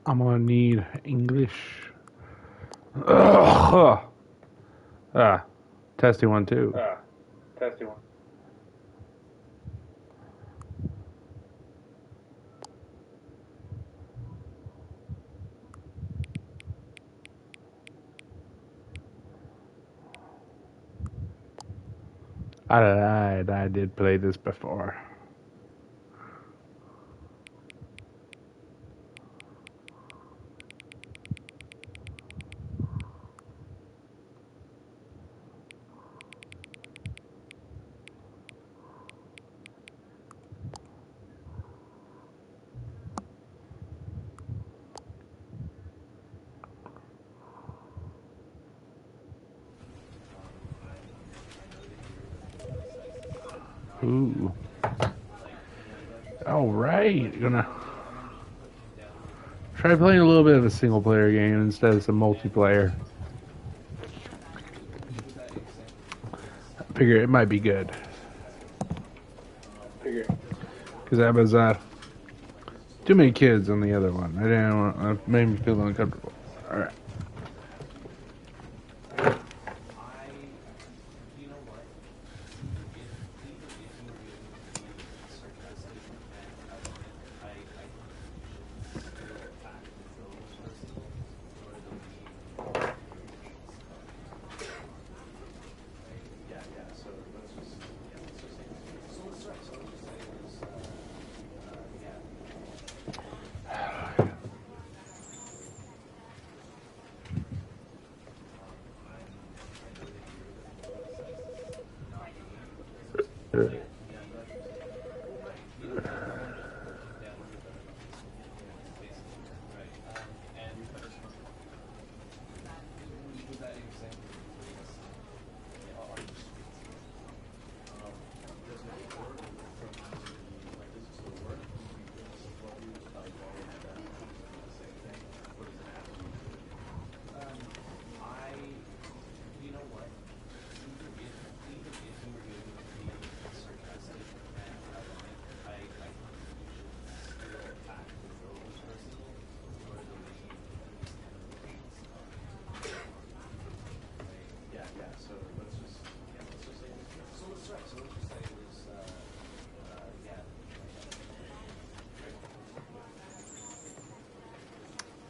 I'm gonna need English. Ugh. Testing 1 2. Testing 1. I did play this before. Ooh. All right. Gonna try playing a little bit of a single player game instead of some multiplayer. I figure it might be good. Because I was too many kids on the other one. I didn't want. It made me feel uncomfortable. All right.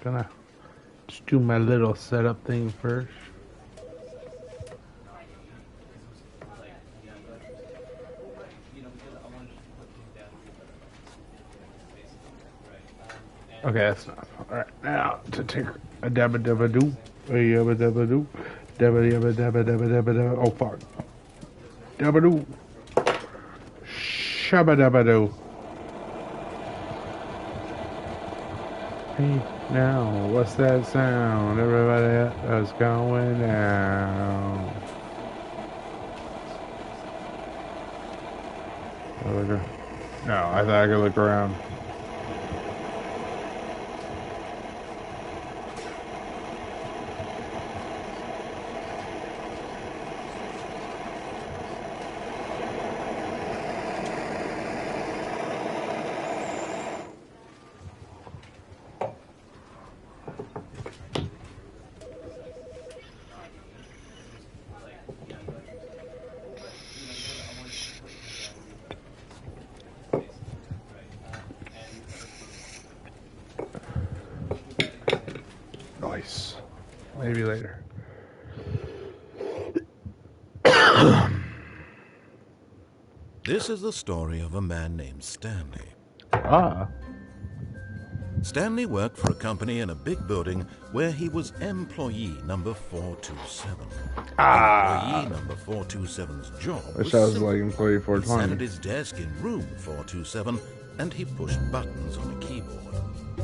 Gonna just do my little setup thing first. Okay, that's enough. Alright, now to take a dabba dabba doo. A yabba dabba doo. Dabba dabba dabba dabba dabba dabba. Oh fuck. Dabba doo. Shabba dabba doo. Hey, now, what's that sound? Everybody else going down. No, I thought I could look around. Nice. Maybe later. This is the story of a man named Stanley. Ah. Stanley worked for a company in a big building where he was employee number 427. Employee number 427's job was sounds like employee He sat 420. at his desk in room 427 and he pushed buttons on a keyboard.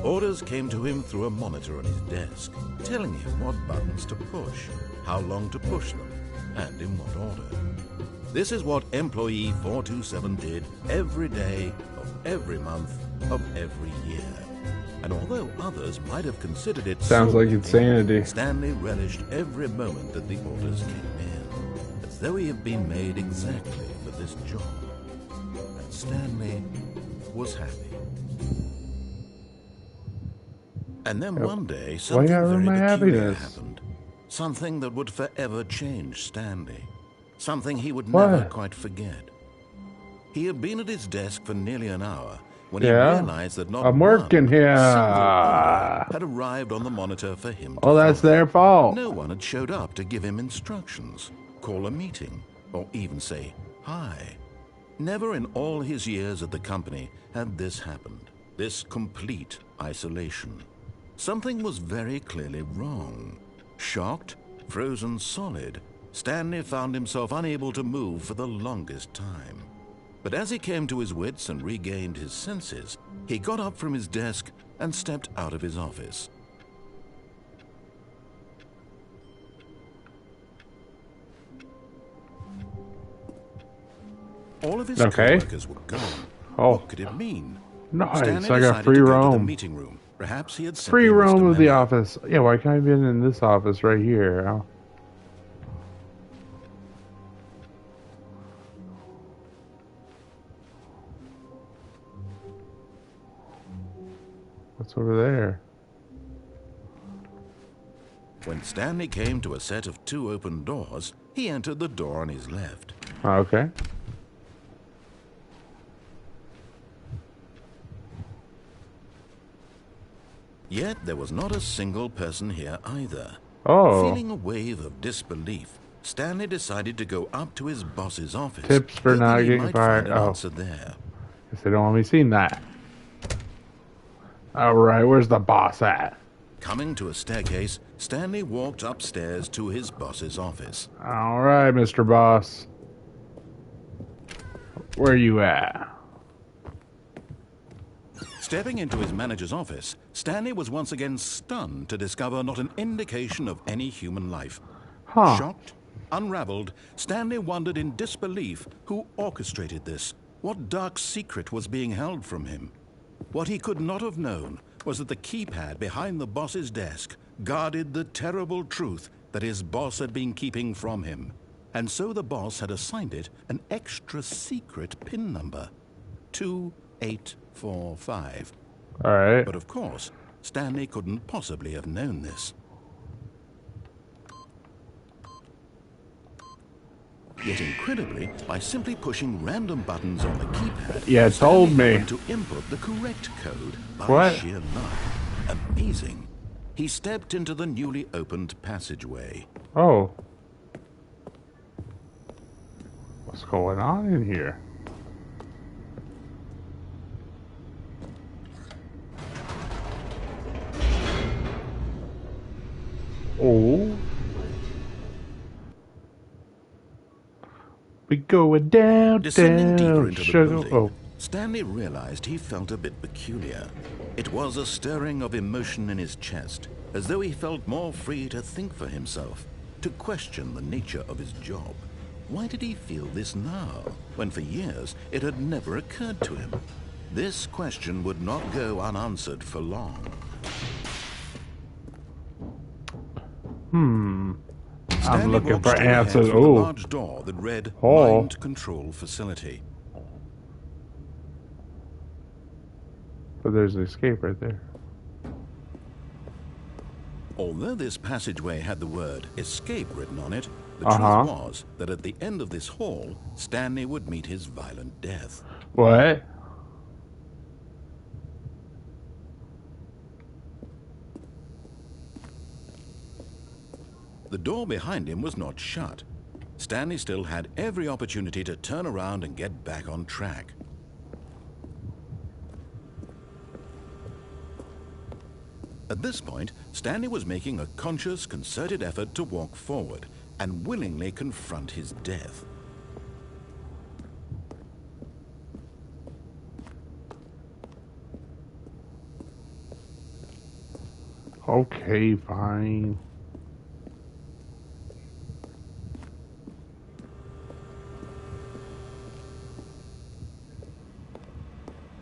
Orders came to him through a monitor on his desk, telling him what buttons to push, how long to push them, and in what order. This is what employee 427 did every day of every month of every year. And although others might have considered it Sounds like routine, insanity. Stanley relished every moment that the orders came in, as though he had been made exactly for this job. And Stanley was happy. And then one day, Why something gotta very ruin my peculiar happiness? happened. Something that would forever change Stanley. Something he would What? never quite forget. He had been at his desk for nearly an hour when he Yeah? realized that not I'm one working here. single order had arrived on the monitor for him to Oh, that's follow. their fault. No one had showed up to give him instructions, call a meeting, or even say hi. Never in all his years at the company had this happened. This complete isolation. Something was very clearly wrong. Shocked, frozen solid, Stanley found himself unable to move for the longest time. But as he came to his wits and regained his senses, he got up from his desk and stepped out of his office. All of his co-workers were gone. Oh. What could it mean? Nice, Stanley I got decided free to go to the roam. meeting room. Perhaps he had simply Free missed a roam of the memo. office. Yeah, why can't I be in this office right here? Oh. What's over there? When Stanley came to a set of 2 open doors, he entered the door on his left. Okay. Yet there was not a single person here either. Oh. Feeling a wave of disbelief, Stanley decided to go up to his boss's office. Tips for hoping not he getting might fired. find an Oh. answer there. Guess they don't want me seeing that. Alright, where's the boss at? Coming to a staircase, Stanley walked upstairs to his boss's office. Alright, Mr. Boss. Where you at? Stepping into his manager's office, Stanley was once again stunned to discover not an indication of any human life. Huh. Shocked, unraveled, Stanley wondered in disbelief who orchestrated this. What dark secret was being held from him? What he could not have known was that the keypad behind the boss's desk guarded the terrible truth that his boss had been keeping from him. And so the boss had assigned it an extra secret PIN number. 2845. Alright. But of course, Stanley couldn't possibly have known this. Yet incredibly, by simply pushing random buttons on the keypad, Yeah, it told Stanley me. happened to input the correct code by What? sheer luck. Amazing. He stepped into the newly opened passageway. Oh. What's going on in here? Oh. We going down, Descending deeper down, into the sugar. building, Oh. Stanley realized he felt a bit peculiar. It was a stirring of emotion in his chest, as though he felt more free to think for himself, to question the nature of his job. Why did he feel this now, when for years it had never occurred to him? This question would not go unanswered for long. I'm looking walked for straight ahead answers. through the Oh. large door that read Oh. Mind Control Facility. But there's an escape right there. Although this passageway had the word escape written on it, the Uh-huh. truth was that at the end of this hall, Stanley would meet his violent death. What? The door behind him was not shut. Stanley still had every opportunity to turn around and get back on track. At this point, Stanley was making a conscious, concerted effort to walk forward and willingly confront his death. Okay, fine.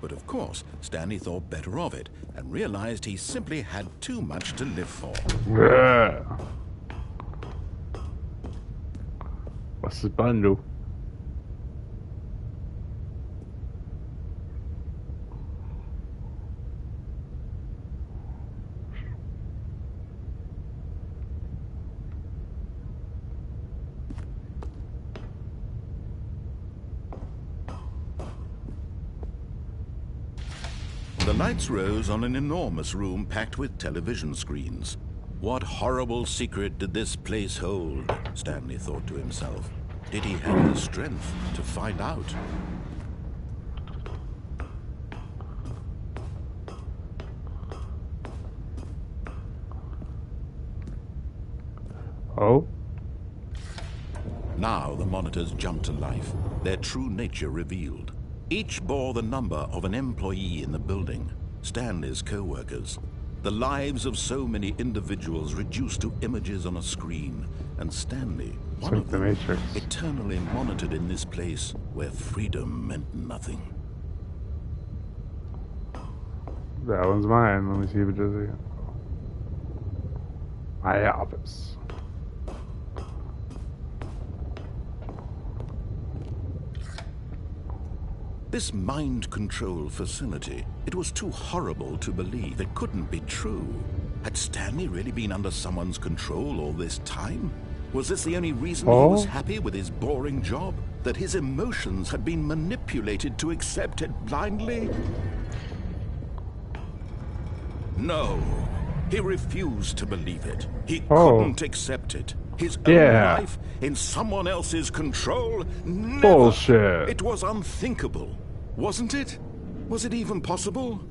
But of course, Stanley thought better of it and realized he simply had too much to live for. Yeah. What's this bundle? Lights rose on an enormous room packed with television screens. What horrible secret did this place hold? Stanley thought to himself. Did he have the strength to find out? Oh? Now the monitors jumped to life, their true nature revealed. Each bore the number of an employee in the building, Stanley's co-workers. The lives of so many individuals reduced to images on a screen, and Stanley, one of them, eternally monitored in this place where freedom meant nothing. That one's mine. Let me see if it does it. My office. This mind control facility, it was too horrible to believe. It couldn't be true. Had Stanley really been under someone's control all this time? Was this the only reason he was happy with his boring job? That his emotions had been manipulated to accept it blindly? No. He refused to believe it. He couldn't accept it. His own life in someone else's control? Never. Bullshit. It was unthinkable, wasn't it? Was it even possible?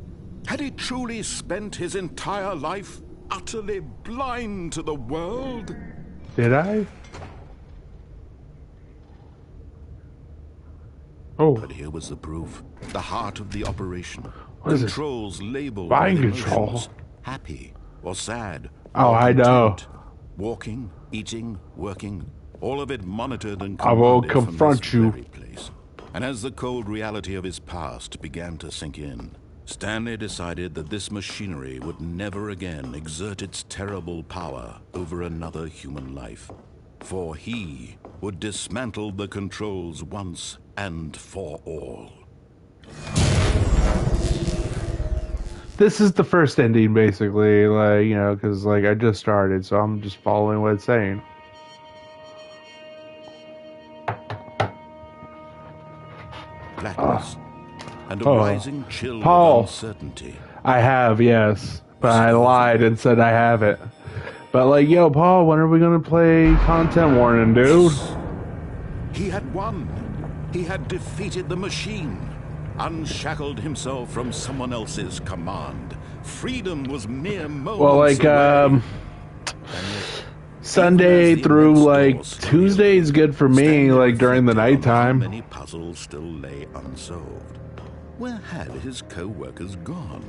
Had he truly spent his entire life utterly blind to the world? Did I? Oh. But here was the proof. The heart of the operation. What is Controls labeled mind with control. emotions. Happy or sad. Oh, I know. Walking, eating, working, all of it monitored and I will commanded confront from you. this very place. And as the cold reality of his past began to sink in, Stanley decided that this machinery would never again exert its terrible power over another human life. For he would dismantle the controls once and for all. This is the first ending, basically, like, you know, because, like, I just started, so I'm just following what it's saying. Blackness and a rising chill Paul. of uncertainty. I have, yes, but I lied and said I have it. But, like, yo, Paul, when are we going to play content warning, dude? He had won. He had defeated the machine. Unshackled himself from someone else's command. Freedom was mere moments Well, like, away. Sunday through, like, Tuesday is good for me, like, during the nighttime. Many puzzles still lay unsolved. Where had his co-workers gone?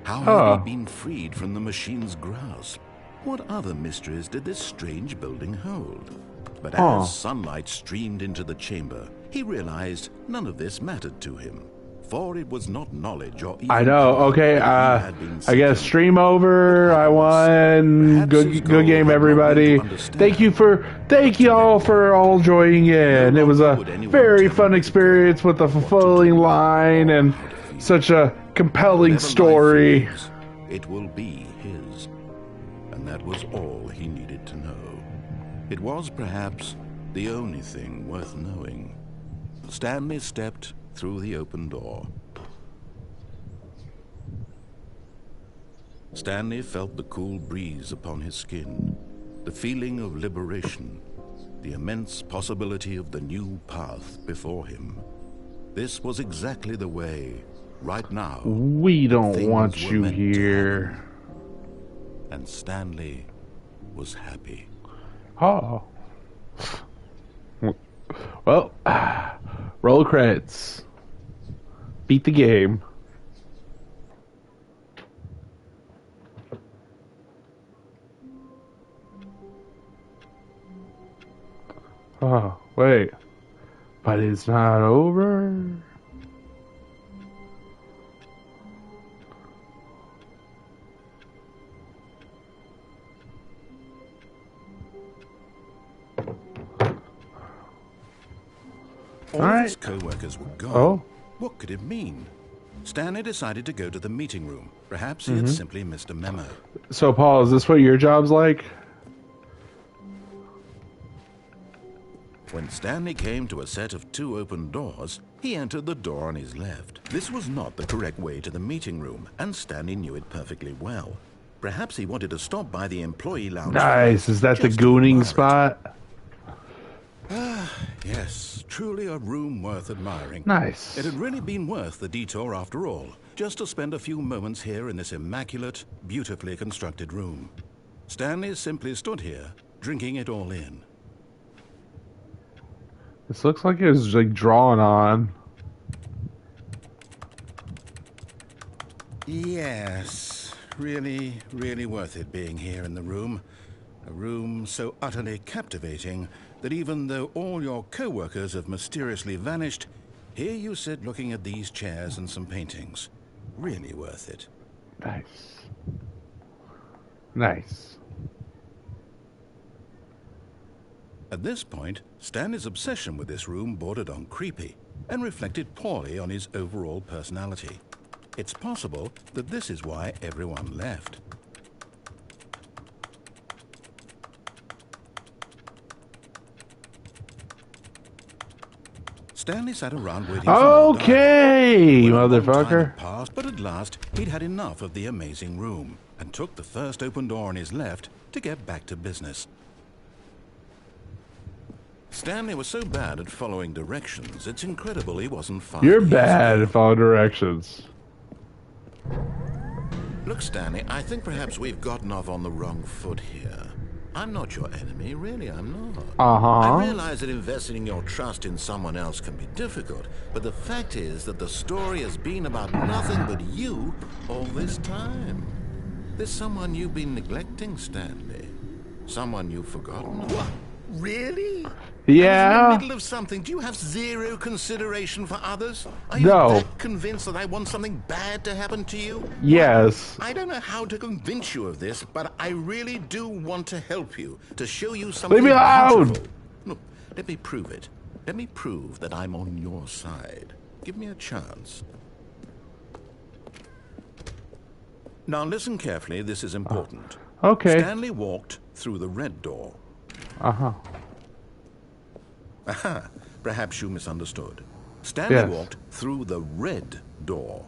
How had he been freed from the machine's grasp? What other mysteries did this strange building hold? But as sunlight streamed into the chamber, he realized none of this mattered to him. For it was not knowledge or even... I know, okay, I guess stream over, I won, good game everybody. Thank you all for all joining in. It was a very fun experience with a fulfilling line and such a compelling story. It will be his. And that was all he needed to know. It was perhaps the only thing worth knowing. Stanley stepped through the open door. Stanley felt the cool breeze upon his skin, the feeling of liberation, the immense possibility of the new path before him. This was exactly the way, right now. We don't things want were you meant to here. happen. And Stanley was happy. Oh. Well, roll credits. Beat the game. Oh, wait. But it's not over. All of his co-workers were gone. Oh. What could it mean? Stanley decided to go to the meeting room. Perhaps he had simply missed a memo. So, Paul, is this what your job's like? When Stanley came to a set of 2 open doors, he entered the door on his left. This was not the correct way to the meeting room, and Stanley knew it perfectly well. Perhaps he wanted to stop by the employee lounge. Nice. Is that the gooning spot? Yes, truly a room worth admiring. Nice. It had really been worth the detour after all, just to spend a few moments here in this immaculate, beautifully constructed room. Stanley simply stood here, drinking it all in. This looks like it was like drawn on. Yes, really, really worth it being here in the room. A room so utterly captivating that even though all your co-workers have mysteriously vanished, here you sit looking at these chairs and some paintings. Really worth it. Nice. Nice. At this point, Stanley's obsession with this room bordered on creepy and reflected poorly on his overall personality. It's possible that this is why everyone left. Stanley sat around waiting for okay, motherfucker. Passed, but at last, he'd had enough of the amazing room and took the first open door on his left to get back to business. Stanley was so bad at following directions, it's incredible he wasn't fine. You're bad at following directions. Look, Stanley, I think perhaps we've gotten off on the wrong foot here. I'm not your enemy, really, I'm not. I realize that investing your trust in someone else can be difficult, but the fact is that the story has been about nothing but you all this time. There's someone you've been neglecting, Stanley. Someone you've forgotten. What? Really? Yeah. I'm in the middle of something. Do you have zero consideration for others? Are you that convinced that I want something bad to happen to you? Yes. I don't know how to convince you of this, but I really do want to help you, to show you something. Leave me alone. Beautiful. Look, let me prove it. Let me prove that I'm on your side. Give me a chance. Now listen carefully, this is important. Okay. Stanley walked through the red door. Uh-huh. Aha, perhaps you misunderstood. Stanley walked through the red door.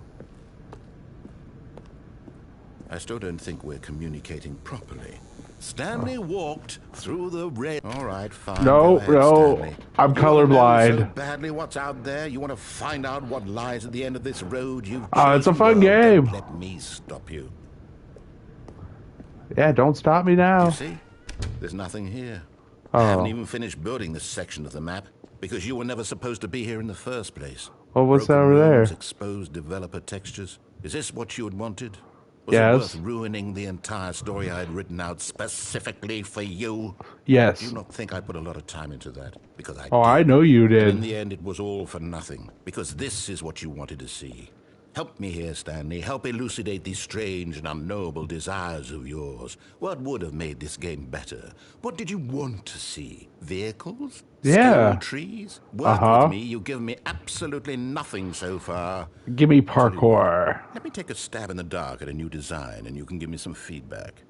I still don't think we're communicating properly. Stanley walked through the red... All right, fine. No, ahead, no, Stanley. I'm You colorblind. know so badly what's out there. You want to find out what lies at the end of this road you've chosen. It's a fun Well, game. don't let me stop you. Yeah, don't stop me now. You see? There's nothing here. I haven't even finished building this section of the map because you were never supposed to be here in the first place. Well, what's that Broken over rooms, there? exposed developer textures. Is this what you had wanted? Was Yes. it worth ruining the entire story I had written out specifically for you? Yes. Do you not think I put a lot of time into that? Because I Oh, did. I know you In did. the end, it was all for nothing. Because this is what you wanted to see. Help me here, Stanley. Help elucidate these strange and unknowable desires of yours. What would have made this game better? What did you want to see? Vehicles? Yeah. Skill trees? Work with me. You've given me absolutely nothing so far. Give me parkour. Let me take a stab in the dark at a new design, and you can give me some feedback.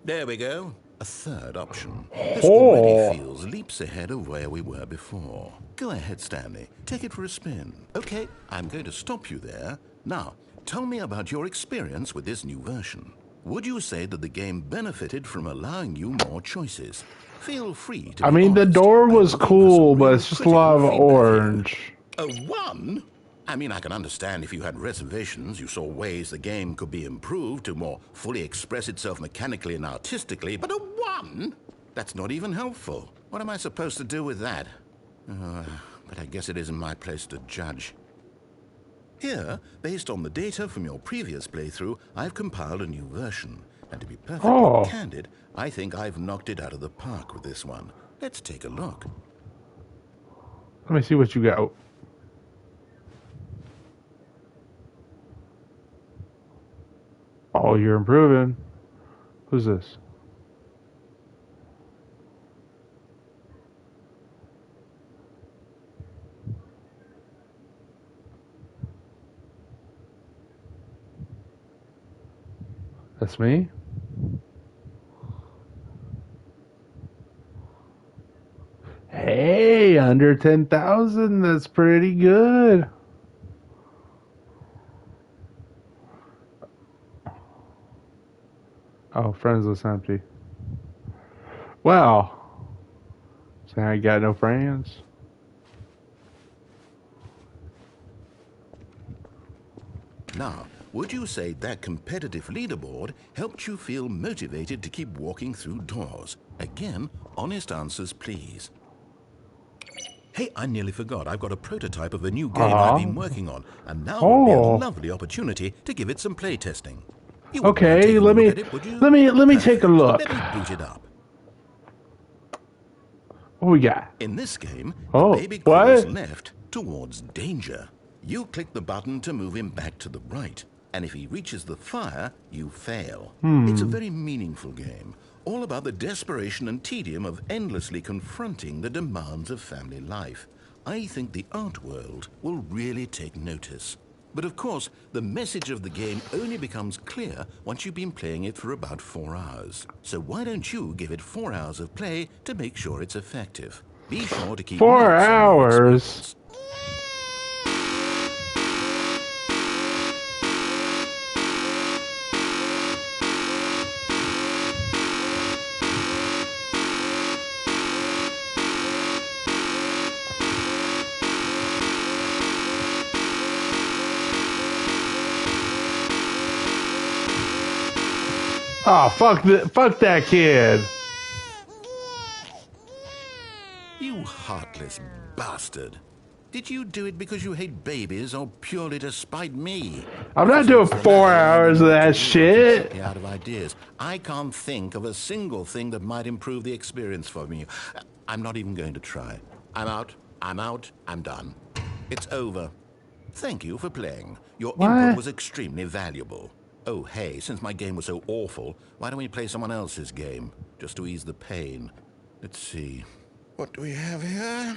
There we go. A third option. This already feels leaps ahead of where we were before. Go ahead, Stanley. Take it for a spin. Okay, I'm going to stop you there. Now, tell me about your experience with this new version. Would you say that the game benefited from allowing you more choices? Feel free to. I mean, the door was cool, but it's just a lot of orange. A 1? I mean, I can understand if you had reservations, you saw ways the game could be improved to more fully express itself mechanically and artistically, but a 1? That's not even helpful. What am I supposed to do with that? But I guess it isn't my place to judge. Here, based on the data from your previous playthrough, I've compiled a new version. And to be perfectly candid, I think I've knocked it out of the park with this one. Let's take a look. Let me see what you got. Oh, you're improving. Who's this? That's me? Hey! Under 10,000. That's pretty good. Oh, friends list empty. Well, so I got no friends. Now, would you say that competitive leaderboard helped you feel motivated to keep walking through doors? Again, honest answers, please. Hey, I nearly forgot. I've got a prototype of a new game I've been working on, and now would be a lovely opportunity to give it some play testing. Okay, let me take a look. Let me boot it up. What we got? In this game, the baby crawls left towards danger. You click the button to move him back to the right, and if he reaches the fire, you fail. It's a very meaningful game, all about the desperation and tedium of endlessly confronting the demands of family life. I think the art world will really take notice. But of course, the message of the game only becomes clear once you've been playing it for about 4 hours. So why don't you give it 4 hours of play to make sure it's effective? Be sure to keep 4 hours. Oh, fuck that kid. You heartless bastard. Did you do it because you hate babies or purely to spite me? I'm not doing 4 hours of that shit. Out of ideas. I can't think of a single thing that might improve the experience for me. I'm not even going to try. I'm out. I'm done. It's over. Thank you for playing. Your input was extremely valuable. Oh, hey, since my game was so awful, why don't we play someone else's game? Just to ease the pain. Let's see. What do we have here?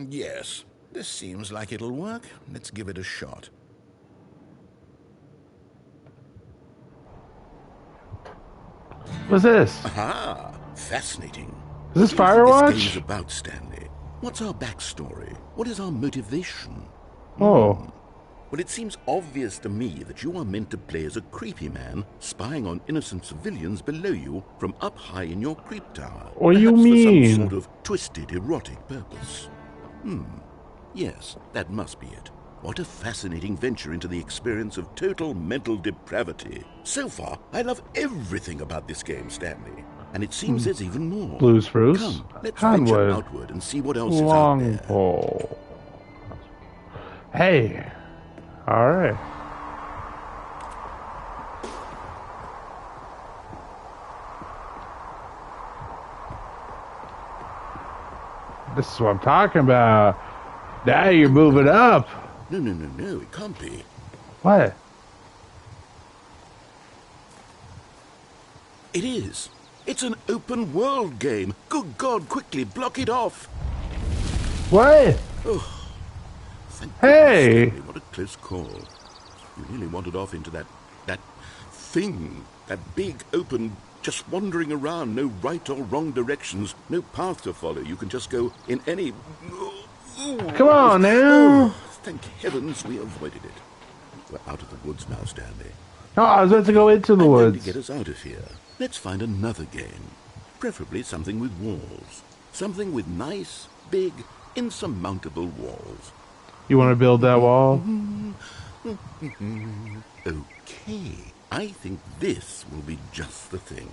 Yes, this seems like it'll work. Let's give it a shot. What's this? Aha! Fascinating. Is this Firewatch? What this game is about, Stanley? What's our backstory? What is our motivation? Oh. Well, it seems obvious to me that you are meant to play as a creepy man spying on innocent civilians below you from up high in your creep tower. What do you For mean? some sort of twisted, erotic purpose. Yes, that must be it. What a fascinating venture into the experience of total mental depravity. So far, I love everything about this game, Stanley. And it seems there's even more. Blues Spruce. Come, let's venture outward and see what else is out Long there. pole. Hey. All right. This is what I'm talking about. Now you're moving up. No, it can't be. What? It is. It's an open world game. Good God, quickly block it off. What? Oh. Hey! Stanley, what a close call. You really wandered off into that thing. That big, open, just wandering around. No right or wrong directions. No path to follow. You can just go in any... Come on now! Oh, thank heavens we avoided it. We're out of the woods now, Stanley. No, I was about to go into the woods. To get us out of here, let's find another game. Preferably something with walls. Something with nice, big, insurmountable walls. You want to build that wall? Okay, I think this will be just the thing.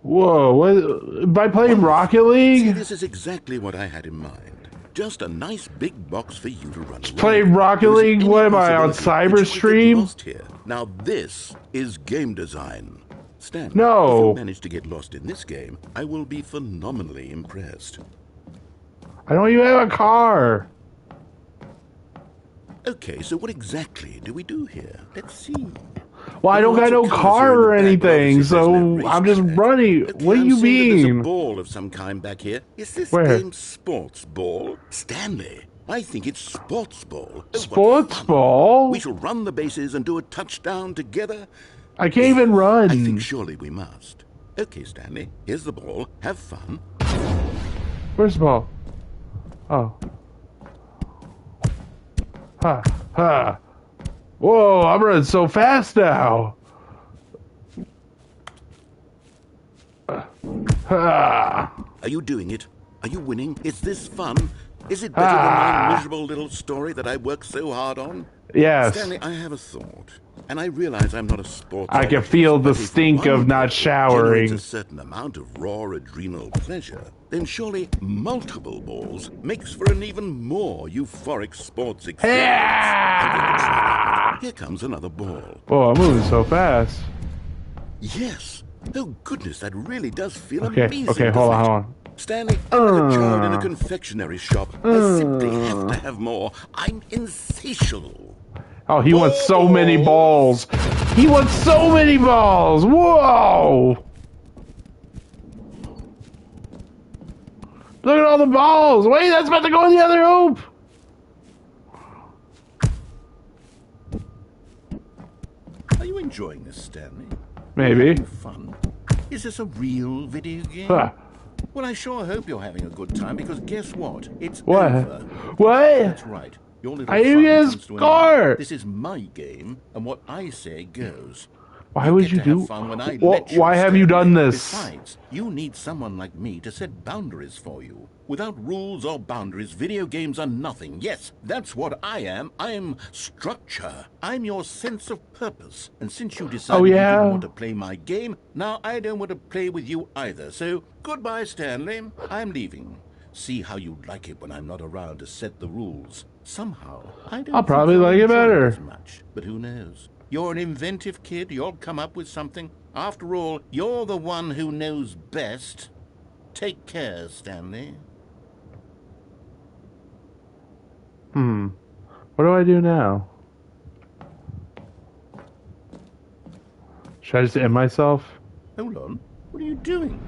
Whoa, what? By playing Rocket League? See, this is exactly what I had in mind. Just a nice big box for you to run around. Playing Rocket League? What am I, on Cyberstream? Now this is game design. Stanley, no. If you manage to get lost in this game, I will be phenomenally impressed. I don't even have a car. Okay, so what exactly do we do here? Let's see. Well, I don't got no car or anything, so I'm just running. Okay, what do you mean? There's a ball of some kind back here. Is this game sports ball? Stanley, I think it's sports ball. Sports ball? We shall run the bases and do a touchdown together. I can't even run. I think surely we must. Okay, Stanley, here's the ball. Have fun. Where's the ball? Oh. Ha, ha. Whoa, I'm running so fast now. Ha. Are you doing it? Are you winning? Is this fun? Is it better than my miserable little story that I worked so hard on? Yes. Stanley, I have a thought. And I realize I'm not a sports. I can feel the stink of not showering. A certain amount of raw adrenal pleasure, then surely multiple balls makes for an even more euphoric sports experience. Here comes another ball. Oh, I'm moving so fast. Yes. Oh goodness, that really does feel amazing. Okay, hold on. Stanley, I'm like a child in a confectionery shop. I simply have to have more. I'm insatiable. Oh, he wants so many balls. He wants so many balls. Whoa! Look at all the balls. Wait, that's about to go in the other hoop. Are you enjoying this, Stanley? Maybe. Fun. Is this a real video game? Huh. Well, I sure hope you're having a good time, because guess what? It's What? over. What? That's right. Your little I didn't get a score. This is my game, and what I say goes. Why would you do? Why have you done this? Besides, you need someone like me to set boundaries for you. Without rules or boundaries, video games are nothing. Yes, that's what I am. I'm structure. I'm your sense of purpose. And since you decided you didn't want to play my game, now I don't want to play with you either. So, goodbye, Stanley. I'm leaving. See how you like it when I'm not around to set the rules. Somehow, I don't. I'll probably like it better. As much, but who knows? You're an inventive kid. You'll come up with something. After all, you're the one who knows best. Take care, Stanley. What do I do now? Should I just end myself? Hold on. What are you doing?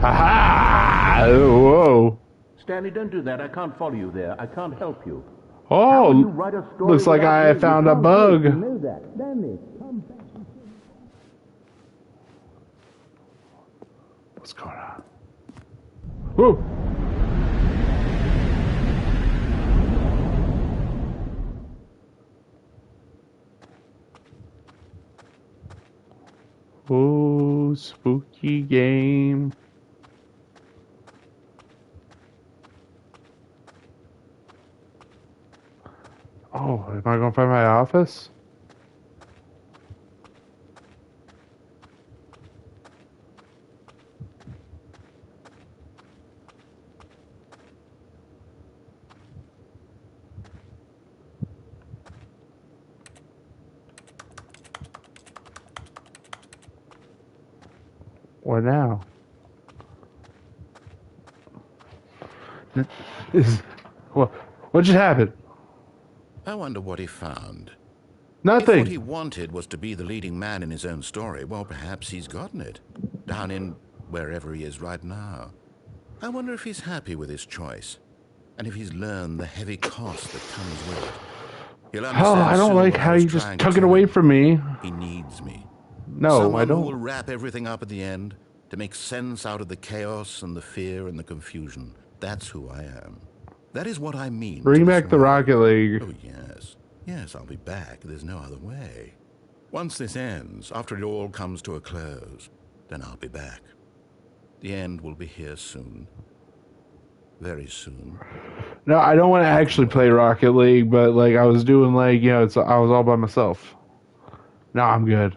Ha-ha! Whoa. Stanley, don't do that. I can't follow you there. I can't help you. Oh, looks like I found a bug. You know that. Stanley, come back. What's going on? Whoa! Oh, spooky game. Oh, am I going to find my office? What now? What just happened? I wonder what he found. Nothing. If what he wanted was to be the leading man in his own story, well, perhaps he's gotten it. Down in wherever he is right now. I wonder if he's happy with his choice. And if he's learned the heavy cost that comes with it. He'll understand I don't like how you just took it away from me. He needs me. No, Someone I don't. who will wrap everything up at the end to make sense out of the chaos and the fear and the confusion. That's who I am. That is what I mean. Bring back the Rocket League. Oh, yes. Yes, I'll be back. There's no other way. Once this ends, after it all comes to a close, then I'll be back. The end will be here soon. Very soon. No, I don't want to actually play Rocket League, but like I was doing, like, you know, I was all by myself. No, I'm good.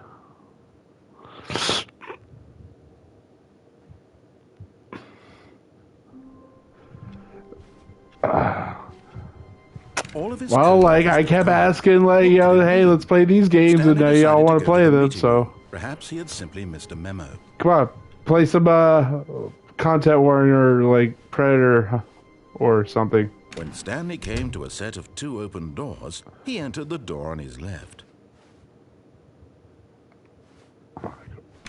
Well, like, I kept asking, like, you know, hey, let's play these games, and now y'all want to play them, so. Perhaps he had simply missed a memo. Come on, play some, Content Warrior, like, Predator, or something. When Stanley came to a set of 2 open doors, he entered the door on his left.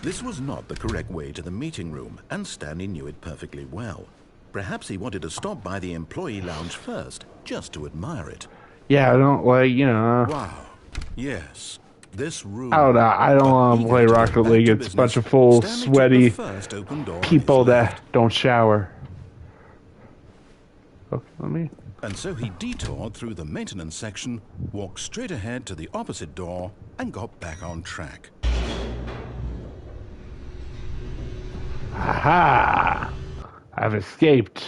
This was not the correct way to the meeting room, and Stanley knew it perfectly well. Perhaps he wanted to stop by the employee lounge first, just to admire it. Yeah, I don't like, you know. Wow. Yes. This room. I don't want to play Rocket League. It's a bunch of full, sweaty people that don't shower. Okay, let me. And so he detoured through the maintenance section, walked straight ahead to the opposite door, and got back on track. Aha! I've escaped.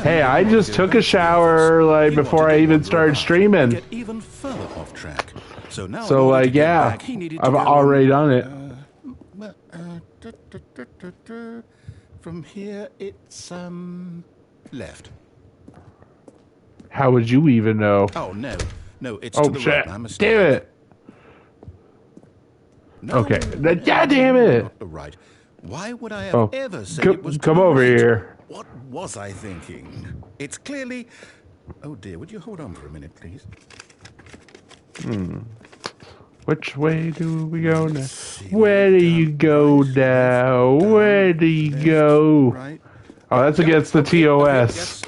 Hey, I just took a shower like before I even started streaming. Get even further off track. So now, like, yeah, I've already done it. From here, it's left. How would you even know? Oh no, it's oh to the shit! right. Damn it! No, okay, God damn it! Not the right. Why would I have ever said it was? Come over here. What was I thinking? It's clearly. Oh dear, would you hold on for a minute, please? Which way do we go now? Where do you go now? Where do you go? Right. Oh, that's against the TOS.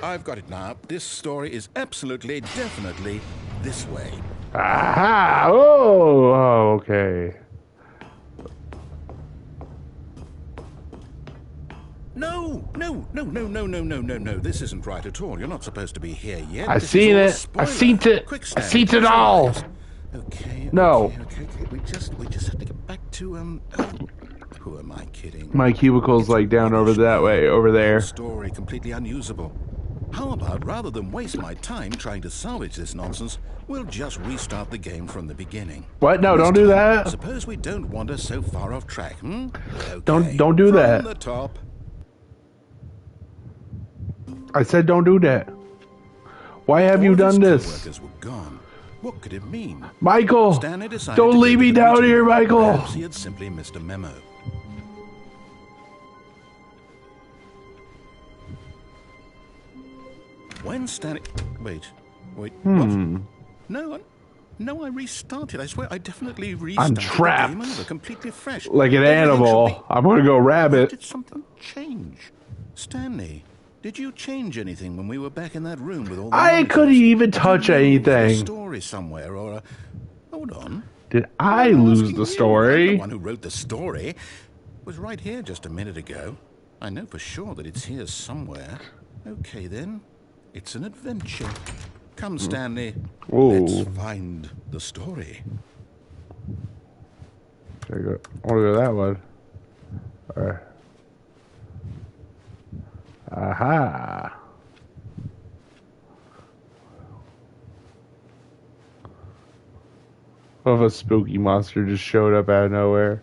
I've got it now. This story is absolutely, definitely this way. Aha! Oh, okay. No. This isn't right at all. You're not supposed to be here yet. I seen it. I seen it. I seen it all. Okay. No. Okay. We just have to get back to who am I kidding? My cubicle's like down over that way, over there. Story completely unusable. How about rather than waste my time trying to salvage this nonsense, we'll just restart the game from the beginning. What? No, don't do that. Suppose we don't wander so far off track, Okay. Don't do that. From the top. I said don't do that. Why have you done this? Workers were gone. What could it mean? Michael, Stanley decided don't leave me down here, Michael. Perhaps he had simply missed a memo. When Stanley... Wait. What? No, I restarted. I swear, I definitely restarted. I'm trapped. The game over, completely fresh. Like an animal. I'm gonna go rabbit. Did something change? Stanley, did you change anything when we were back in that room with all the I couldn't even touch anything. Story somewhere or a... Hold on. Did I lose the story? I'm the one who wrote the story. It was right here just a minute ago. I know for sure that it's here somewhere. Okay, then. It's an adventure. Come, Stanley. Let's find the story. There you go. I want to go that one. All right. Aha. What if a spooky monster just showed up out of nowhere?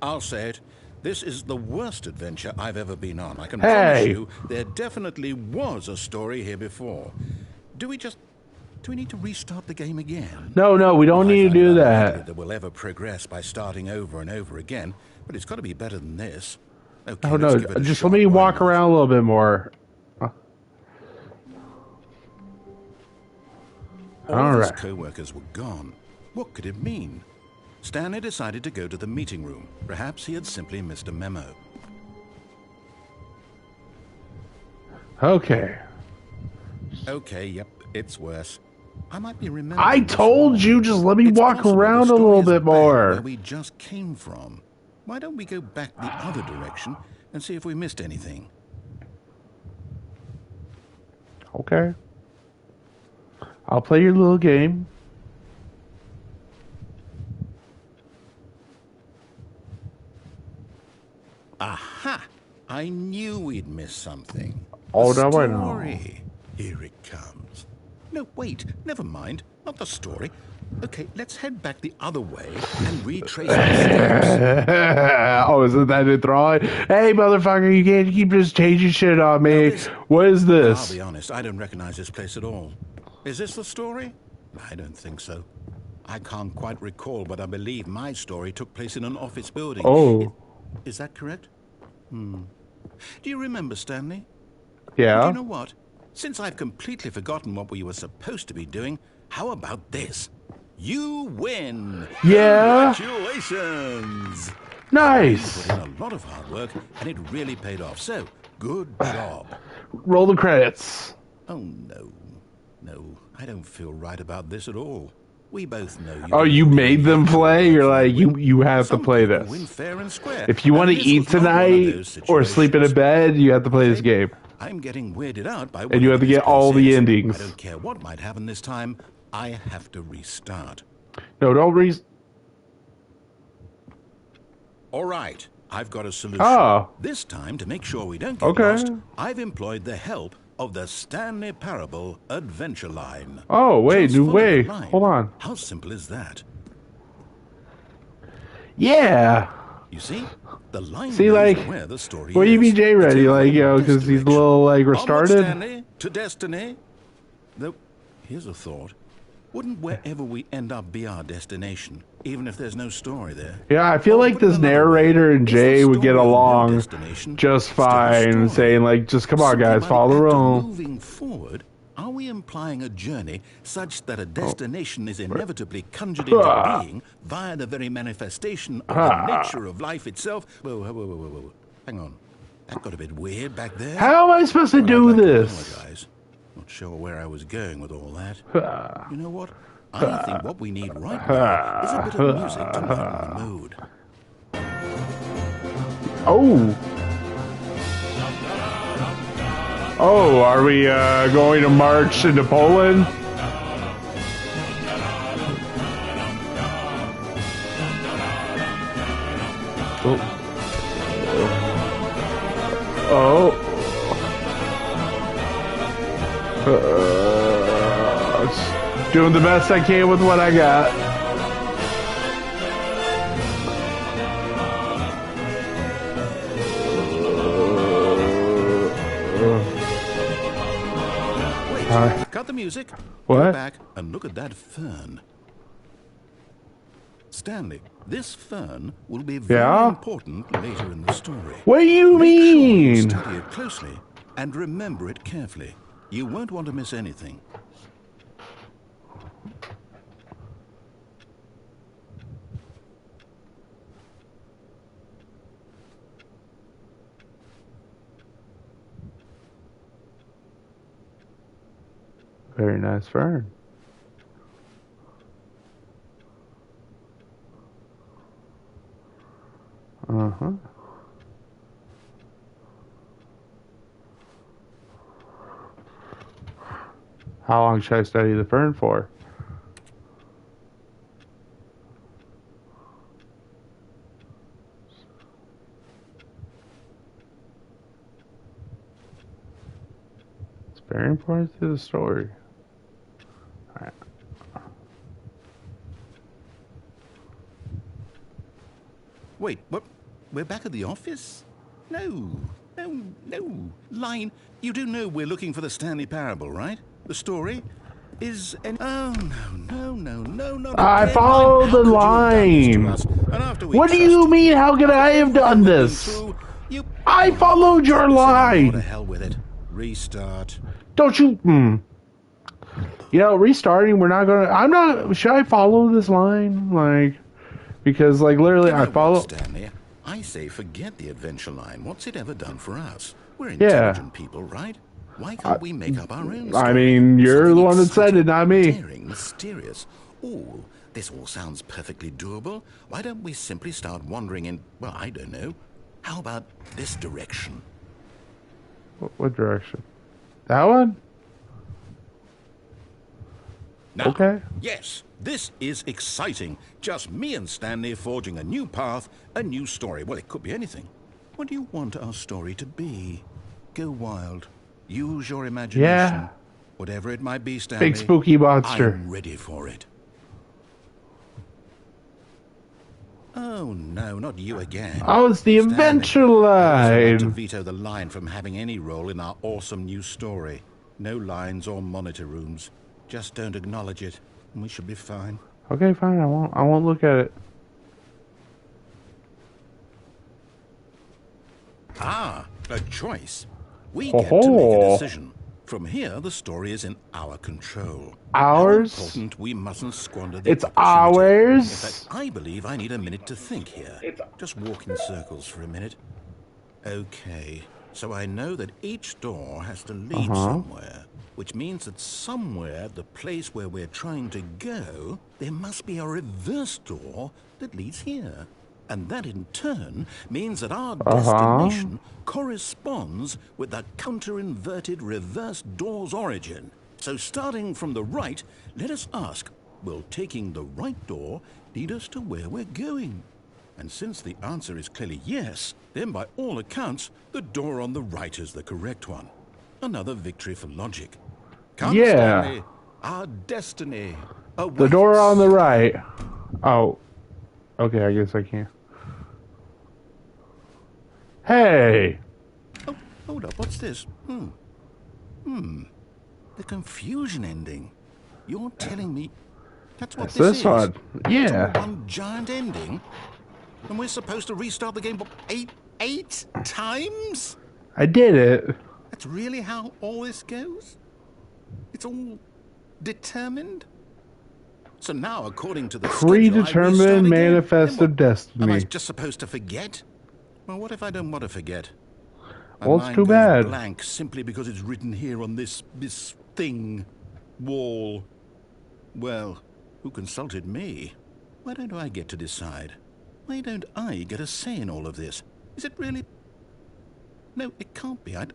I'll say it. This is the worst adventure I've ever been on. I can promise you there definitely was a story here before. Do we need to restart the game again? No, we don't need to do that. That we'll ever progress by starting over and over again, but it's got to be better than this. Okay, Oh no, just let me walk around a little bit more. All his co-workers were gone. What could it mean? Stanley decided to go to the meeting room. Perhaps he had simply missed a memo. Okay, yep, it's worse. I might be remembering. I told you, just let me walk around a little bit more. Where we just came from. Why don't we go back the other direction and see if we missed anything? Okay. I'll play your little game. Aha! I knew we'd missed something. Oh, the no, I know. story. Here it comes. No, wait. Never mind. Not the story. Okay, let's head back the other way and retrace the steps. Oh, isn't that enthralling? Hey, motherfucker, you can't keep just changing shit on me. What is this? I'll be honest, I don't recognize this place at all. Is this the story? I don't think so. I can't quite recall, but I believe my story took place in an office building. Oh. Is that correct? Do you remember, Stanley? Yeah. Do you know what? Since I've completely forgotten what we were supposed to be doing, How about this? You win! Yeah. Congratulations! Nice. You put in a lot of hard work, and it really paid off. So, good job. Roll the credits. Oh, no. No, I don't feel right about this at all. We both know you. Oh, you made them play? You're like, you have to play this. Win fair and square. If you want to eat tonight or sleep in a bed, you have to play this game. I'm getting weirded out by and you have to get all the endings. I don't care what might happen this time. I have to restart. No, don't All right, I've got a solution. Oh. This time, to make sure we don't get lost, I've employed the help of the Stanley Parable Adventure Line. Oh, wait, new way. Hold on. How simple is that? Yeah. You see? The line see, like, where the story what do you mean J ready? Like, you know, because he's a little, like, restarted? Stanley, to destiny. Though, here's a thought. Wouldn't wherever we end up be our destination, even if there's no story there? Yeah, I feel like this narrator and Jay would get along just fine, saying, like, just come on, guys, follow the rule. Moving forward, are we implying a journey such that a destination is inevitably conjured into being via the very manifestation of the nature of life itself? Whoa. Hang on. That got a bit weird back there. How am I supposed to do this? Not sure where I was going with all that. You know what? I think what we need right now is a bit of music to lighten the mood. Oh. Oh, are we going to march into Poland? Oh. Doing the best I can with what I got. Wait, cut the music. What? Go back and look at that fern. Stanley, this fern will be very important later in the story. What do you mean? Make sure you study it closely and remember it carefully. You won't want to miss anything. Very nice fern. Uh-huh. How long should I study the fern for? It's very important to the story. All right. Wait, what? We're back at the office? No. Line, you do know we're looking for the Stanley Parable, right? The story is an... Oh, no. I followed the line. What do you mean, how could I have done this? I followed your line. What the hell with it. Restart. Don't you... You know, restarting, we're not gonna... I'm not... Should I follow this line? Like... Because, like, literally, I follow... Stanley, I say forget the adventure line. What's it ever done for us? We're intelligent people, right? Why can't we make up our own story? I mean, you're the one that said it, not me. Daring, mysterious. Oh, this all sounds perfectly doable. Why don't we simply start wandering in, well, I don't know. How about this direction? What direction? That one? Now, okay. Yes, this is exciting. Just me and Stanley forging a new path, a new story. Well, it could be anything. What do you want our story to be? Go wild. Use your imagination. Yeah. Whatever it might be, Stanley. Big spooky monster. I'm ready for it. Oh, no, not you again. Oh, it's the adventure line. I want to veto the line from having any role in our awesome new story. No lines or monitor rooms. Just don't acknowledge it, and we should be fine. Okay, fine. I won't look at it. Ah, a choice. We get to make a decision. From here, the story is in our control. Ours? How important we mustn't squander the It's opportunity. ours. In fact, I believe I need a minute to think here. Just walk in circles for a minute. Okay, so I know that each door has to lead somewhere, which means that somewhere at the place where we're trying to go, there must be a reverse door that leads here. And that in turn means that our destination corresponds with the counter-inverted reverse door's origin. So starting from the right, let us ask, will taking the right door lead us to where we're going? And since the answer is clearly yes, then by all accounts, the door on the right is the correct one. Another victory for logic. Come, Stanley, our destiny awaits. The door on the right. Oh. Okay, I guess I can. Hey! Oh, hold up, what's this? The confusion ending. You're telling me that's what this is? One. Yeah. It's all one giant ending? And we're supposed to restart the game eight times? I did it. That's really how all this goes? It's all determined? So now, according to the predetermined manifest of destiny. Am I just supposed to forget? Well, what if I don't want to forget? Well, it's too bad. Blank simply because it's written here on this thing, wall. Well, who consulted me? Why don't I get to decide? Why don't I get a say in all of this? Is it really? No, it can't be. I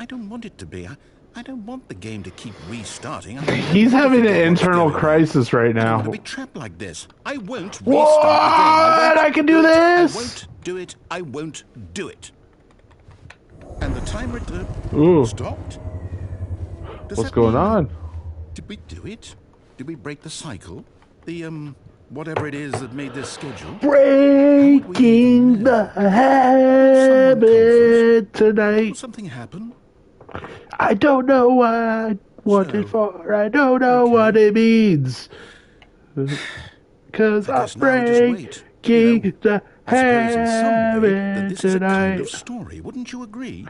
don't want it to be. I don't want the game to keep restarting. He's having an internal crisis right now. I don't want to be trapped like this. I won't restart the game. I can do this. I won't do it. I won't do it. And the timer stopped. What's going on? Did we do it? Did we break the cycle? The whatever it is that made this schedule. Breaking the habit tonight. Will something happen? I don't know what it's for. I don't know what it means. Because I'm breaking the habit tonight. Kind of story, wouldn't you agree?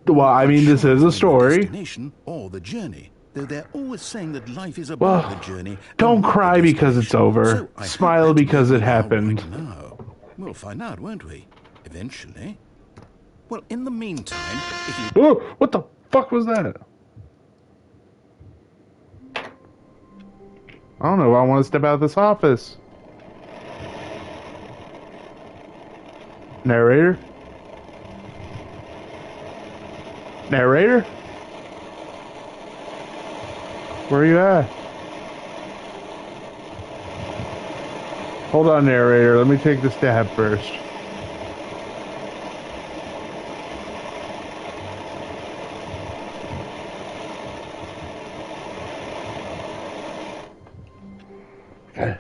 Well, I mean, this is a story. Destination or the journey. Though they're always saying that life is about the journey. Don't cry because it's over. So smile because it happened. Right now. We'll find out, won't we? Eventually. Well, in the meantime, if you... Whoa, what the fuck was that? I don't know. I want to step out of this office. Narrator? Narrator? Where are you at? Hold on, narrator. Let me take the stab first. Okay.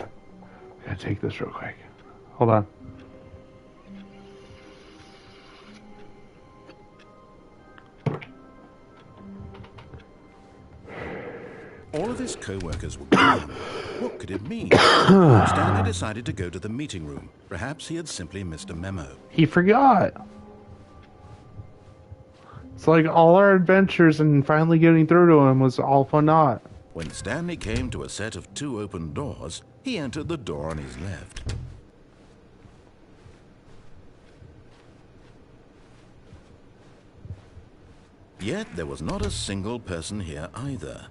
Gotta take this real quick. Hold on. All of his co-workers were gone. What could it mean? Stanley decided to go to the meeting room. Perhaps he had simply missed a memo. He forgot. It's like all our adventures and finally getting through to him was all for naught. When Stanley came to a set of 2 open doors, he entered the door on his left. Yet there was not a single person here either.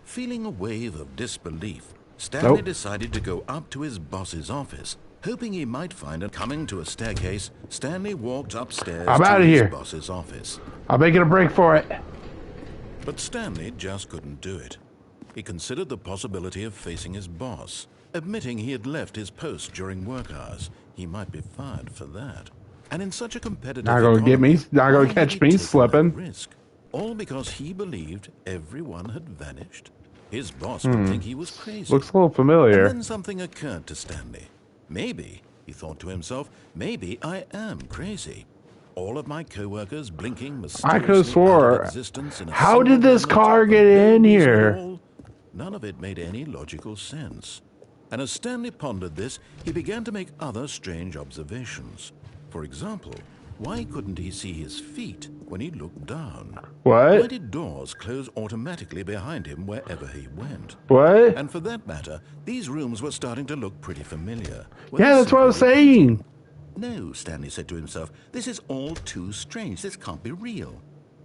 Feeling a wave of disbelief, Stanley decided to go up to his boss's office, hoping he might find him. Coming to a staircase, Stanley walked upstairs to his boss's office. I'm making a break for it. But Stanley just couldn't do it. He considered the possibility of facing his boss, admitting he had left his post during work hours. He might be fired for that. And in such a competitive economy, not gonna catch me slipping. Risk, all because he believed everyone had vanished. His boss would think he was crazy. Looks a little familiar. And then something occurred to Stanley. Maybe, he thought to himself, maybe I am crazy. All of my co-workers blinking mysteriously I could have swore. Existence in a How did this car get in here? None of it made any logical sense. And as Stanley pondered this, he began to make other strange observations. For example, Why couldn't he see his feet when he looked down? What? Why did doors close automatically behind him wherever he went? What? And for that matter, these rooms were starting to look pretty familiar. Yeah, that's what I was saying. No, Stanley said to himself, this is all too strange. This can't be real.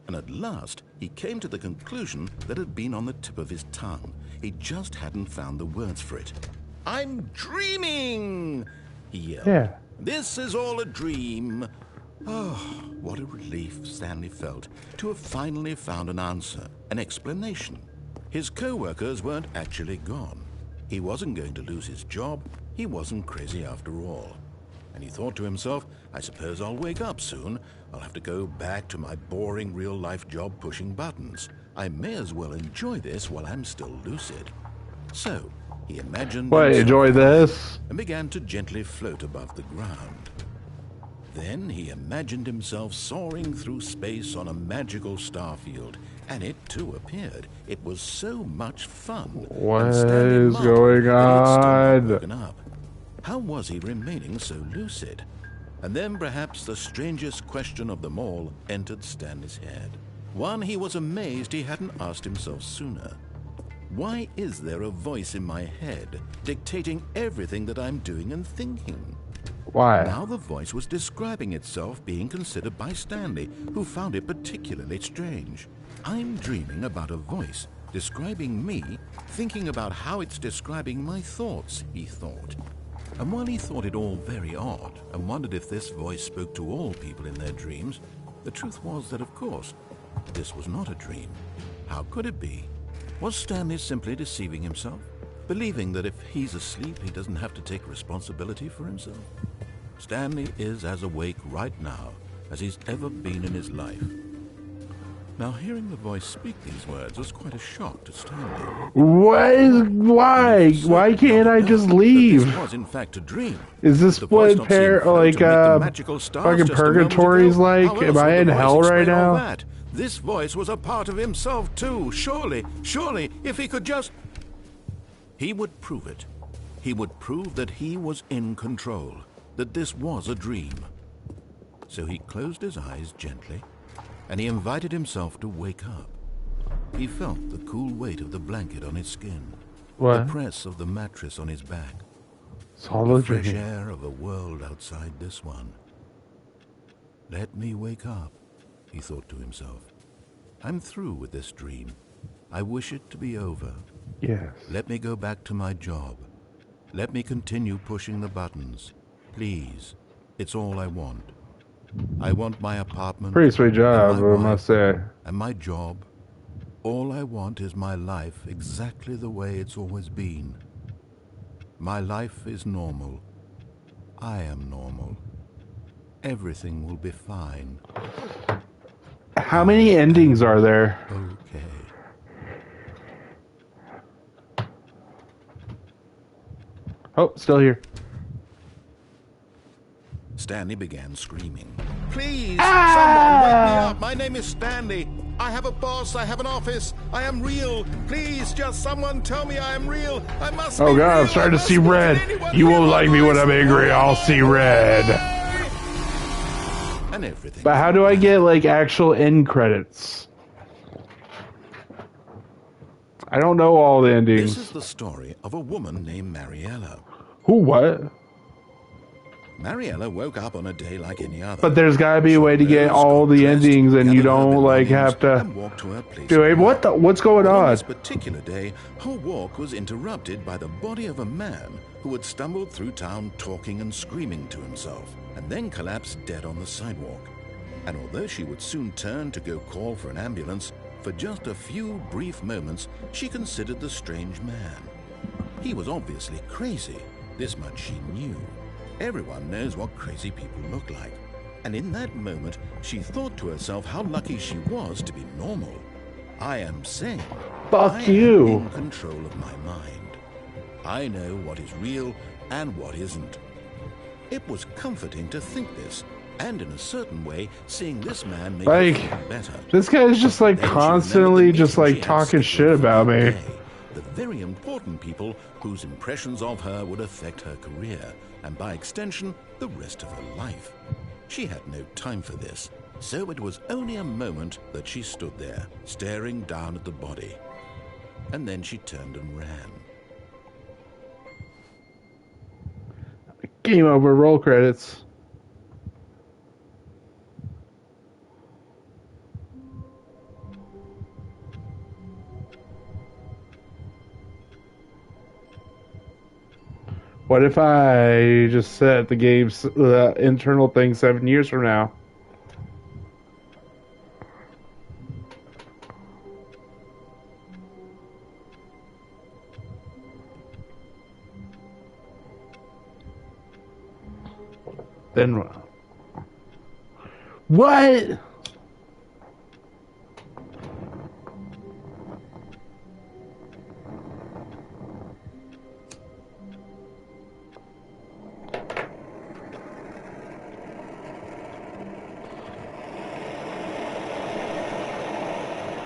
And at last, he came to the conclusion that had been on the tip of his tongue. He just hadn't found the words for it. I'm dreaming! He yelled. Yeah. This is all a dream. Oh, what a relief Stanley felt to have finally found an answer, an explanation. His co-workers weren't actually gone. He wasn't going to lose his job. He wasn't crazy after all. And he thought to himself, I suppose I'll wake up soon. I'll have to go back to my boring real-life job pushing buttons. I may as well enjoy this while I'm still lucid. So, he imagined... What, enjoy this? And began to gently float above the ground. Then he imagined himself soaring through space on a magical starfield, and it too appeared. It was so much fun. What is going on? How was he remaining so lucid? And then perhaps the strangest question of them all entered Stanley's head. One he was amazed he hadn't asked himself sooner. Why is there a voice in my head dictating everything that I'm doing and thinking? Why? Now the voice was describing itself being considered by Stanley, who found it particularly strange. I'm dreaming about a voice describing me, thinking about how it's describing my thoughts, he thought. And while he thought it all very odd and wondered if this voice spoke to all people in their dreams, the truth was that, of course, this was not a dream. How could it be? Was Stanley simply deceiving himself, believing that if he's asleep, he doesn't have to take responsibility for himself? Stanley is as awake right now as he's ever been in his life. Now, hearing the voice speak these words was quite a shock to Stanley. Why? Why can't I just leave? This was in fact a dream. Is this what fucking purgatory's like? Am I in hell right now? This voice was a part of himself too. Surely, if he could just... He would prove it. He would prove that he was in control, that this was a dream. So he closed his eyes gently, and he invited himself to wake up. He felt the cool weight of the blanket on his skin, What? the press of the mattress on his back, Solid the fresh dream. air of a world outside this one. Let me wake up, he thought to himself. I'm through with this dream. I wish it to be over. Yes. Let me go back to my job. Let me continue pushing the buttons. Please. It's all I want. I want my apartment. Pretty sweet job, I must say. And my job. All I want is my life exactly the way it's always been. My life is normal. I am normal. Everything will be fine. How many endings are there? Okay. Oh, still here. Stanley began screaming. Please, someone wake me up. My name is Stanley. I have a boss. I have an office. I am real. Please, just someone tell me I am real. I must be Oh god, real. I'm starting to see red. You won't like me when I'm angry. I'll see red. And everything. But how do I get, like, actual end credits? I don't know all the endings. This is the story of a woman named Mariella. Who, what? Mariella woke up on a day like any other. But there's gotta be a way to get all the endings, and you don't, like, have to... Dude, what's going on? On this particular day, her walk was interrupted by the body of a man who had stumbled through town talking and screaming to himself, and then collapsed dead on the sidewalk. And although she would soon turn to go call for an ambulance, for just a few brief moments, she considered the strange man. He was obviously crazy. This much she knew. Everyone knows what crazy people look like. And in that moment, she thought to herself how lucky she was to be normal. I am sane. Fuck you. I am in control of my mind. I know what is real and what isn't. It was comforting to think this, and in a certain way, seeing this man make her feel better. This guy's just like constantly just like talking shit about me. The very important people whose impressions of her would affect her career, and by extension, the rest of her life. She had no time for this, so it was only a moment that she stood there, staring down at the body. And then she turned and ran. Game over, roll credits. What if I just set the game's internal thing 7 years from now? Then what? What?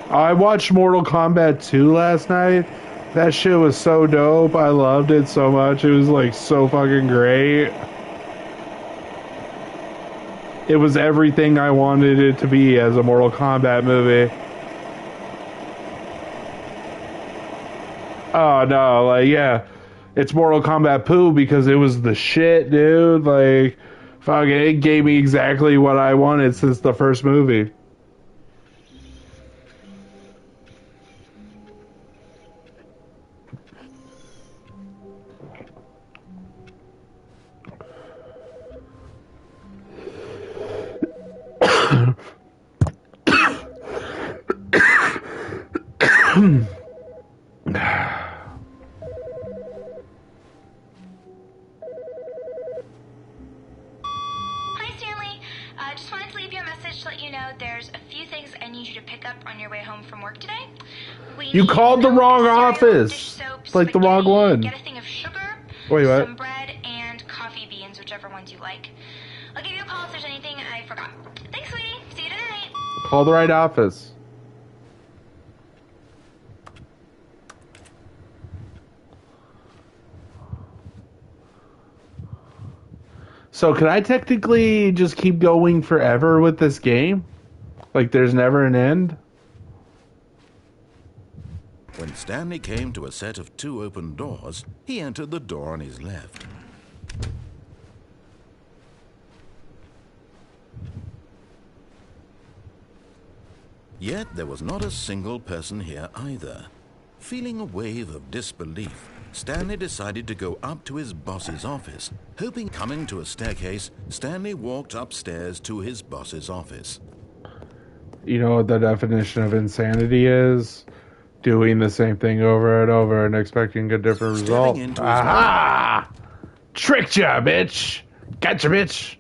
I watched Mortal Kombat 2 last night. That shit was so dope. I loved it so much. It was like so fucking great. It was everything I wanted it to be as a Mortal Kombat movie. Oh no, like yeah. It's Mortal Kombat poo because it was the shit, dude. Like fucking it gave me exactly what I wanted since the first movie. Hi, Stanley. Just wanted to leave you a message to let you know there's a few things I need you to pick up on your way home from work today. You called the wrong office. Soap, like the wrong one. Get a thing of sugar, Wait, what? some bread, and coffee beans, whichever ones you like. I'll give you a call if there's anything I forgot. Thanks, sweetie. See you tonight. Call the right office. So can I technically just keep going forever with this game? Like there's never an end? When Stanley came to a set of 2 open doors, he entered the door on his left. Yet there was not a single person here either. Feeling a wave of disbelief, Stanley decided to go up to his boss's office. Hoping coming to a staircase, Stanley walked upstairs to his boss's office. You know what the definition of insanity is? Doing the same thing over and over and expecting a different result. Aha! Tricked ya, bitch! Gotcha, bitch!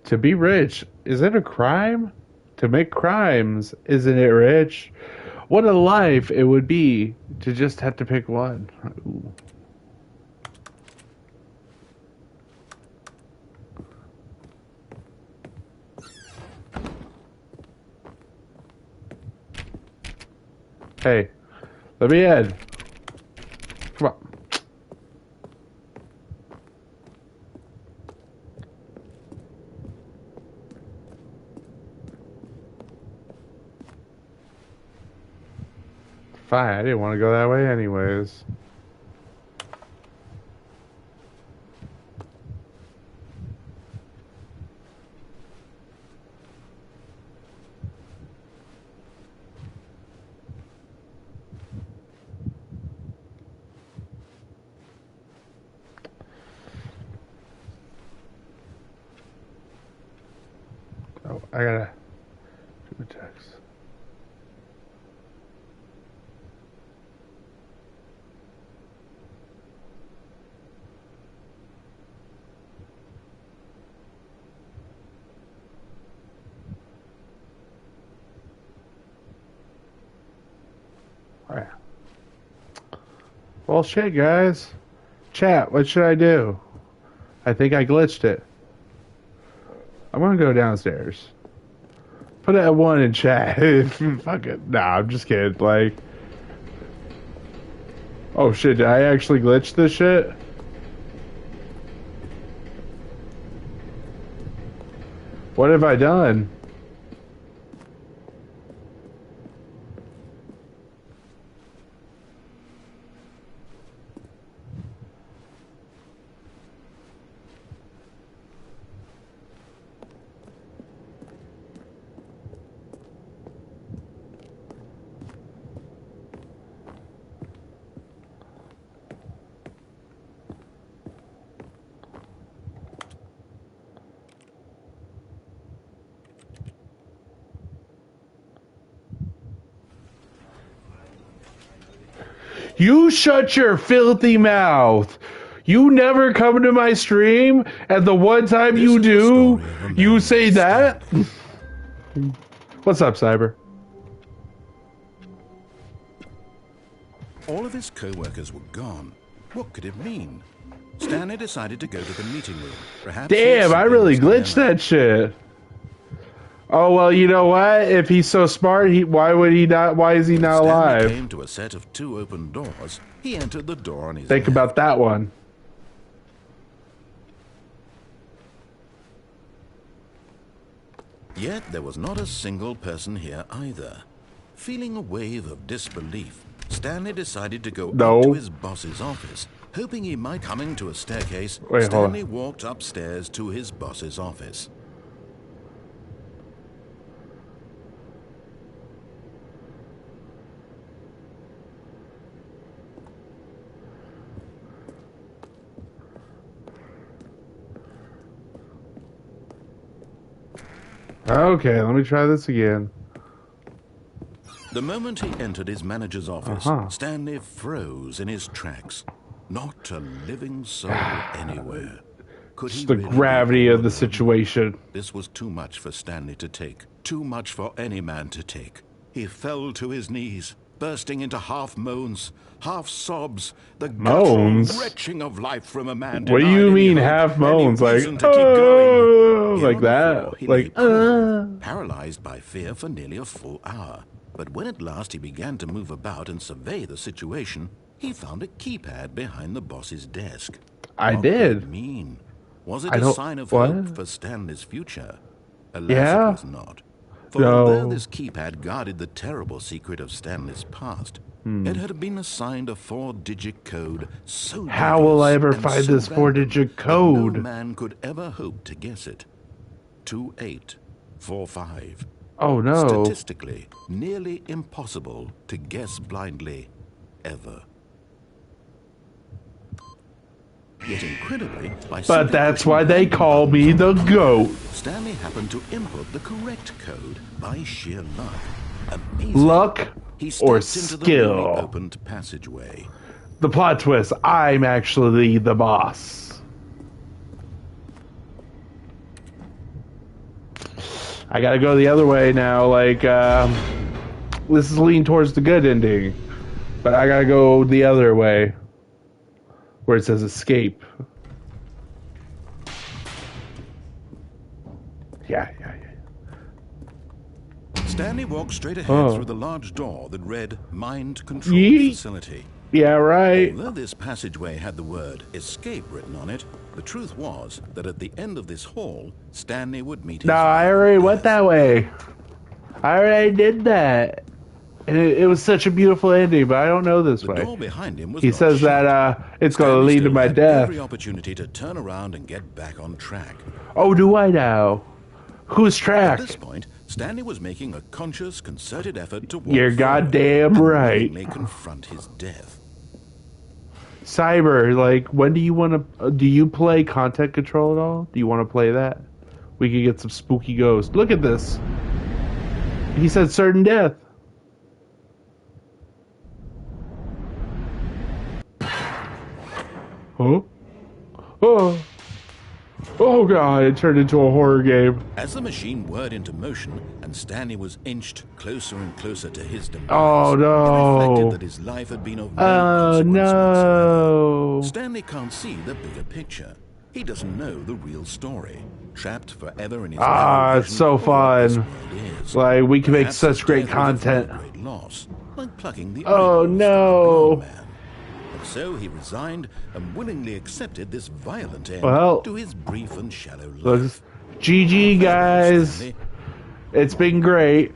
To be rich, is it a crime? To make crimes, isn't it rich? What a life it would be to just have to pick one. Ooh. Hey, let me in. Come on. Fine, I didn't want to go that way anyways. Oh, I gotta do a text. Alright. Well, shit, guys. Chat, what should I do? I think I glitched it. I'm gonna go downstairs. Put it at 1 in chat. Fuck it. Nah, I'm just kidding. Like, Oh shit, did I actually glitch this shit? What have I done? You shut your filthy mouth. You never come to my stream, and the one time you do, you say that? What's up, Cyber? All of his co-workers were gone. What could it mean? Stanley decided to go to the meeting room. Perhaps damn, I really glitched that shit. Oh well, you know what? If he's so smart, why would he not? Why is he not alive? Stanley came to a set of 2 open doors. He entered the door on his Think about that one. Yet there was not a single person here either. Feeling a wave of disbelief, Stanley decided to go up to his boss's office, hoping he might coming to a staircase. Stanley walked upstairs to his boss's office. Okay, let me try this again. The moment he entered his manager's office, Stanley froze in his tracks. Not a living soul anywhere. Could he the really gravity of the situation. This was too much for Stanley to take. Too much for any man to take. He fell to his knees, bursting into half moans, half sobs, the moans retching of life from a man. What do you mean half moans? Like, oh, like that? Like, paralyzed by fear for nearly a full hour. But when at last he began to move about and survey the situation, he found a keypad behind the boss's desk. What did it mean? Was it a sign of hope for Stanley's future? Alas, it was not. For although this keypad guarded the terrible secret of Stanley's past, it had been assigned a 4-digit code so how will I ever find this 4-digit code? No man could ever hope to guess it. 2845. Oh no. Statistically, nearly impossible to guess blindly, ever. Yet incredibly, but that's why they call me the GOAT. Stanley happened to input the correct code by sheer luck. Amazing. Luck or skill. The opened passageway. The plot twist, I'm actually the boss. I gotta go the other way now, like, this is leaning towards the good ending. But I gotta go the other way. Where it says escape. Yeah. Stanley walked straight ahead through the large door that read Mind Control Facility. Yeah, right. Although this passageway had the word escape written on it, the truth was that at the end of this hall, Stanley would meet his No, I already went that way. I already did that. And it was such a beautiful ending, but I don't know this way. The door behind him was he says that it's going to lead to my death. Every opportunity to turn around and get back on track. Oh, do I now? Who's track? At this point, Stanley was making a conscious, concerted effort to walk You're goddamn right. And confront his death. Cyber, like, when do you want to... do you play Content Control at all? Do you want to play that? We could get some spooky ghosts. Look at this. He said certain death. Huh? Oh. Oh god, it turned into a horror game. As the machine whirred into motion and Stanley was inched closer and closer to his demise, oh no. It reflected that his life had been of oh no. Stanley can't see the bigger picture. He doesn't know the real story. Trapped forever in his it's so fun. Like, we can make such great content. Great loss, like plucking the oh no. So he resigned and willingly accepted this violent end to his brief and shallow life. GG, guys. It's been great.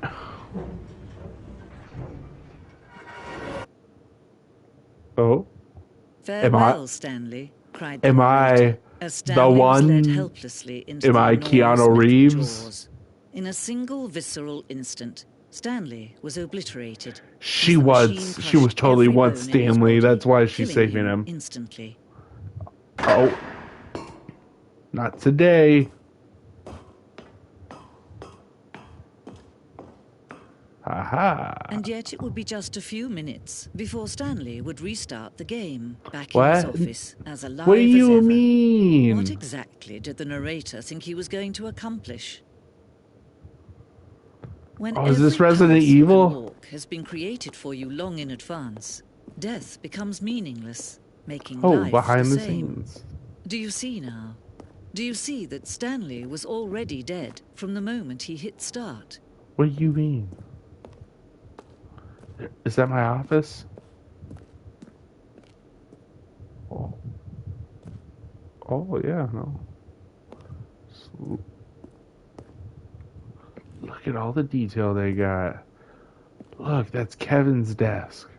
Oh. Farewell, Stanley, cried the am narrator, I as Stanley the was led one? helplessly into Am the I Keanu Reeves? jaws. In a single visceral instant, Stanley was obliterated. She was totally once Stanley. That's why she's saving him. Instantly. Oh. Not today. Aha. And yet it would be just a few minutes before Stanley would restart the game back What? in his office as alive What do as you ever. mean? What exactly did the narrator think he was going to accomplish? When is this every Resident path you Evil? can walk has been created for you long in advance, death becomes meaningless, making life behind the the same. scenes. Do you see now? Do you see that Stanley was already dead from the moment he hit start? What do you mean? Is that my office? Oh. Oh, yeah, no. So, look at all the detail they got. Look, that's Kevin's desk.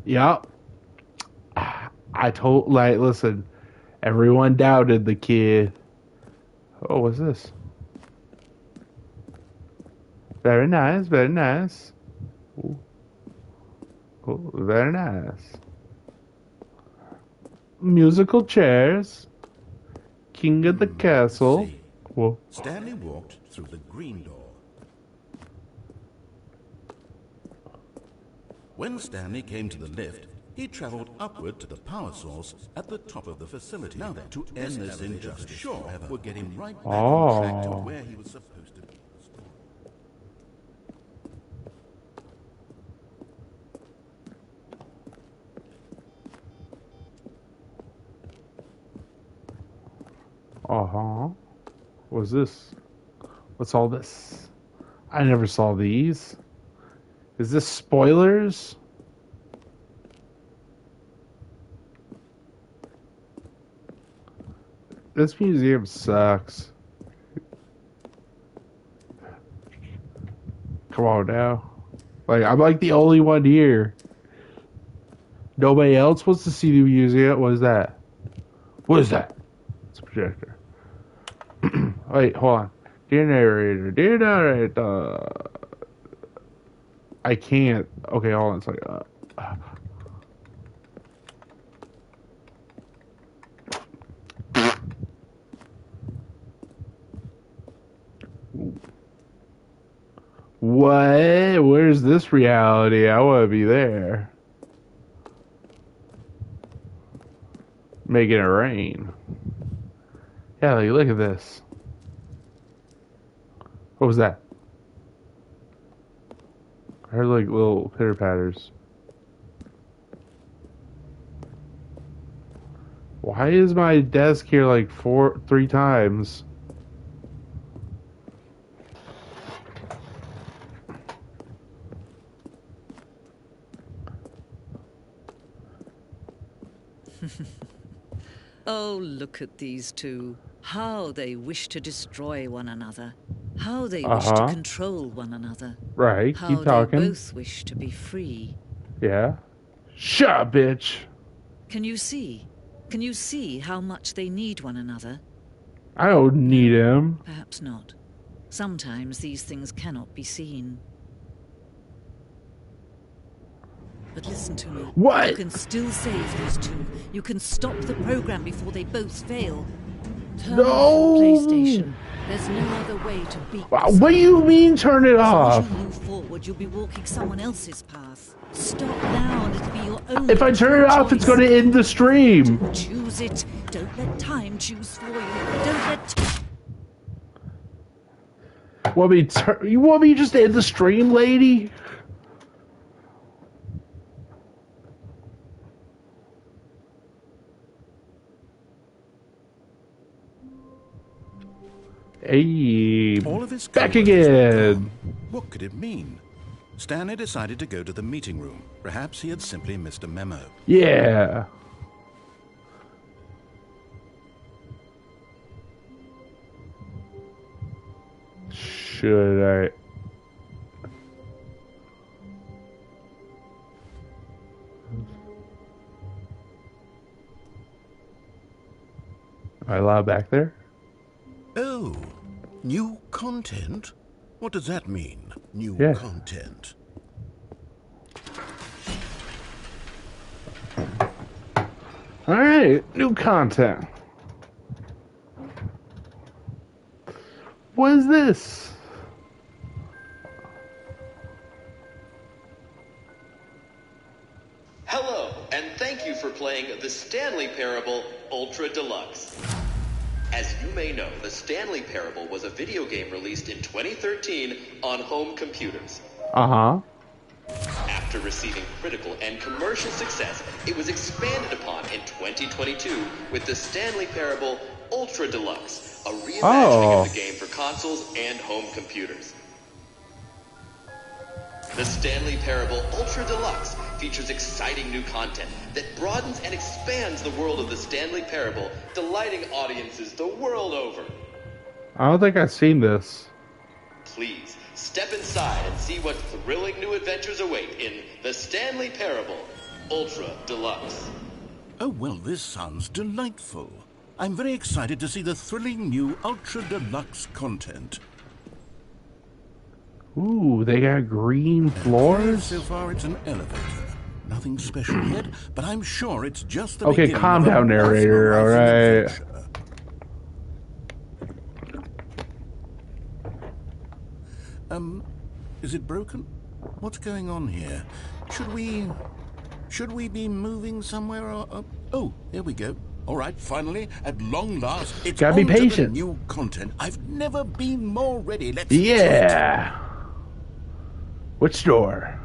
Yep. Listen, everyone doubted the kid. Oh, what's this? Very nice, very nice. Ooh. Oh, very nice. Musical chairs. King of the castle. Whoa. Stanley walked through the green door. When Stanley came to the lift, he traveled upward to the power source at the top of the facility. Now then, to end this injustice, however, would get him right back on track to where he was supposed to be. What's this? What's all this? I never saw these. Is this spoilers? This museum sucks. Come on now. I'm like the only one here. Nobody else wants to see the museum. What is that? What is that? It's a projector. Wait, hold on. Dear narrator. I can't. Okay, hold on. It's like, what? Where's this reality? I want to be there. Making it rain. Yeah, look at this. What was that? I heard little pitter patters. Why is my desk here 3 times? Oh, look at these two. How they wish to destroy one another. How they wish to control one another. Right, how keep talking. They both wish to be free. Yeah. Shut up, bitch. Can you see? Can you see how much they need one another? I don't need him. Perhaps not. Sometimes these things cannot be seen. But listen to me. What? You can still save these two. You can stop the program before they both fail. Turn off the PlayStation. There's no other way to beat this. What do you mean turn it off? As you move forward, you'll be walking someone else's path. Stop now and it'll be your own. If I turn it off, it's going to end the stream. Choose it. Don't let time choose for you. Don't let... You want me to just end the stream, lady? Hey, All of his back coworkers were again. gone. What could it mean? Stanley decided to go to the meeting room. Perhaps he had simply missed a memo. Yeah. Should I? Am I allowed back there? Oh, new content? What does that mean, new content? Alright, new content. What is this? Hello, and thank you for playing the Stanley Parable Ultra Deluxe. As you may know, the Stanley Parable was a video game released in 2013 on home computers. Uh-huh. After receiving critical and commercial success, it was expanded upon in 2022 with the Stanley Parable Ultra Deluxe, a reimagining of the game for consoles and home computers. The Stanley Parable Ultra Deluxe features exciting new content that broadens and expands the world of the Stanley Parable, delighting audiences the world over. I don't think I've seen this. Please, step inside and see what thrilling new adventures await in the Stanley Parable Ultra Deluxe. Oh, well, this sounds delightful. I'm very excited to see the thrilling new Ultra Deluxe content. Ooh, they got green floors? So far, it's an elevator. Nothing special yet, but I'm sure it's just the Okay, beginning calm of a down, narrator, mesmerizing alright. adventure. Is it broken? What's going on here? Should we be moving somewhere or... oh, here we go. All right, finally, at long last, it's gotta be on to the patient. new content. I've never been more ready. Let's Yeah. Which door?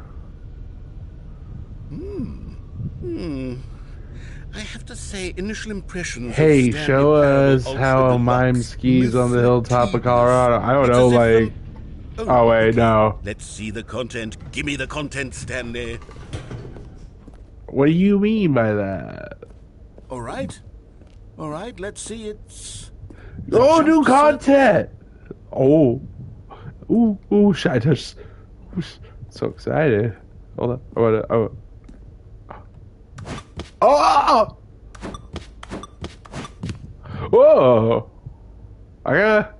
I have to say, initial impressions. Hey, of Stanley show Parable us Ultra how a Deluxe mime skis on the hilltop of mischievous. Colorado. I don't It's know, as if like... Oh, wait, no. Let's see the content. Give me the content, Stanley. What do you mean by that? All right, let's see. It's... Oh, jump new set. content! Oh. Ooh, I just... So excited. Hold on. Oh! Whoa! I gotta...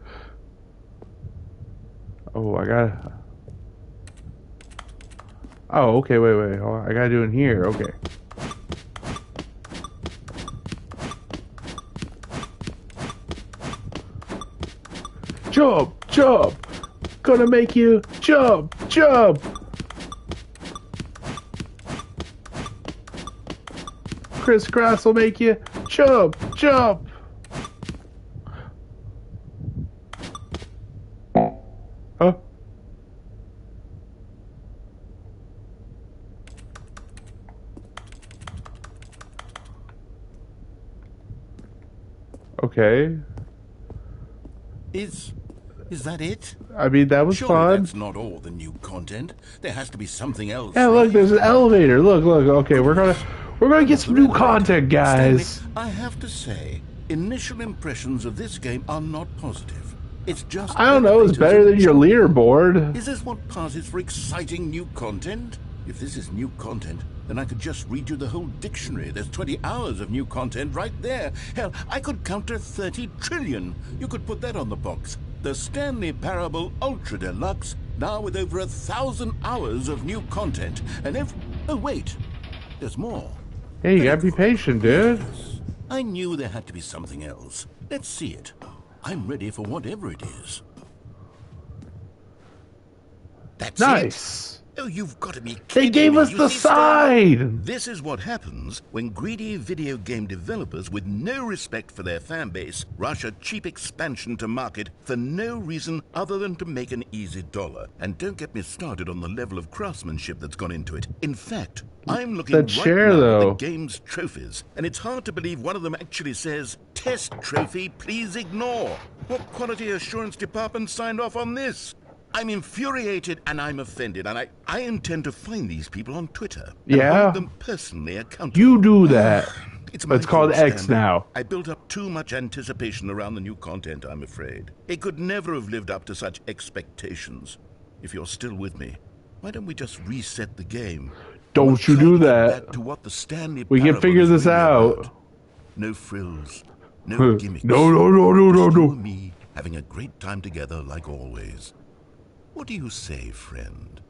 Oh, okay, wait. Hold on. I gotta do it in here. Okay. Jump! Gonna make you jump! Crisscross will make you jump! Huh? Okay. Is that it? I mean, that was Surely fun. that's not all the new content. There has to be something else. Yeah, look, right? there's an elevator. Look. Okay, we're gonna get some new content, guys. Stanley, I have to say, initial impressions of this game are not positive. It's just... I don't know. It's better than your leaderboard. Is this what passes for exciting new content? If this is new content, then I could just read you the whole dictionary. There's 20 hours of new content right there. Hell, I could count to 30 trillion. You could put that on the box. The Stanley Parable Ultra Deluxe, now with over 1,000 hours of new content. And if... oh, wait. There's more. Hey, you gotta be patient, dude. Yes. I knew there had to be something else. Let's see it. I'm ready for whatever it is. That's Nice. it. Oh, you've got to be kidding They gave me. us You the see, Stanley, side! this is what happens when greedy video game developers with no respect for their fan base rush a cheap expansion to market for no reason other than to make an easy dollar. And don't get me started on the level of craftsmanship that's gone into it. In fact, I'm looking That right chair, now though. at the game's trophies, and it's hard to believe one of them actually says, "Test trophy, please ignore." What quality assurance department signed off on this? I'm infuriated and I'm offended, and I intend to find these people on Twitter and hold them personally accountable. You do that. It's called fault, X Stanley. now. I built up too much anticipation around the new content, I'm afraid. It could never have lived up to such expectations. If you're still with me, why don't we just reset the game? Don't you do that. Back to what the Stanley We can Parable figure is this really out. about. No frills, no gimmicks. No. Just you and me having a great time together like always. What do you say, friend?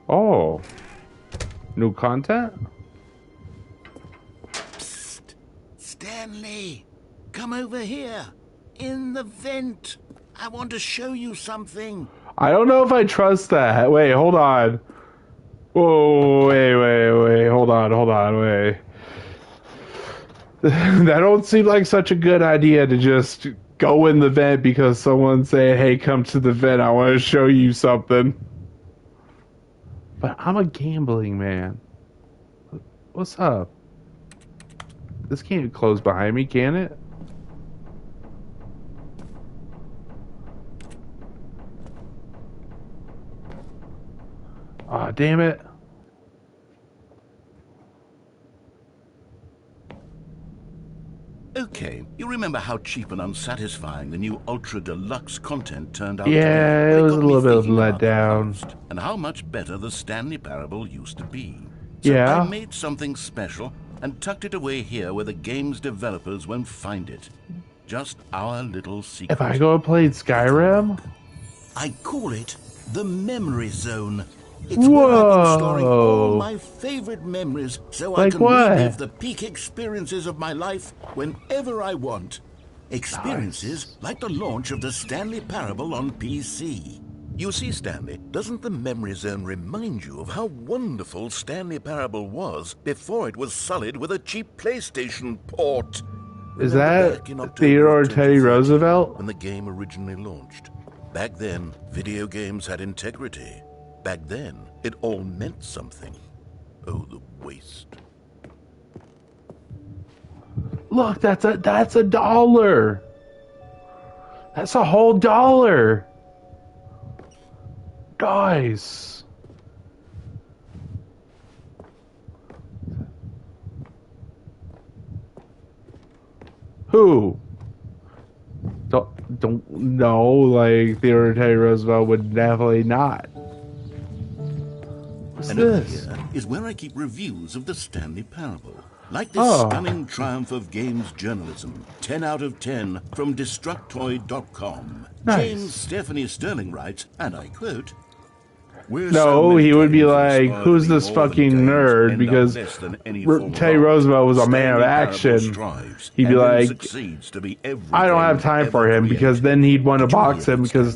Oh. New content? Psst. Stanley, come over here. In the vent. I want to show you something. I don't know if I trust that. Wait, hold on. Whoa, wait. Hold on, wait. That don't seem like such a good idea to just go in the vent because someone said, hey, come to the vent, I want to show you something. But I'm a gambling man. What's up? This can't close behind me, can it? Aw, damn it. Okay, you remember how cheap and unsatisfying the new Ultra Deluxe content turned out to be? Yeah, it was a little bit of a letdown. And how much better the Stanley Parable used to be. So Yeah. I made something special and tucked it away here where the game's developers won't find it. Just our little secret. If I go and play Skyrim? I call it the Memory Zone. It's where I've been storing all my favorite memories so I can relive the peak experiences of my life whenever I want. Experiences like the launch of the Stanley Parable on PC. You see, Stanley, doesn't the Memory Zone remind you of how wonderful Stanley Parable was before it was sullied with a cheap PlayStation port? Is Remember that back in October Theodore of Teddy 2013, Roosevelt? when the game originally launched? Back then, video games had integrity. Back then, it all meant something. Oh, the waste. Look, that's a $1. That's a whole $1. Guys. Who? Don't know, like Theodore Teddy Roosevelt would definitely not. What's And over this? here is where I keep reviews of the Stanley Parable. Like this stunning triumph of games journalism. 10 out of 10 from Destructoid.com. Nice. James Stephanie Sterling writes, and I quote, No, he would be like, who's this fucking nerd? Because Teddy Roosevelt was a man of action. He'd be like, I don't have time for him, because then he'd want to box him, because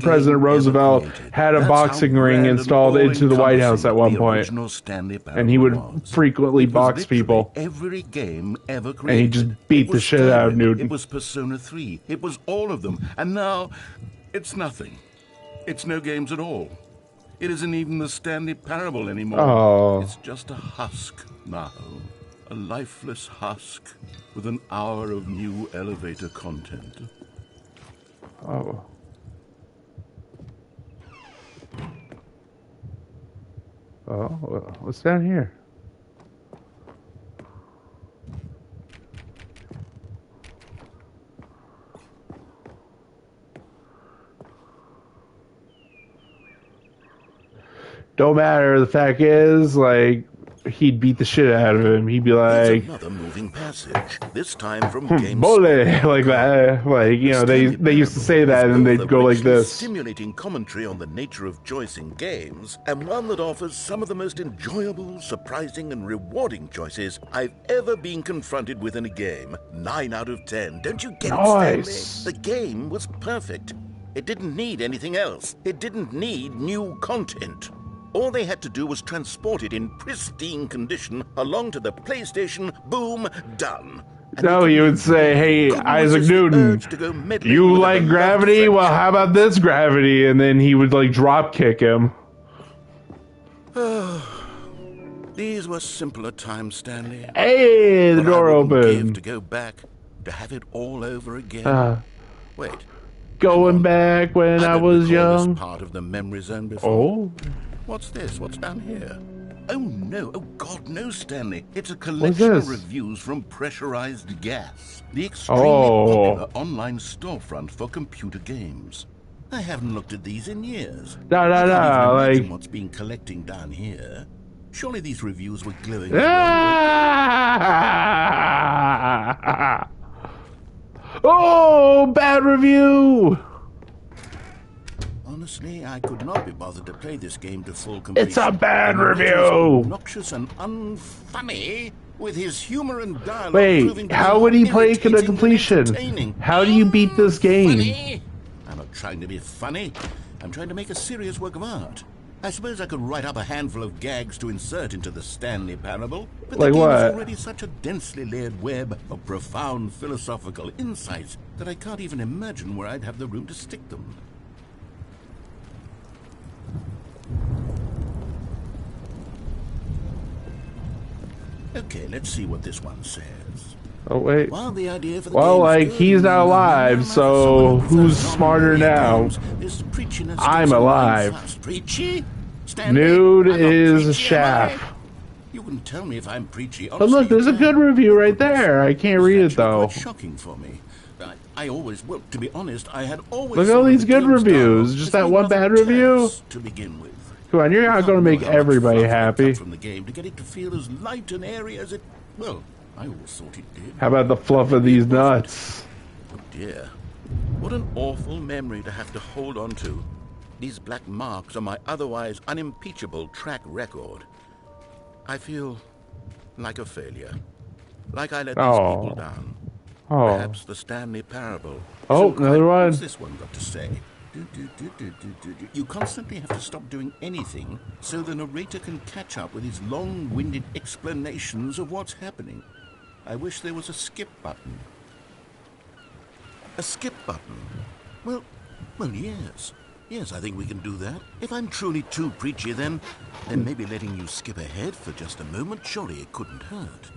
President Roosevelt had a boxing ring installed into the White House at one point. And he would frequently box people. Every game ever created. And he'd just beat the shit out of Newton. It was Persona 3. It was all of them. And now, it's nothing. It's no games at all. It isn't even the Stanley Parable anymore. Oh. It's just a husk now. A lifeless husk with an hour of new elevator content. Oh. Oh, what's down here? Don't matter. The fact is, like, he'd beat the shit out of him. He'd be like, another moving passage, this time from Game "Bole," like that. Like, you know, they used to say that, and they'd go like this. Stimulating commentary on the nature of choice in games, and one that offers some of the most enjoyable, surprising, and rewarding choices I've ever been confronted with in a game. 9 out of 10. Don't you get it, Stanley? The game was perfect. It didn't need anything else. It didn't need new content. All they had to do was transport it in pristine condition along to the PlayStation. Boom, done. No, you would say, "Hey, Isaac Newton, you like gravity? Well, how about this gravity?" And then he would, like, drop kick him. These were simpler times, Stanley. Hey, the door opened. To go back, to have it all over again. Wait. Going back when I was young. This part of the memory zone before. Oh. What's this? What's down here? Oh no! Oh God, no, Stanley! It's a collection of reviews from Pressurized Gas, the extremely popular online storefront for computer games. I haven't looked at these in years. Like what's been collecting down here? Surely these reviews were glowing. Oh, bad review! Honestly, I could not be bothered to play this game to full completion. It's a bad review! Obnoxious and unfunny, with his humor and dialogue. Wait, how would he play to the completion? How do you beat this game? Funny? I'm not trying to be funny. I'm trying to make a serious work of art. I suppose I could write up a handful of gags to insert into the Stanley Parable, but the game is already such a densely layered web of profound philosophical insights that I can't even imagine where I'd have the room to stick them. Okay, let's see what this one says. Oh, wait. Well, the idea for the like, he's not alive, so who's smarter now? I'm alive. Nude is Shaft. You can tell me if I'm preachy. But look, there's a good review right there. I can't read it, though. Shocking for me. I always, well, to be honest, I had always... Look at all these good reviews. Just that one bad review? To begin with. Come on, you're not going to make everybody happy. From the game to get it to feel as light and airy as it... Well, I always thought it did. How about the fluff of these nuts? Oh dear. What an awful memory to have to hold on to. These black marks are my otherwise unimpeachable track record. I feel like a failure. Like I let these people down. Perhaps the Stanley Parable. Another one. What's this one got to say? You constantly have to stop doing anything so the narrator can catch up with his long-winded explanations of what's happening. I wish there was a skip button. A skip button? Well, yes. Yes, I think we can do that. If I'm truly too preachy, then maybe letting you skip ahead for just a moment, surely it couldn't hurt.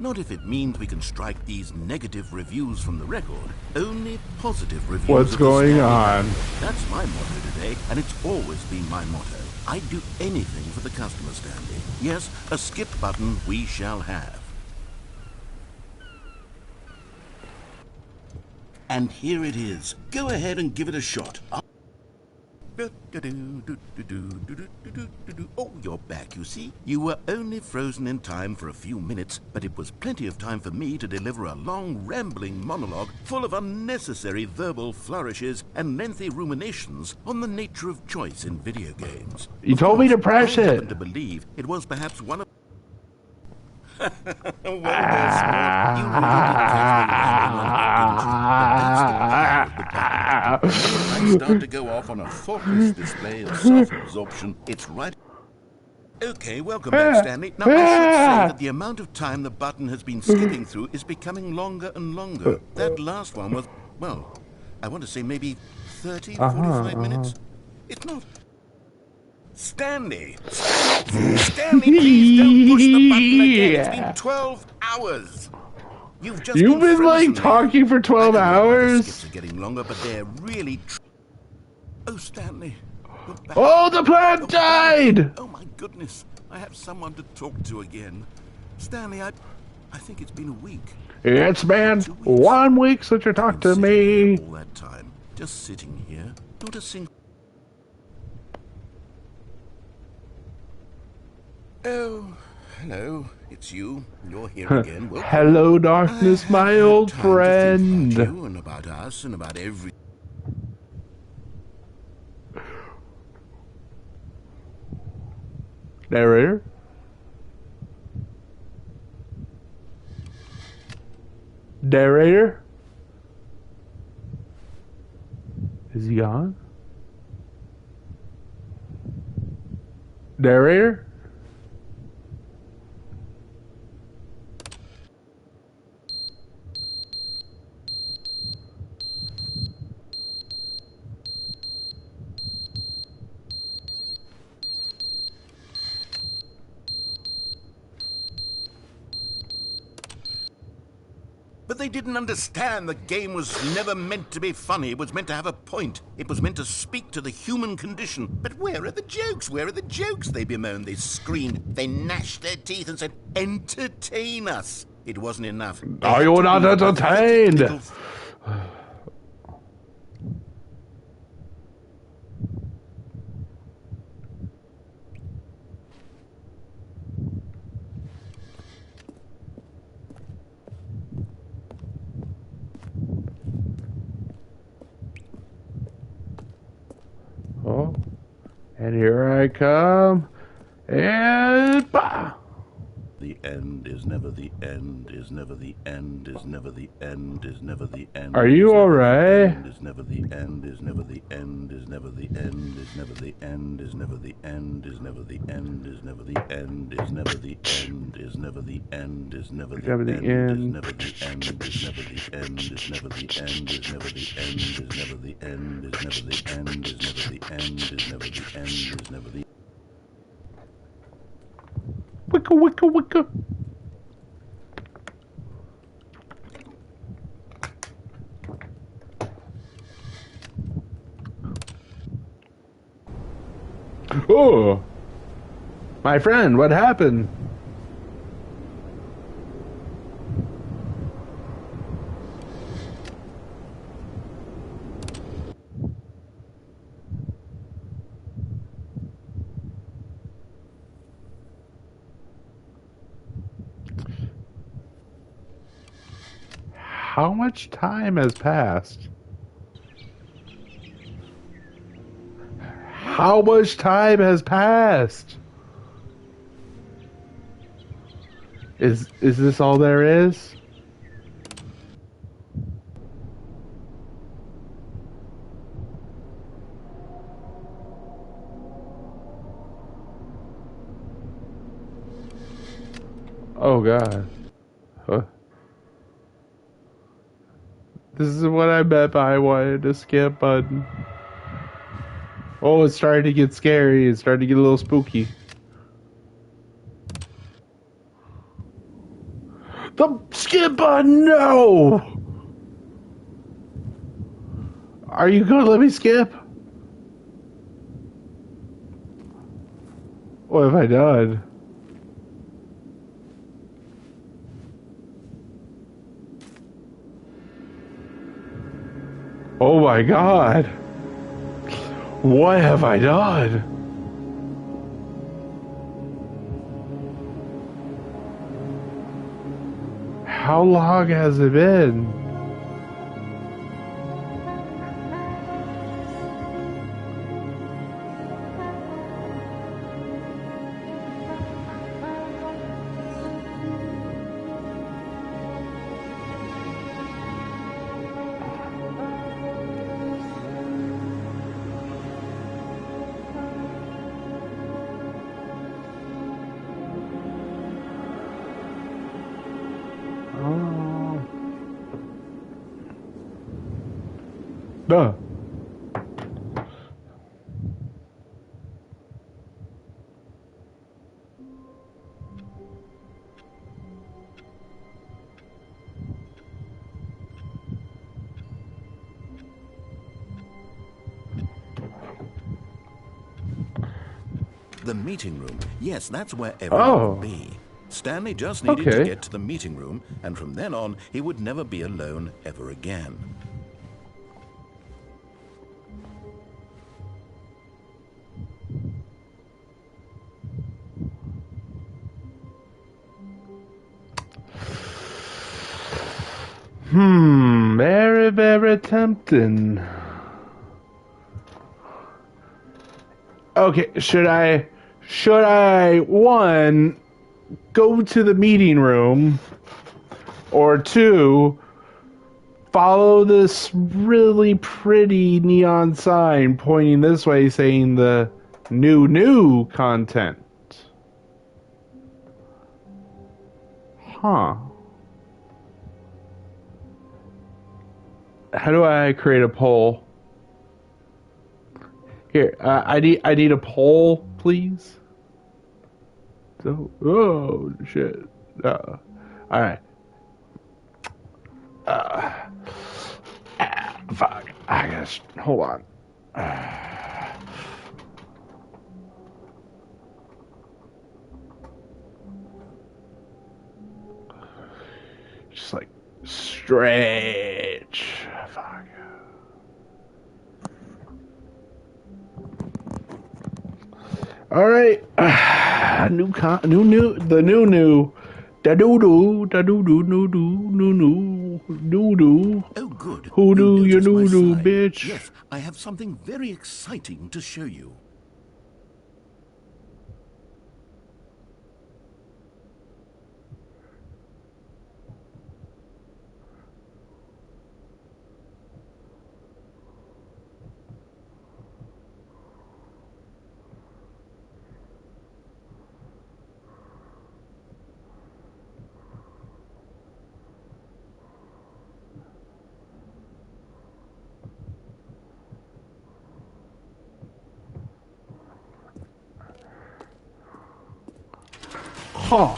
Not if it means we can strike these negative reviews from the record. Only positive reviews. What's going on? That's my motto today, and it's always been my motto. I'd do anything for the customer, Stanley. Yes, a skip button we shall have. And here it is. Go ahead and give it a shot. Oh, you're back, you see. You were only frozen in time for a few minutes, but it was plenty of time for me to deliver a long, rambling monologue full of unnecessary verbal flourishes and lengthy ruminations on the nature of choice in video games. You told me to press it. I happen to believe it was perhaps one of... Well, there's more. You really did catch me, but that's the I start to go off on a thoughtless display of self-absorption. It's right. Okay, welcome back, Stanley. Now, I should say that the amount of time the button has been skipping through is becoming longer and longer. That last one was, well, I want to say maybe 30, 45 minutes. It's not. Stanley, please don't push the button again. It's been 12 hours. You've been like talking for 12 hours? The skips are getting longer, but they're really... Oh, Stanley. Oh, the plant died! Oh, my goodness. I have someone to talk to again. Stanley, I think it's been a week. It's been 1 week since you talked to me. All that time, just sitting here, not a single... Oh, hello, it's you. You're here again. Welcome. Hello, darkness, my old friend. About you and about us and about every... Narrator? Narrator? Is he on? Narrator? But they didn't understand the game was never meant to be funny. It was meant to have a point. It was meant to speak to the human condition. But where are the jokes? Where are the jokes? They bemoaned, they screamed, they gnashed their teeth and said, entertain us. It wasn't enough. Are you not entertained? Oh, and here I come, and bah! The end is never the end, is never the end, is never the end, is never the end. Are you alright? Is never the end, is never the end, is never the end, is never the end, is never the end, is never the end, is never the end, is never the end, is never the end, is never the end, is never the end, is never the end, is never the end, is never the end, is never the end, is never the end, is never the end, is never the end, is never the... Wicka, wicka, wicka. Oh, my friend, what happened? How much time has passed? How much time has passed? Is this all there is? Oh God. Huh. This is what I meant by I wanted to skip button. Oh, it's starting to get scary. It's starting to get a little spooky. The skip button, no! Are you gonna let me skip? What have I done? Oh my God. What have I done? How long has it been? Duh. The meeting room. Yes, that's where everyone would be. Stanley just needed to get to the meeting room, and from then on, he would never be alone ever again. Very, very tempting. Okay, should I one go to the meeting room, or two follow this really pretty neon sign pointing this way saying the new content? Huh. How do I create a poll? Here, I need a poll, please. So, oh shit. All right. Fuck. I guess. Hold on. Just like stretch. Fuck. All right. The new. Da doo doo doo doo. Oh, good. Who do you noticed my do, slide? bitch? Yes, I have something very exciting to show you. Huh.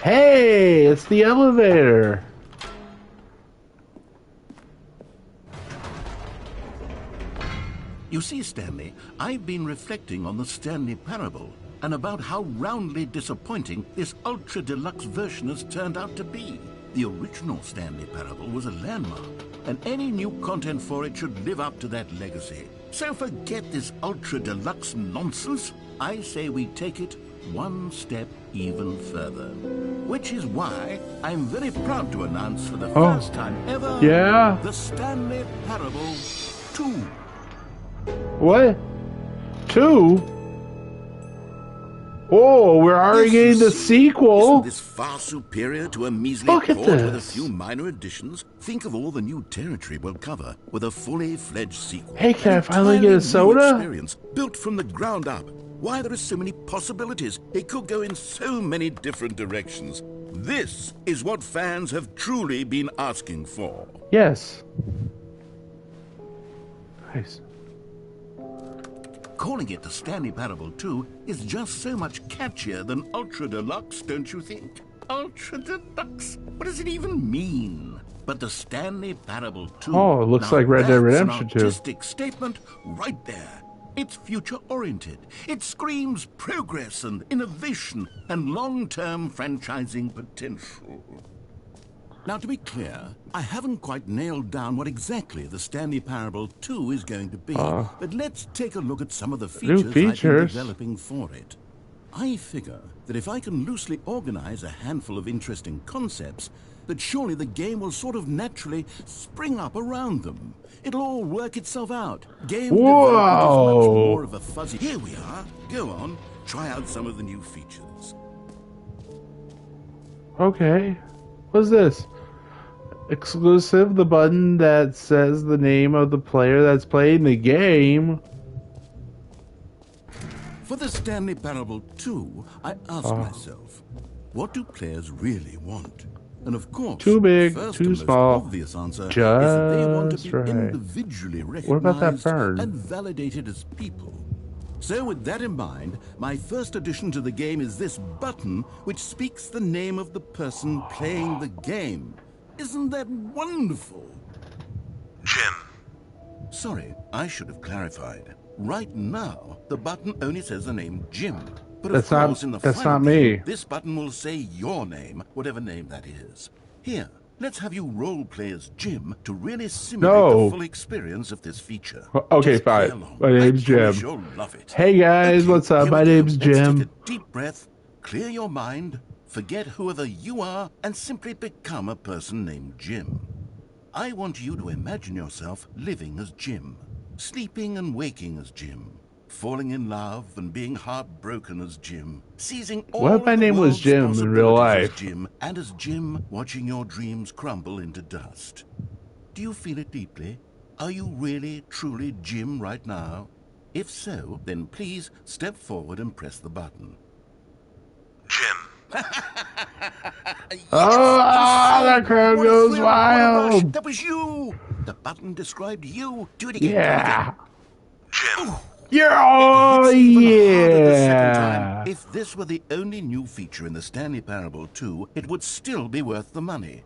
Hey, it's the elevator. You see, Stanley, I've been reflecting on the Stanley Parable and about how roundly disappointing this ultra deluxe version has turned out to be. The original Stanley Parable was a landmark, and any new content for it should live up to that legacy. So forget this ultra deluxe nonsense. I say we take it one step even further. Which is why I'm very proud to announce for the first time ever, the Stanley Parable 2. What? 2? Oh, we're already getting the sequel. Isn't this far superior to a measly port with a few minor additions? Think of all the new territory we'll cover with a fully fledged sequel. Hey, can I finally get a soda? Experience built from the ground up. Why, there are so many possibilities. It could go in so many different directions. This is what fans have truly been asking for. Yes. Nice. Calling it the Stanley Parable 2 is just so much catchier than Ultra Deluxe, don't you think? Ultra Deluxe? What does it even mean? But the Stanley Parable 2... Oh, it looks like Red Dead Redemption 2. That's an artistic statement right there. It's future-oriented. It screams progress and innovation and long-term franchising potential. Now, to be clear, I haven't quite nailed down what exactly the Stanley Parable 2 is going to be, but let's take a look at some of the features I've been developing for it. I figure that if I can loosely organize a handful of interesting concepts, that surely the game will sort of naturally spring up around them. It'll all work itself out. Game development is much more of a fuzzy... Here we are. Go on. Try out some of the new features. Okay. What's this? Exclusive, the button that says the name of the player that's playing the game. For the Stanley Parable 2, I asked myself, what do players really want? And of course, too big, first too and small. most obvious answer Just is that they want to be right. individually What about that recognized bird? and validated as people. So with that in mind, my first addition to the game is this button which speaks the name of the person playing the game. Isn't that wonderful? Jim. Sorry, I should have clarified. Right now, the button only says the name Jim. But of course, in the that's final not me. game, this button will say your name, whatever name that is. Here, Let's have you role-play as Jim to really simulate the full experience of this feature. Okay, Just fine. My name's Jim. You'll love it. Hey guys, Okay, what's up? My name's Jim. Let's take a deep breath, clear your mind, forget whoever you are, and simply become a person named Jim. I want you to imagine yourself living as Jim, sleeping and waking as Jim, falling in love and being heartbroken as Jim, seizing all what if my name was Jim in real life? as Jim, and as Jim, watching your dreams crumble into dust. Do you feel it deeply? Are you really, truly Jim right now? If so, then please step forward and press the button. Jim. Oh, the crowd goes wild. That was you. The button described you. Do it again. Yeah. Jim. Oh, yeah. If this were the only new feature in the Stanley Parable 2, it would still be worth the money.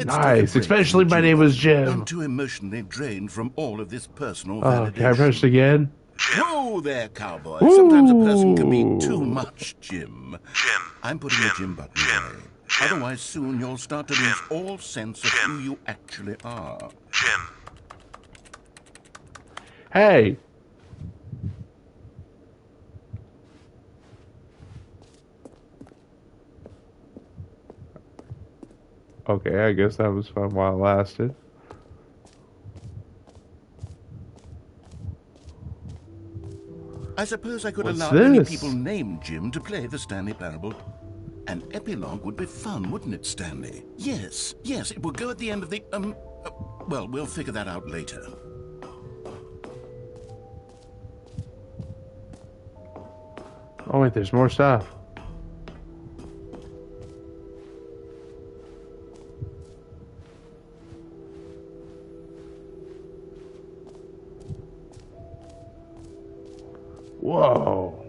Nice, especially my name was Jim. I'm too emotionally drained from all of this personal Oh, validation. can I press again? Whoa there, cowboy. Sometimes a person can be too much, Jim. Jim. I'm putting the Jim button away. Otherwise, soon you'll start to lose all sense of who you actually are. Jim. Hey. Okay, I guess that was fun while it lasted. I suppose I could What's allow any this? people named Jim to play the Stanley Parable. An epilogue would be fun, wouldn't it, Stanley? Yes, it would go at the end of the, well, we'll figure that out later. Oh wait, there's more stuff. Whoa.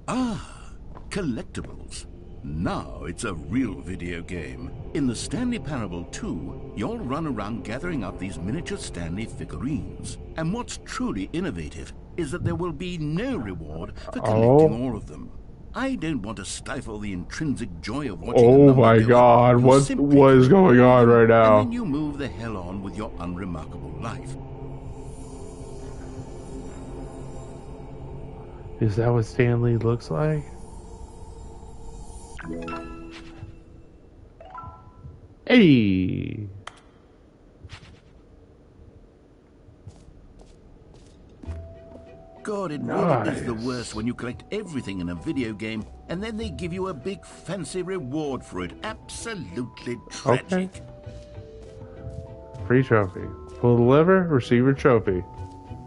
Ah, collectibles. Now it's a real video game. In the Stanley Parable 2, you'll run around gathering up these miniature Stanley figurines. And what's truly innovative is that there will be no reward for collecting all of them. I don't want to stifle the intrinsic joy of watching Oh my God, what is going on right now? And then you move the hell on with your unremarkable life. Is that what Stanley looks like? Hey! God, it really is the worst when you collect everything in a video game and then they give you a big fancy reward for it. Absolutely tragic. Okay. Free trophy. Pull the lever, receive your trophy.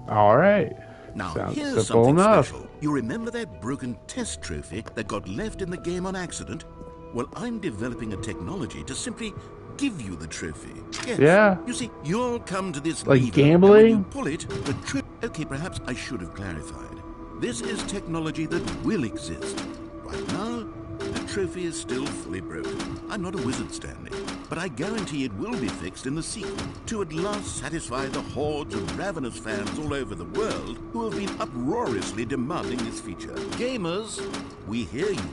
Alright. Now, Sounds here's simple something enough. special. You remember that broken test trophy that got left in the game on accident? Well, I'm developing a technology to simply give you the trophy. Yes. Yeah. You see, you'll come to this Like lever, gambling? and when you pull it, the trophy... Okay, perhaps I should have clarified. This is technology that will exist. Right now, the trophy is still fully broken. I'm not a wizard, Stanley, but I guarantee it will be fixed in the sequel to at last satisfy the hordes of ravenous fans all over the world who have been uproariously demanding this feature. Gamers, we hear you,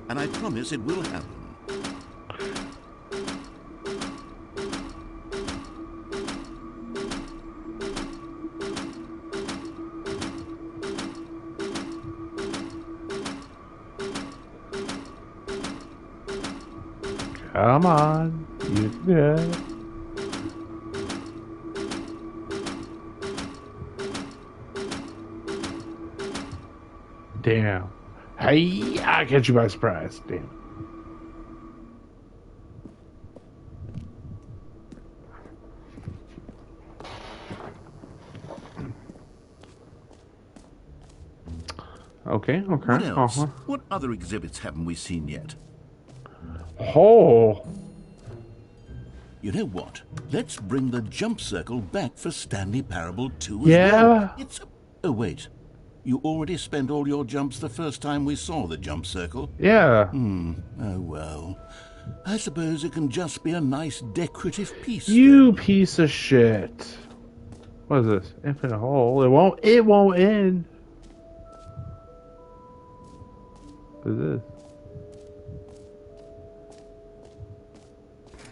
and I promise it will happen. Come on. You can do it. Damn. Hey, I catch you by surprise. Damn. Okay, okay. What else? What other exhibits haven't we seen yet? Oh. You know what? Let's bring the jump circle back for Stanley Parable 2 as Yeah. well. Oh, wait. You already spent all your jumps the first time we saw the jump circle? Yeah. Oh, well. I suppose it can just be a nice decorative piece. You piece of shit. What is this? Infinite hole. It won't end. What is this?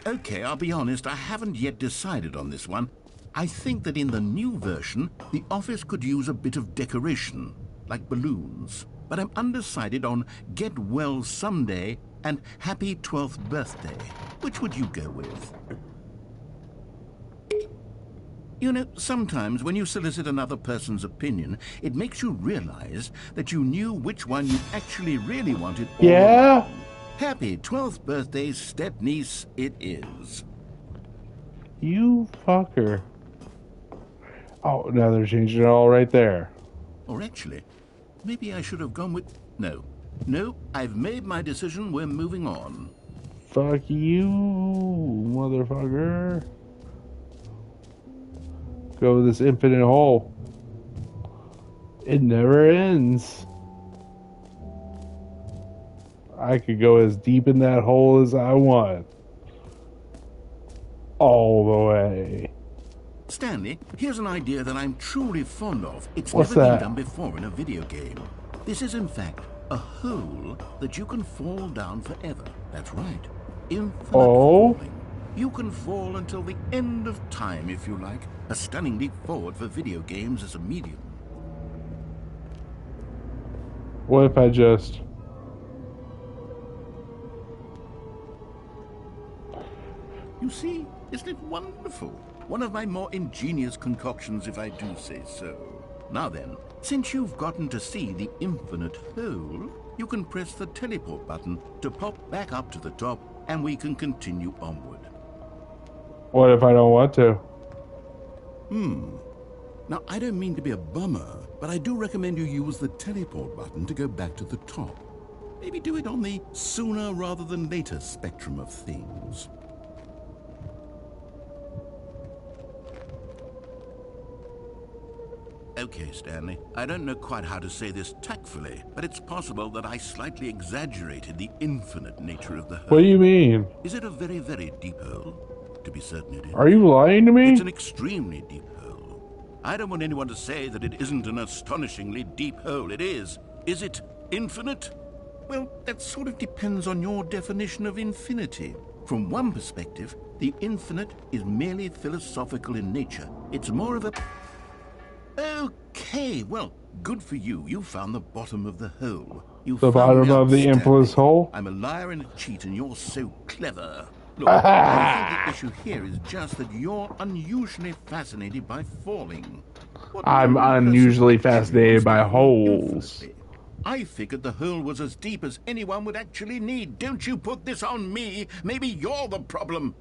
Okay, I'll be honest, I haven't yet decided on this one. I think that in the new version, the office could use a bit of decoration, like balloons. But I'm undecided on Get Well Someday and Happy 12th Birthday. Which would you go with? You know, sometimes when you solicit another person's opinion, it makes you realize that you knew which one you actually really wanted all Yeah? along. Happy 12th birthday, step-niece, it is. You fucker. Oh, now they're changing it all right there. Or actually, maybe I should have gone with... No. No, I've made my decision. We're moving on. Fuck you, motherfucker. Go with this infinite hole. It never ends. I could go as deep in that hole as I want. All the way. Stanley, here's an idea that I'm truly fond of. It's What's never that? been done before in a video game. This is, in fact, a hole that you can fall down forever. That's right. Infinite falling. You can fall until the end of time, if you like. A stunning leap forward for video games as a medium. What if I just... You see, isn't it wonderful? One of my more ingenious concoctions, if I do say so. Now then, since you've gotten to see the infinite hole, you can press the teleport button to pop back up to the top, and we can continue onward. What if I don't want to? Now, I don't mean to be a bummer, but I do recommend you use the teleport button to go back to the top. Maybe do it on the sooner rather than later spectrum of things. Okay, Stanley, I don't know quite how to say this tactfully, but it's possible that I slightly exaggerated the infinite nature of the hole. What do you mean? Is it a very, very deep hole? To be certain it is. Are you lying to me? It's an extremely deep hole. I don't want anyone to say that it isn't an astonishingly deep hole. It is. Is it infinite? Well, that sort of depends on your definition of infinity. From one perspective, the infinite is merely philosophical in nature. It's more of a... Okay, well, good for you. You found the bottom of the hole. The bottom of the infamous hole? I'm a liar and a cheat, and you're so clever. Look, I think the issue here is just that you're unusually fascinated by falling. I'm unusually fascinated by holes. I figured the hole was as deep as anyone would actually need. Don't you put this on me. Maybe you're the problem.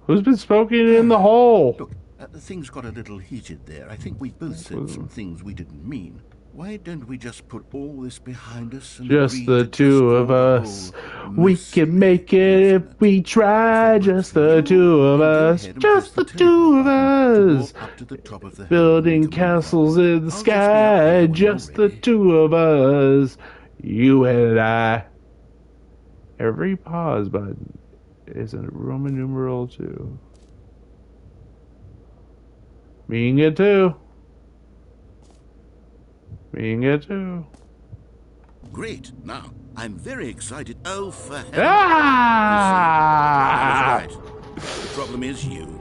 Who's been smoking in the hole? Look, things got a little heated there. I think we both said some things we didn't mean. Why don't we just put all this behind us and Just the two of us. We can make it if we try. Just the two of us. Just the two of us. Building castles in the sky. Just the two of us. You and I. Every pause button is a Roman numeral 2. Meaning it too. Meaning it too. Great. Now, I'm very excited. Oh, for heaven's sake. Ah! That's right. The problem is you.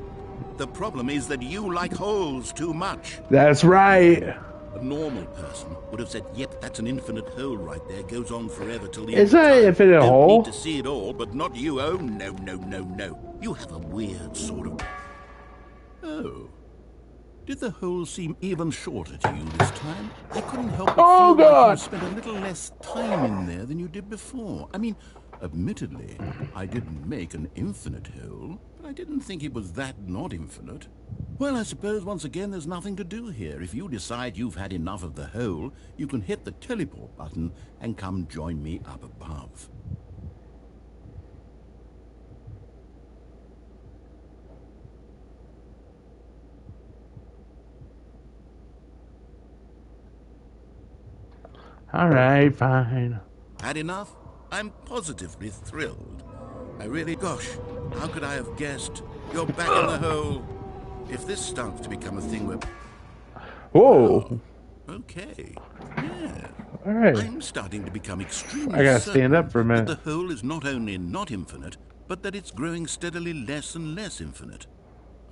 The problem is that you like holes too much. That's right. A normal person would have said, yep, that's an infinite hole right there. Goes on forever till the Is end of that an time. infinite Don't hole? need to see it all, but not you. Oh, no, no, no, no. You have a weird sort of... Oh. Did the hole seem even shorter to you this time? I couldn't help but Oh, feel God. like you spent a little less time in there than you did before. I mean, admittedly, I didn't make an infinite hole, but I didn't think it was that not infinite. Well, I suppose once again there's nothing to do here. If you decide you've had enough of the hole, you can hit the teleport button and come join me up above. All right, fine. Had enough? I'm positively thrilled. I really, gosh, how could I have guessed? You're back in the hole. If this starts to become a thing where... Whoa. Oh, okay. Yeah. All right. I'm starting to become extremely I gotta stand up for a minute. that the hole is not only not infinite, but that it's growing steadily less and less infinite.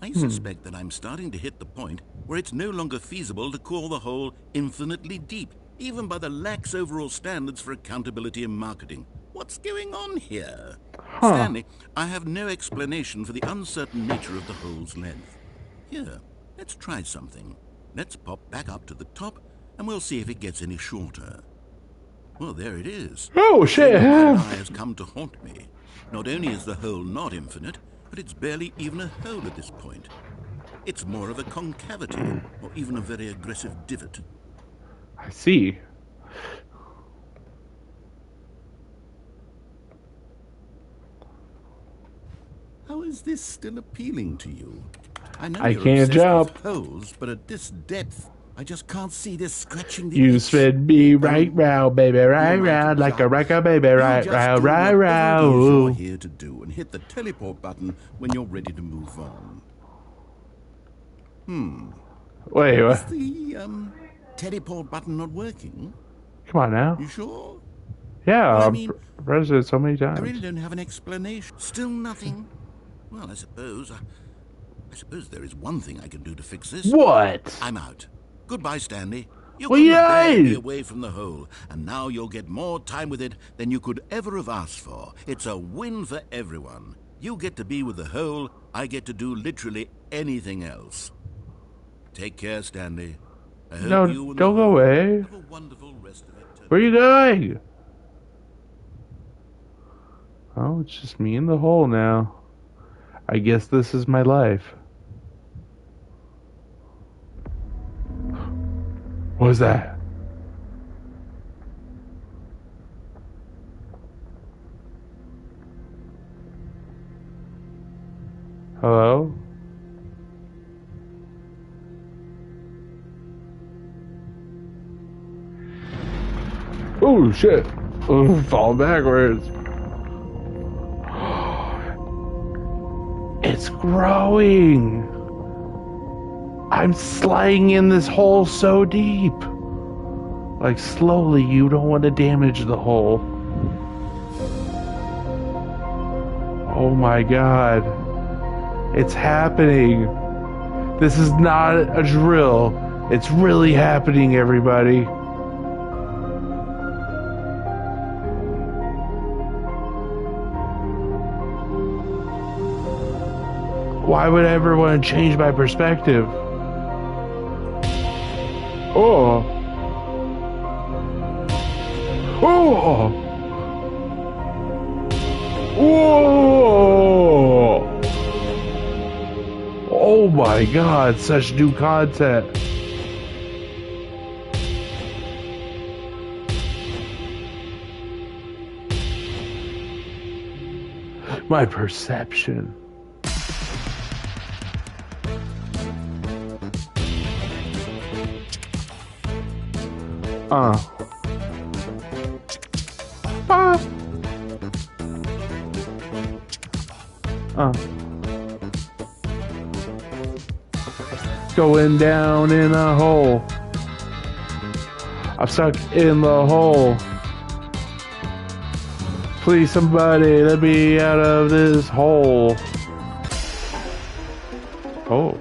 I suspect that I'm starting to hit the point where it's no longer feasible to call the hole infinitely deep, even by the lax overall standards for accountability and marketing. What's going on here? Stanley, I have no explanation for the uncertain nature of the hole's length. Here, let's try something. Let's pop back up to the top, and we'll see if it gets any shorter. Well, there it is. Oh, shit. My eye has come to haunt me. Not only is the hole not infinite, but it's barely even a hole at this point. It's more of a concavity, or even a very aggressive divot. I see. How is this still appealing to you? I know I you're can't obsessed jump. with holes, but at this depth, I just can't see this scratching the You itch. spin me right round, baby, right round, like a record, baby, right round, right round. You're Ooh. here to do, and hit the teleport button when you're ready to move on. Wait, Is what? the teleport button not working? Come on now. You sure? Yeah, I I've mean, pressed it so many I times. really don't have an explanation. Still nothing. Well, I suppose there is one thing I can do to fix this. What? I'm out. Goodbye, Stanley. You Well, couldn't yeah, bear to be I- away from the hole, and now you'll get more time with it than you could ever have asked for. It's a win for everyone. You get to be with the hole, I get to do literally anything else. Take care, Stanley. I hope No, you and don't the go hole away. have a wonderful rest of it. Where are you going? Oh, it's just me in the hole now. I guess this is my life. What was that? Hello? Oh shit! Oh, fall backwards. It's growing. I'm sliding in this hole so deep. Like slowly, you don't want to damage the hole. Oh my god. It's happening. This is not a drill. It's really happening, everybody. Why would I ever want to change my perspective? Oh. Oh. Whoa. Oh my god, such new content. My perception. Going down in a hole. I'm stuck in the hole. Please, somebody, let me out of this hole. Oh.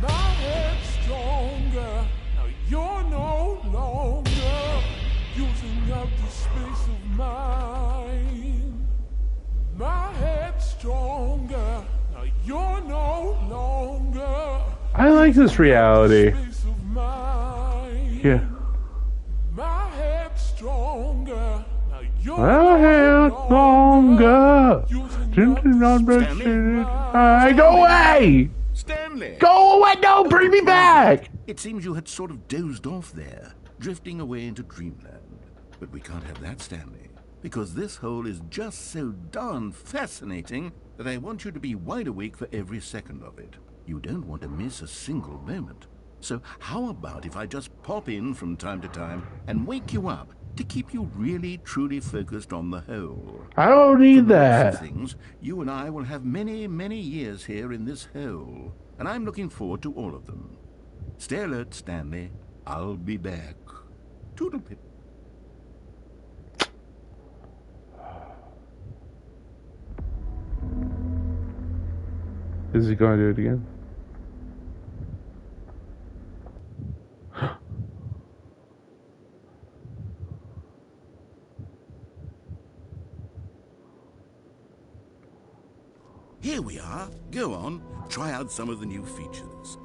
My head's stronger. Now you're no longer using up the space of mine. My head's stronger. Now you're no longer. I like this reality. Space of mine. Yeah. My head's stronger. Now you're My head longer. Go away! Stanley! Go away! No, bring me back! It seems you had sort of dozed off there, drifting away into dreamland. But we can't have that, Stanley, because this hole is just so darn fascinating that I want you to be wide awake for every second of it. You don't want to miss a single moment. So how about if I just pop in from time to time and wake you up to keep you really, truly focused on the hole? I don't need For the rest that. of things, you and I will have many, many years here in this hole, and I'm looking forward to all of them. Stay alert, Stanley. I'll be back. Toodle-pip. Is he going to do it again? Here we are. Go on. Try out some of the new features.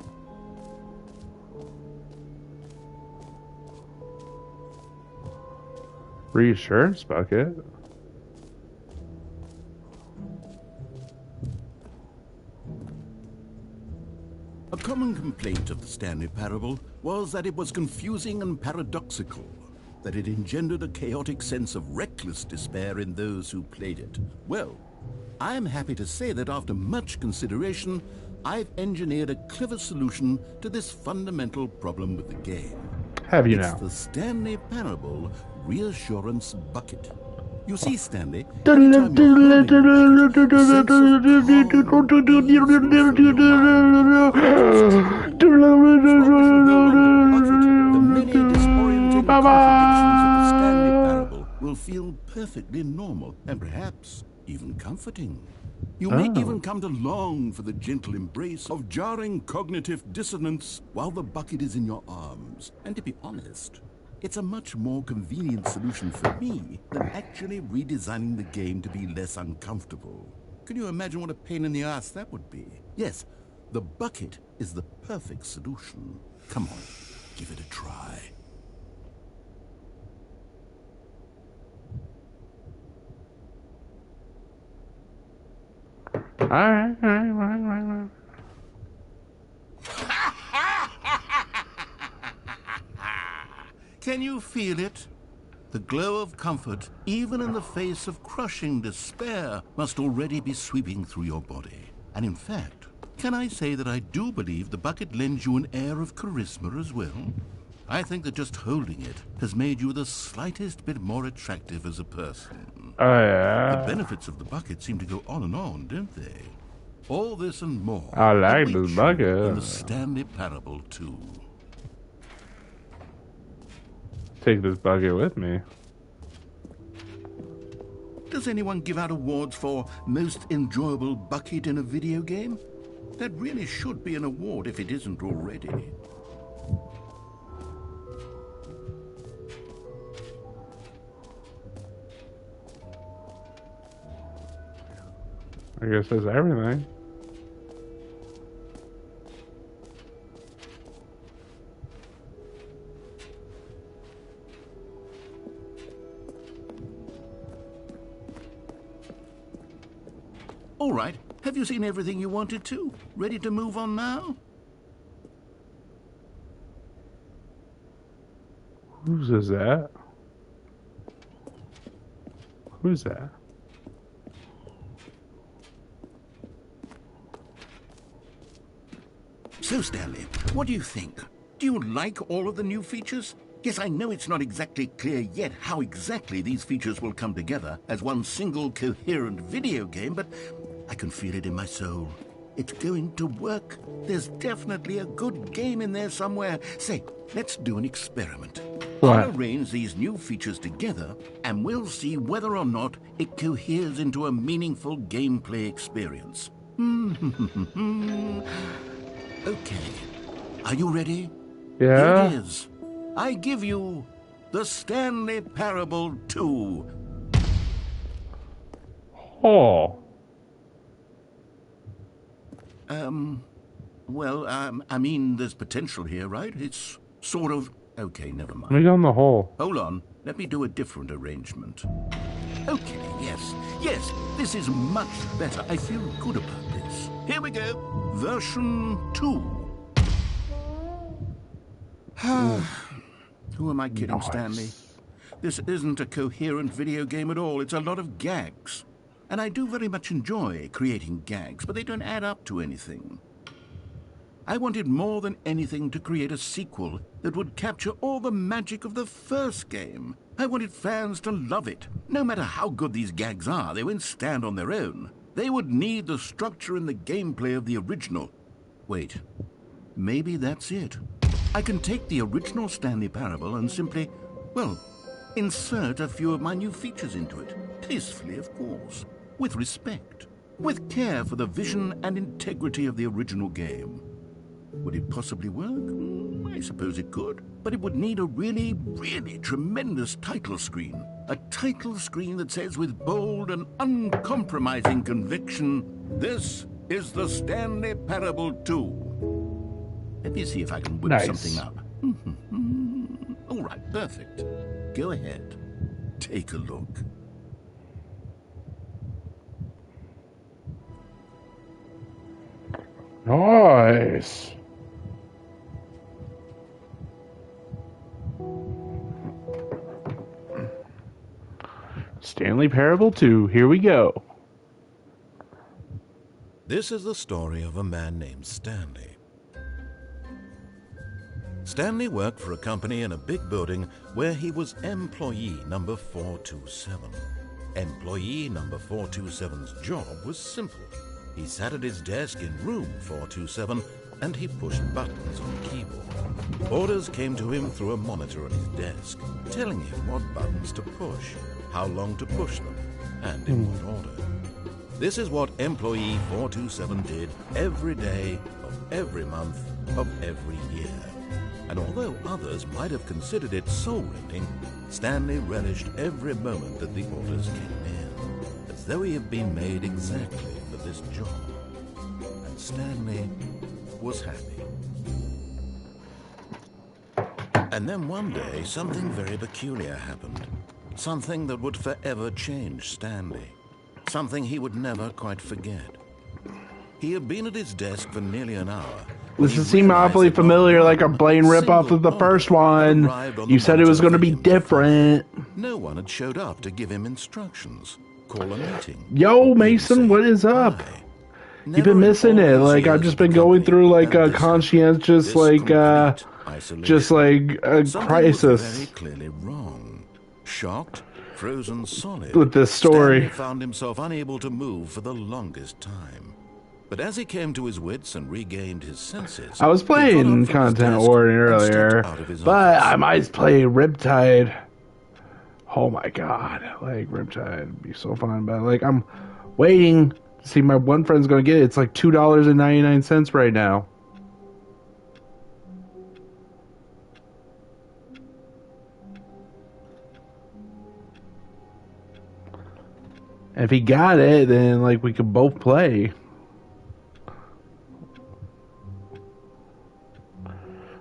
Reassurance bucket. A common complaint of the Stanley Parable was that it was confusing and paradoxical, that it engendered a chaotic sense of reckless despair in those who played it. Well, I'm happy to say that after much consideration, I've engineered a clever solution to this fundamental problem with the game. Have you It's now? the Stanley Parable Reassurance Bucket. You see, Stanley, every time you're holding the bucket, the sense of calm eases from your mind. The many disorienting contradictions of the Stanley Parable will feel perfectly normal and perhaps even comforting. You may even come to long for the gentle embrace of jarring cognitive dissonance while the bucket is in your arms. And to be honest, it's a much more convenient solution for me than actually redesigning the game to be less uncomfortable. Can you imagine what a pain in the ass that would be? Yes, the bucket is the perfect solution. Come on, give it a try. All right. Can you feel it? The glow of comfort, even in the face of crushing despair, must already be sweeping through your body. And in fact, can I say that I do believe the bucket lends you an air of charisma as well? I think that just holding it has made you the slightest bit more attractive as a person. Oh, yeah. The benefits of the bucket seem to go on and on, don't they? All this and more. I like await this you bucket. in the Stanley Parable 2. Take this bucket with me. Does anyone give out awards for most enjoyable bucket in a video game? That really should be an award if it isn't already. I guess that's everything. All right. Have you seen everything you wanted to? Ready to move on now? Whose is that? Who's that? So, Stanley, what do you think? Do you like all of the new features? Yes, I know it's not exactly clear yet how exactly these features will come together as one single coherent video game, but I can feel it in my soul. It's going to work. There's definitely a good game in there somewhere. Say, let's do an experiment. What? I'll arrange these new features together, and we'll see whether or not it coheres into a meaningful gameplay experience. Okay. Are you ready? Yeah. Here it is. I give you the Stanley Parable 2. Oh. Well, I mean, there's potential here, right? It's sort of... Okay, never Let me mind. go in the hole. Hold on. Let me do a different arrangement. Okay, yes, this is much better. I feel good about this. Here we go. Version 2. Who am I kidding, Nice. Stanley? This isn't a coherent video game at all. It's a lot of gags. And I do very much enjoy creating gags, but they don't add up to anything. I wanted more than anything to create a sequel that would capture all the magic of the first game. I wanted fans to love it. No matter how good these gags are, they won't stand on their own. They would need the structure and the gameplay of the original. Wait, maybe that's it. I can take the original Stanley Parable and simply, well, insert a few of my new features into it. Tastefully, of course. With respect. With care for the vision and integrity of the original game. Would it possibly work? I suppose it could. But it would need a really, really tremendous title screen. A title screen that says with bold and uncompromising conviction, "This is the Stanley Parable 2." Let me see if I can whip something up. All right, perfect. Go ahead. Take a look. Nice. Stanley Parable 2, here we go. This is the story of a man named Stanley. Stanley worked for a company in a big building where he was employee number 427. Employee number 427's job was simple. He sat at his desk in room 427 and he pushed buttons on the keyboard. Orders came to him through a monitor on his desk, telling him what buttons to push, how long to push them, and in what order. This is what employee 427 did every day of every month of every year. And although others might have considered it soul-rending, Stanley relished every moment that the orders came in, as though he had been made exactly for this job. And Stanley was happy. And then one day, something very peculiar happened. Something that would forever change Stanley. Something he would never quite forget. He had been at his desk for nearly an hour. This has seemed awfully familiar, like a Blaine ripoff of the first one. You said it was going to be different. No one had showed up to give him instructions. Call a meeting. Yo, Mason, what is up? You've been missing it. Like, I've just been going through, like, a conscientious, like, just like a crisis. Very clearly wrong. Shocked, frozen solid. With this story. Stanley found himself unable to move for the longest time. But as he came to his wits and regained his senses, I was playing Content Warning earlier, but I might play Riptide. Oh my god, like Riptide would be so fun. But like, I'm waiting to see my one friend's gonna get it. It's like $2.99 right now. If he got it, then like we could both play.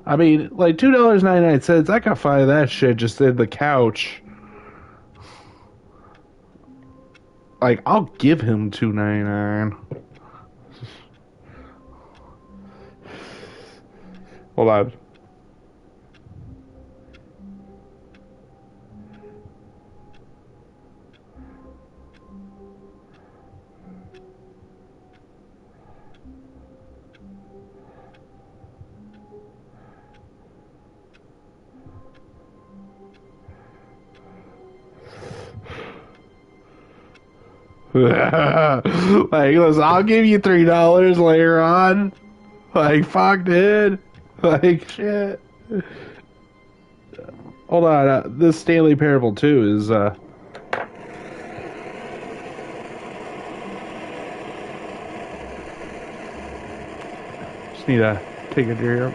I mean, like $2.99, I could find that shit just in the couch. Like, I'll give him $2.99. Hold on. Like, listen, I'll give you $3 later on. Like, fuck, dude. Like, shit. Hold on, this Stanley Parable 2 is, just need to take a drink.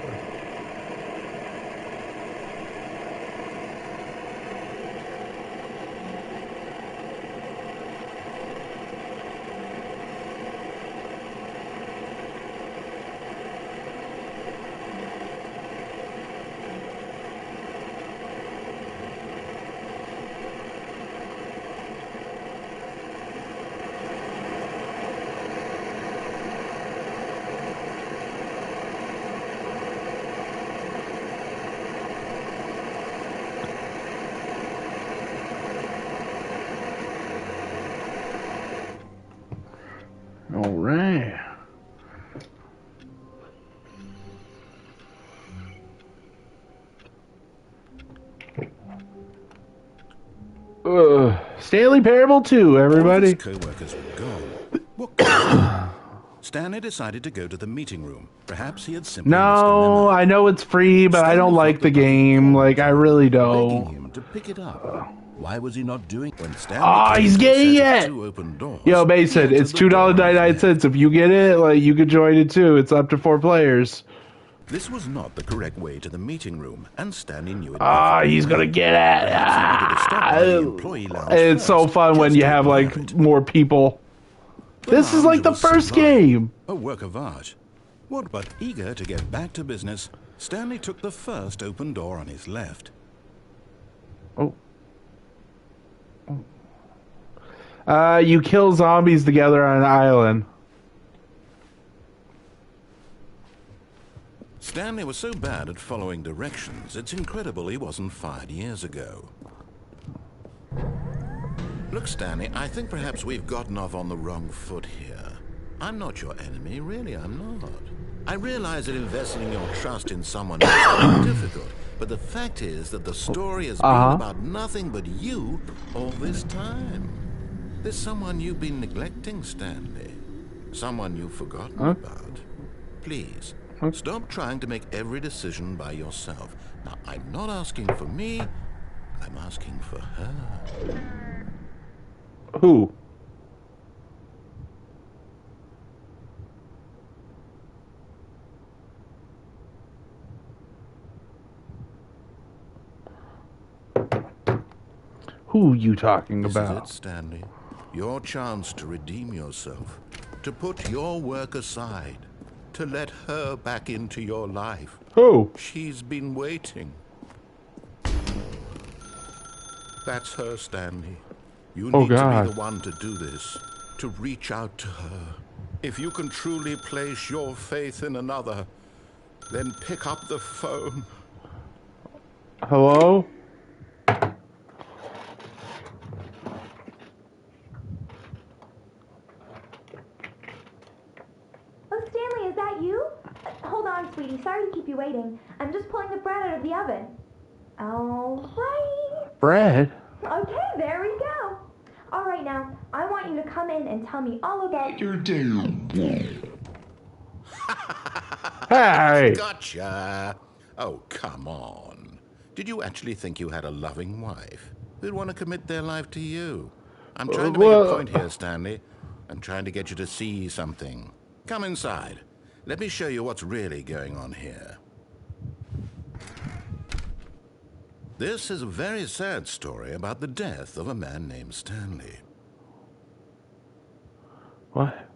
All right. Stanley Parable 2, everybody. All of his co-workers were gone. What could he do? Stanley decided to go to the meeting room. Perhaps he had simply missed a memo. I know it's free, but I don't like the game. Like, I really don't. Begging him to pick it up. Why was he not doing it when Stanley he's getting it! two open doors? Yo, Mason, it's $2.99. If you get it, like, you could join it too. It's up to 4 players. This was not the correct way to the meeting room, and Stanley knew it. He's gonna get it. It's so fun when you have, like, more people. This is like the first game. A work of art. What but eager to get back to business, Stanley took the first open door on his left. You kill zombies together on an island. Stanley was so bad at following directions, it's incredible he wasn't fired years ago. Look, Stanley, I think perhaps we've gotten off on the wrong foot here. I'm not your enemy, really, I'm not. I realize that investing your trust in someone else is difficult, but the fact is that the story has been about nothing but you all this time. There's someone you've been neglecting, Stanley. Someone you've forgotten about. Please, stop trying to make every decision by yourself. Now, I'm not asking for me, I'm asking for her. Who? Who you talking about? This is it, Stanley. Your chance to redeem yourself, to put your work aside, to let her back into your life. Who? She's been waiting. That's her, Stanley. You need to be the one to do this, to reach out to her. If you can truly place your faith in another, then pick up the phone. Hello? Stanley, is that you? Hold on, sweetie. Sorry to keep you waiting. I'm just pulling the bread out of the oven. All right. Bread? Okay, there we go. All right, now, I want you to come in and tell me all about your day. Hey! Gotcha! Oh, come on. Did you actually think you had a loving wife who'd want to commit their life to you? I'm trying to make a point here, Stanley. I'm trying to get you to see something. Come inside. Let me show you what's really going on here. This is a very sad story about the death of a man named Stanley. What?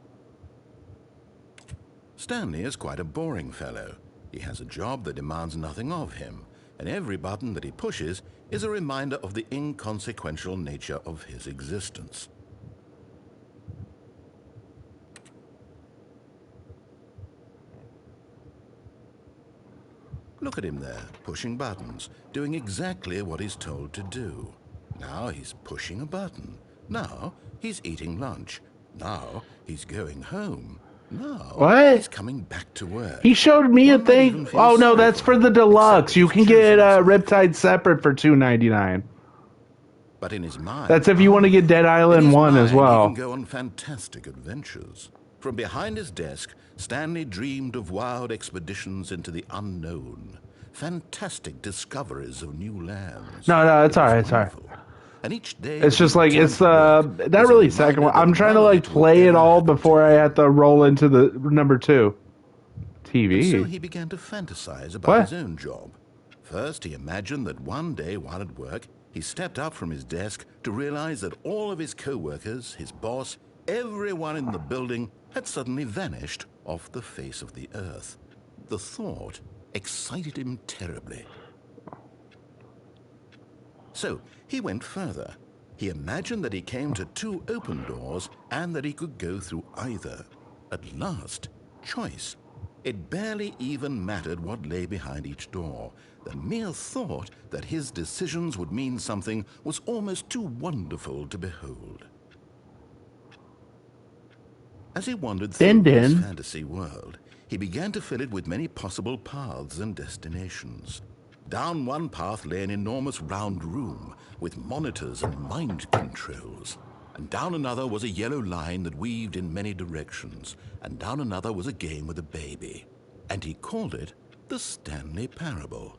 Stanley is quite a boring fellow. He has a job that demands nothing of him, and every button that he pushes is a reminder of the inconsequential nature of his existence. Look at him there, pushing buttons, doing exactly what he's told to do. Now he's pushing a button. Now he's eating lunch. Now he's going home. Now he's coming back to work. He showed me a thing. Oh no, that's for the deluxe. You can get Riptide separate for $2.99. But in his mind, that's if you want to get Dead Island 1 as well. He can go on fantastic adventures. From behind his desk, Stanley dreamed of wild expeditions into the unknown, fantastic discoveries of new lands. No, it's alright, it's alright. And each day it's just like, it's not really second one. I'm trying to like play it all before I have to roll into the number 2. TV. And so he began to fantasize about his own job. First, he imagined that one day while at work, he stepped up from his desk to realize that all of his co-workers, his boss, everyone in the building had suddenly vanished off the face of the earth. The thought excited him terribly. So he went further. He imagined that he came to 2 open doors and that he could go through either. At last, choice. It barely even mattered what lay behind each door. The mere thought that his decisions would mean something was almost too wonderful to behold. As he wandered through Din his Din. fantasy world, he began to fill it with many possible paths and destinations. Down one path lay an enormous round room with monitors and mind controls. And down another was a yellow line that weaved in many directions. And down another was a game with a baby. And he called it the Stanley Parable.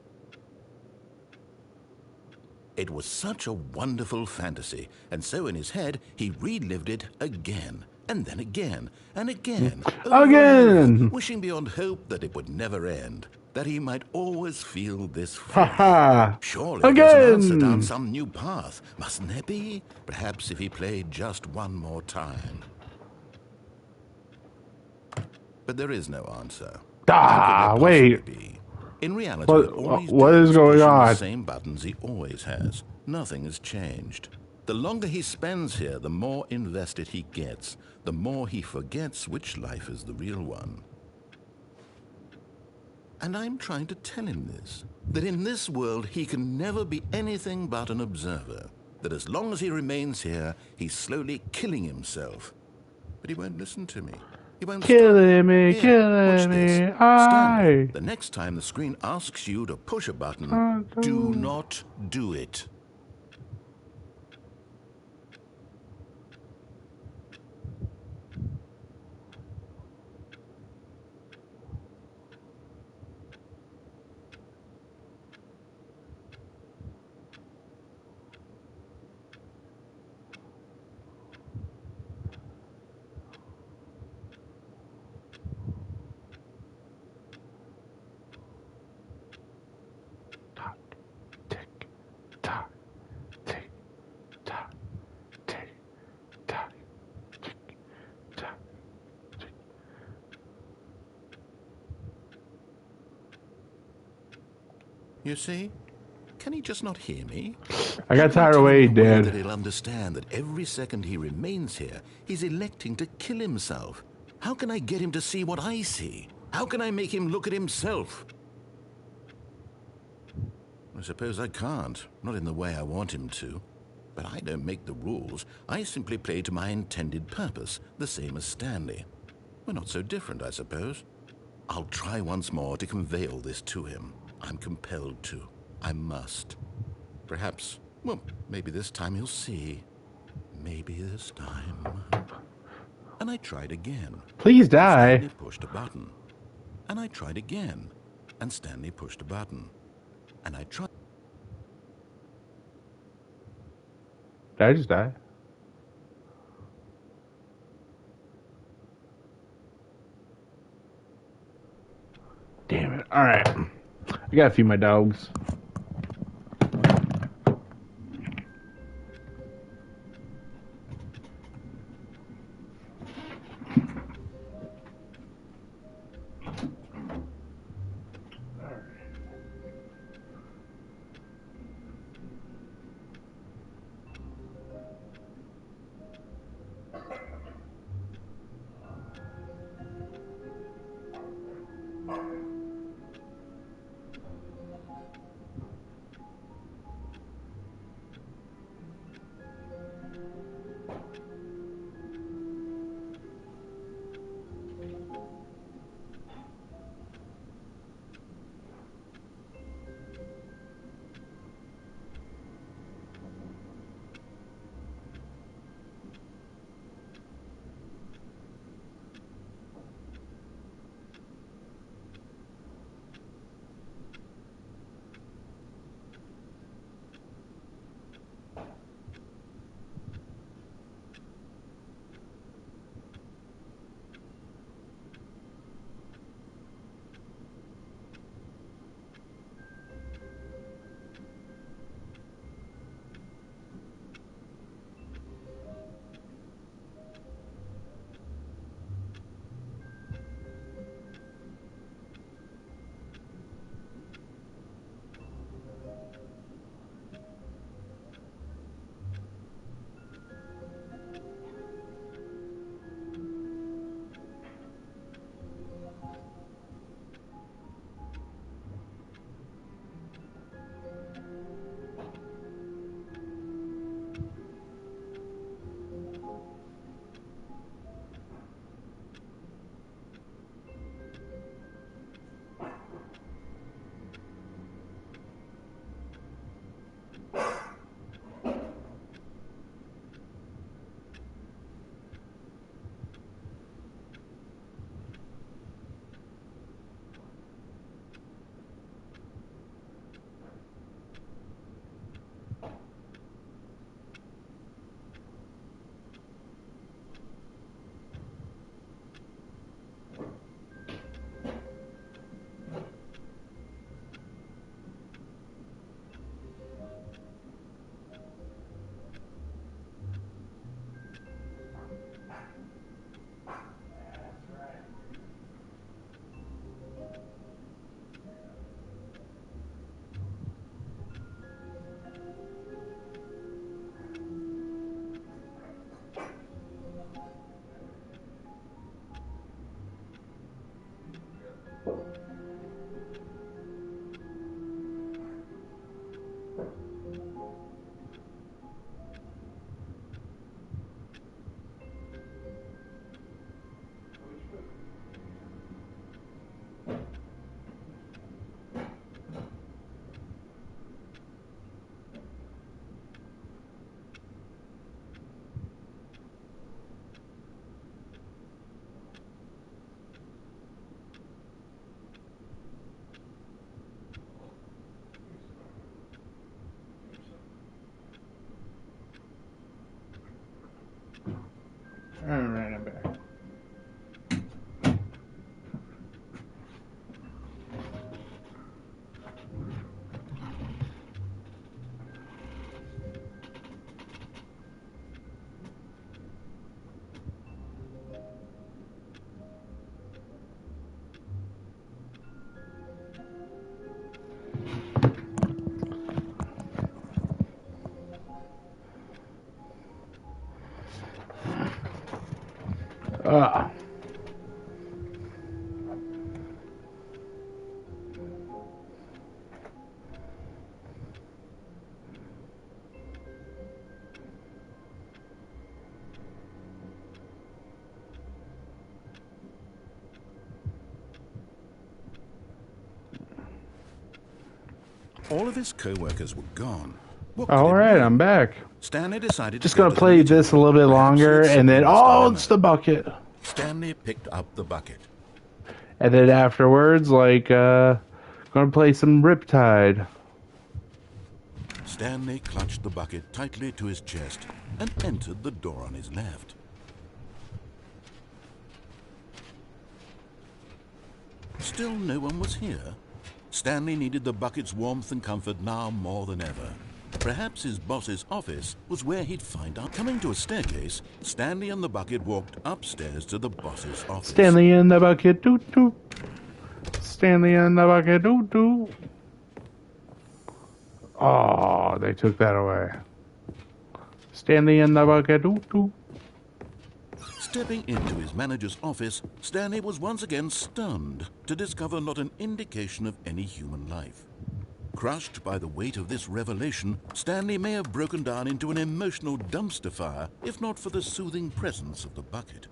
It was such a wonderful fantasy, and so in his head he relived it again, and then again, and again, over and over, wishing beyond hope that it would never end, that he might always feel this feeling. Surely there's an answer down some new path, mustn't there be? Perhaps if he played just one more time. But there is no answer. Wait. Be? In reality, what is going on? The same buttons he always has. Nothing has changed. The longer he spends here, the more invested he gets, the more he forgets which life is the real one. And I'm trying to tell him this, that in this world he can never be anything but an observer, that as long as he remains here, he's slowly killing himself. But he won't listen to me. He won't killing me. Stanley, the next time the screen asks you to push a button, do not do it. You see? Can he just not hear me? I got tired of waiting, Dad. That he'll understand that every second he remains here, he's electing to kill himself. How can I get him to see what I see? How can I make him look at himself? I suppose I can't, not in the way I want him to. But I don't make the rules. I simply play to my intended purpose, the same as Stanley. We're not so different, I suppose. I'll try once more to convey all this to him. I'm compelled to. I must. Perhaps, well, maybe this time he'll see. Maybe this time. And I tried again. Please die. Stanley pushed a button. And I tried again. And Stanley pushed a button. And I tried. Did I just die? Damn it. Alright. I gotta feed my dogs. Alright, I'm back. All of his co-workers were gone. All right, I'm back. Stanley decided Just to go gonna to the play meeting. this a little bit longer, and then it's the bucket. Stanley picked up the bucket. And then afterwards, like, gonna play some Riptide. Stanley clutched the bucket tightly to his chest and entered the door on his left. Still no one was here. Stanley needed the bucket's warmth and comfort now more than ever. Perhaps his boss's office was where he'd find out. Coming to a staircase, Stanley and the bucket walked upstairs to the boss's office. Stanley in the bucket, doo-doo. Stanley in the bucket, doo-doo. Oh, they took that away. Stanley in the bucket, doo-doo. Stepping into his manager's office, Stanley was once again stunned to discover not an indication of any human life. Crushed by the weight of this revelation, Stanley may have broken down into an emotional dumpster fire if not for the soothing presence of the bucket.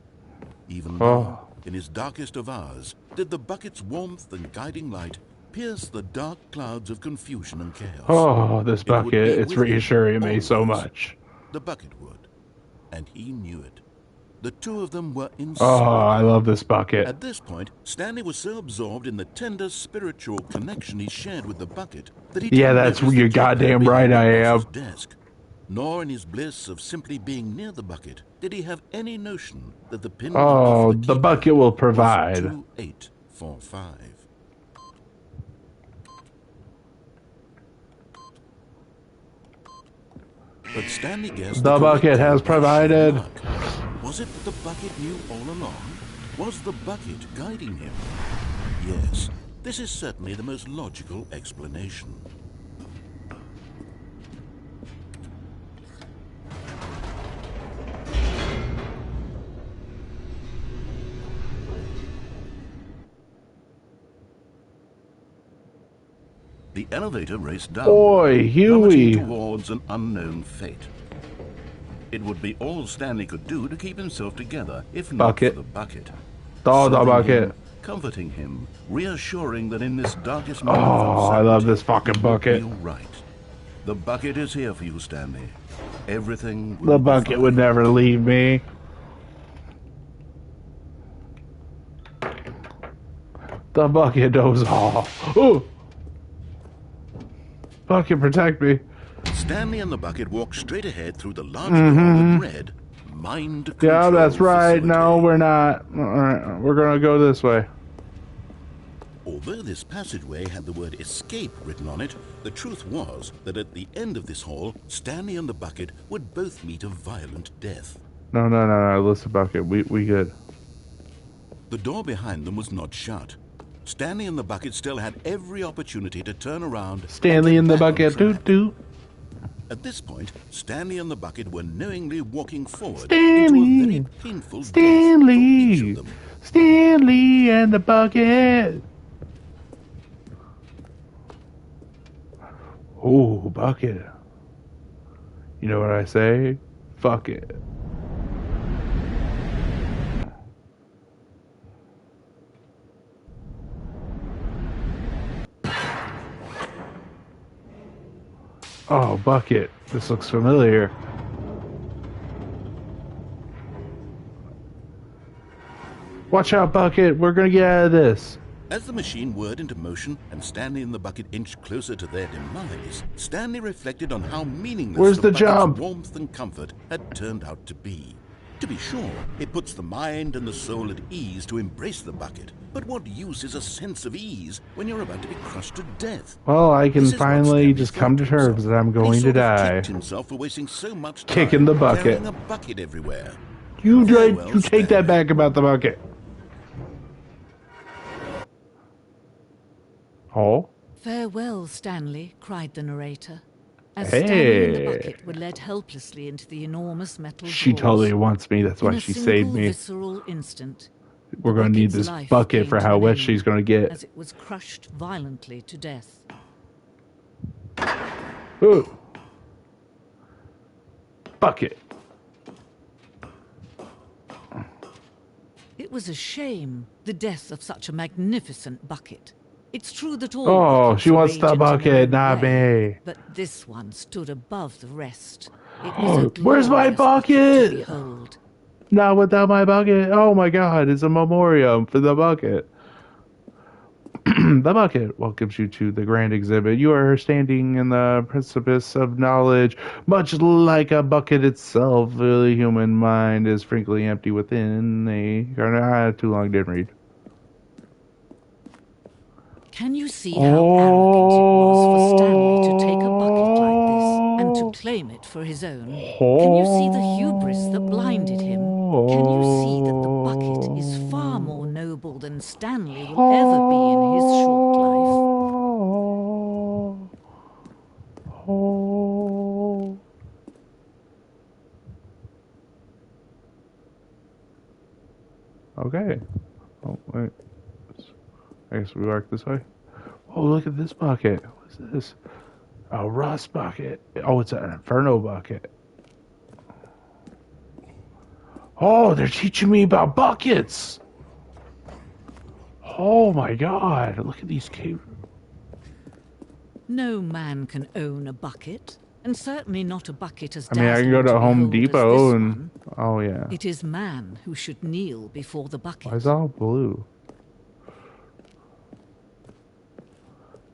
Even now, in his darkest of hours, did the bucket's warmth and guiding light pierce the dark clouds of confusion and chaos. Oh, this bucket, it's reassuring me so much. The bucket would, and he knew it. The two of them were in. Oh, I love this bucket. At this point, Stanley was so absorbed in the tender spiritual connection he shared with the bucket that he Yeah, that's you're goddamn right I am. Desk. Nor in his bliss of simply being near the bucket did he have any notion that the pin. Oh, the bucket will provide. 2845. But Stanley guessed the bucket has provided. Was it that the bucket knew all along? Was the bucket guiding him? Yes, this is certainly the most logical explanation. The elevator raced down, Boy, Huey. plummeting towards an unknown fate. It would be all Stanley could do to keep himself together, if not for the bucket. Oh, the Soothing bucket. him, comforting him, reassuring that in this darkest moment of Oh, I love this fucking bucket. you're right. The bucket is here for you, Stanley. Everything will The be bucket fine. would never leave me. The bucket knows all. Ooh! Bucket, protect me. Stanley and the bucket walked straight ahead through the large door with red mind control. Yeah, that's right. facility. No, we're not. All right, we're gonna go this way. Although this passageway had the word escape written on it, the truth was that at the end of this hall, Stanley and the bucket would both meet a violent death. No. Listen, bucket. We good. The door behind them was not shut. Stanley and the bucket still had every opportunity to turn around. Stanley in and the get back on bucket. track. Doot doot. At this point, Stanley and the bucket were knowingly walking forward Stanley. into a very painful death for each Stanley. of them. Stanley and the bucket. Oh, bucket. You know what I say? Fuck it. Oh, bucket. This looks familiar. Watch out, bucket. We're gonna get out of this. As the machine whirred into motion and Stanley and the bucket inched closer to their demise, Stanley reflected on how meaningless Where's the bucket's jump? warmth and comfort had turned out to be. To be sure, it puts the mind and the soul at ease to embrace the bucket. But what use is a sense of ease when you're about to be crushed to death? Well, I can finally just come to terms that I'm going to die. Kicked himself for wasting so much time kicking the bucket. carrying a bucket everywhere. You take that back about the bucket. Oh? Farewell, Stanley, cried the narrator, as Stanley and the bucket were led helplessly into the enormous metal She doors. totally wants me, that's why she saved me. Visceral instant, we're going to need this bucket for how wet she's going to get. As it was crushed violently to death. Ooh. Bucket. It was a shame, the death of such a magnificent bucket. It's true that all buckets she wants rage the into bucket, their own not way, me. But this one stood above the rest. It was a Where's my glorious bucket to bucket? behold. Not without my bucket. Oh my god, it's a memoriam for the bucket. The bucket welcomes you to the grand exhibit. You are standing in the precipice of knowledge, much like a bucket itself. The human mind is frankly empty within. Too long, didn't read. Can you see how arrogant it was for Stanley to take a bucket like this and to claim it for his own? Can you see the hubris that blinded him? Can you see that the bucket is far more noble than Stanley will ever be in his short life? Okay. Oh, wait. I guess we walk this way. Oh, look at this bucket. What is this? A rust bucket. Oh, it's an inferno bucket. Oh, they're teaching me about buckets. Oh my god. Look at these caves. No man can own a bucket, and certainly not a bucket as I mean, I can go to Home Depot and... Oh, yeah. It is man who should kneel before the bucket. Why is it all blue?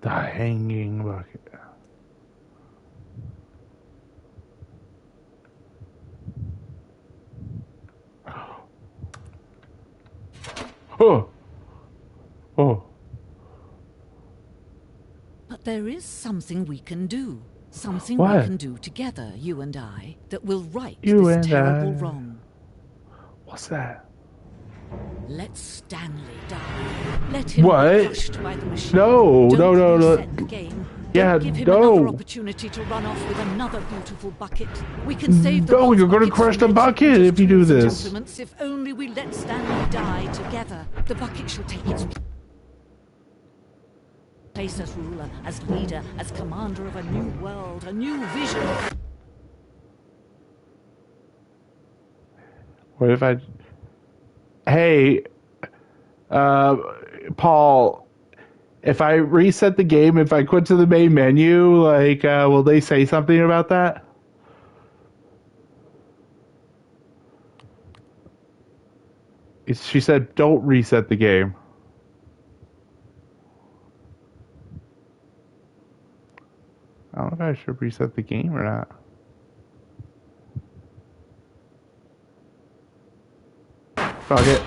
The hanging bucket. Oh! Oh. But there is something we can do. Something What? we can do together, you and I, that will right You this and terrible I. wrong. What's that? Let Stanley die. Let him What? be crushed by the machine. No, Don't no. reset the game. Yeah, Don't give him no. another opportunity to run off with another beautiful bucket. We can save the No, world's you're gonna buckets crush from the red bucket just if you do tools and this. implements. If only we let Stanley die together, the bucket shall take its place as ruler, as leader, as commander of a new world, a new vision. What if I... Hey, Paul, if I reset the game, if I quit to the main menu, like, will they say something about that? She said, don't reset the game. I don't know if I should reset the game or not. Fuck it.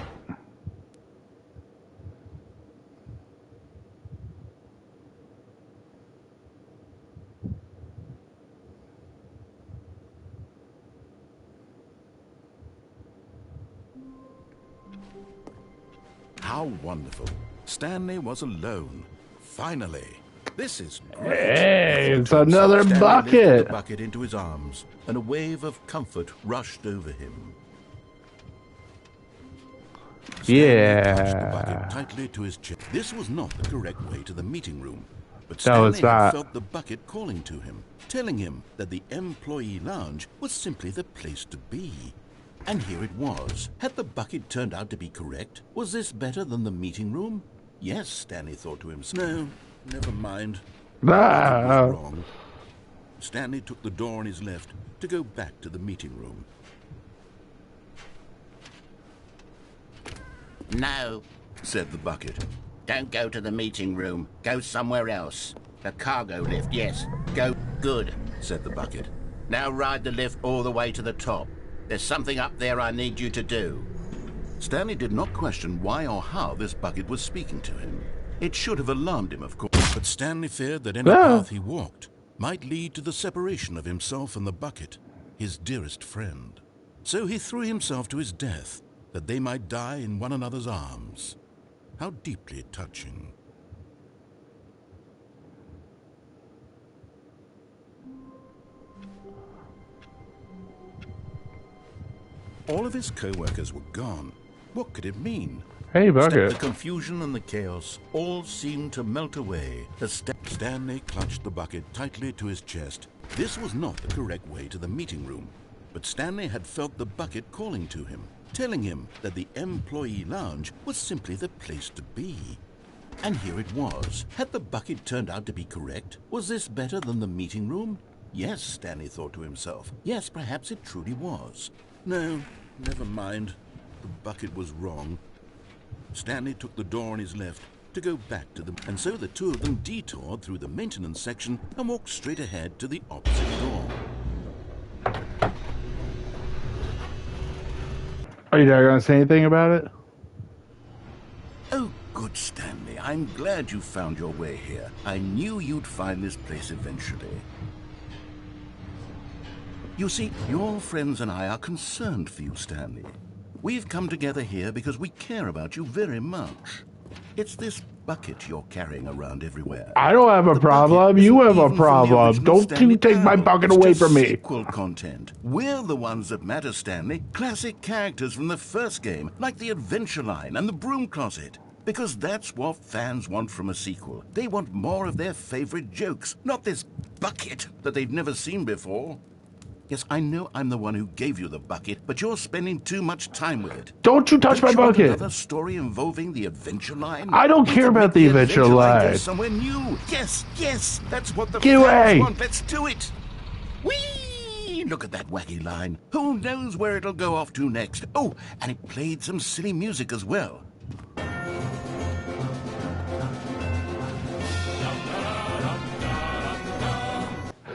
How wonderful. Stanley was alone. Finally. This is great. Hey, He it's thought to himself. another Stanley bucket. lifted the bucket into his arms, and a wave of comfort rushed over him. Stanley clutched the bucket tightly to his chest. This was not the correct way to the meeting room. But Stanley it's not. had felt the bucket calling to him, telling him that the employee lounge was simply the place to be. And here it was. Had the bucket turned out to be correct? Was this better than the meeting room? Yes, Stanley thought to himself. No, never mind. It was wrong. Stanley took the door on his left to go back to the meeting room. No, Said the bucket. don't go to the meeting room. Go somewhere else. The cargo lift, yes. Go. Good, Said the bucket. Now ride the lift all the way to the top. There's something up there I need you to do. Stanley did not question why or how this bucket was speaking to him. It should have alarmed him, of course, but Stanley feared that any path he walked might lead to the separation of himself and the bucket, his dearest friend. So he threw himself to his death, that they might die in one another's arms. How deeply touching. All of his co-workers were gone. What could it mean? Hey, bucket. The confusion and the chaos all seemed to melt away as Stanley clutched the bucket tightly to his chest. This was not the correct way to the meeting room, but Stanley had felt the bucket calling to him, telling him that the employee lounge was simply the place to be. And here it was. Had the bucket turned out to be correct? Was this better than the meeting room? Yes, Stanley thought to himself. Yes, perhaps it truly was. No, never mind. The bucket was wrong. Stanley took the door on his left to go back to them, and so the two of them detoured through the maintenance section and walked straight ahead to the opposite door. Are you not going to say anything about it? Oh, good, Stanley. I'm glad you found your way here. I knew you'd find this place eventually. You see, your friends and I are concerned for you, Stanley. We've come together here because we care about you very much. It's this bucket you're carrying around everywhere. I don't have a problem. You have a problem. Don't you take my bucket away from me. Sequel content. We're the ones that matter, Stanley. Classic characters from the first game, like the Adventure Line and the Broom Closet. Because that's what fans want from a sequel. They want more of their favorite jokes, not this bucket that they've never seen before. Yes, I know I'm the one who gave you the bucket, but you're spending too much time with it. Don't you touch my bucket! Another story involving the Adventure Line? I don't care about the Adventure Line. Go somewhere new. Yes, yes, that's what the Get away! fans want. Let's do it. Whee! Look at that wacky line. Who knows where it'll go off to next? Oh, and it played some silly music as well.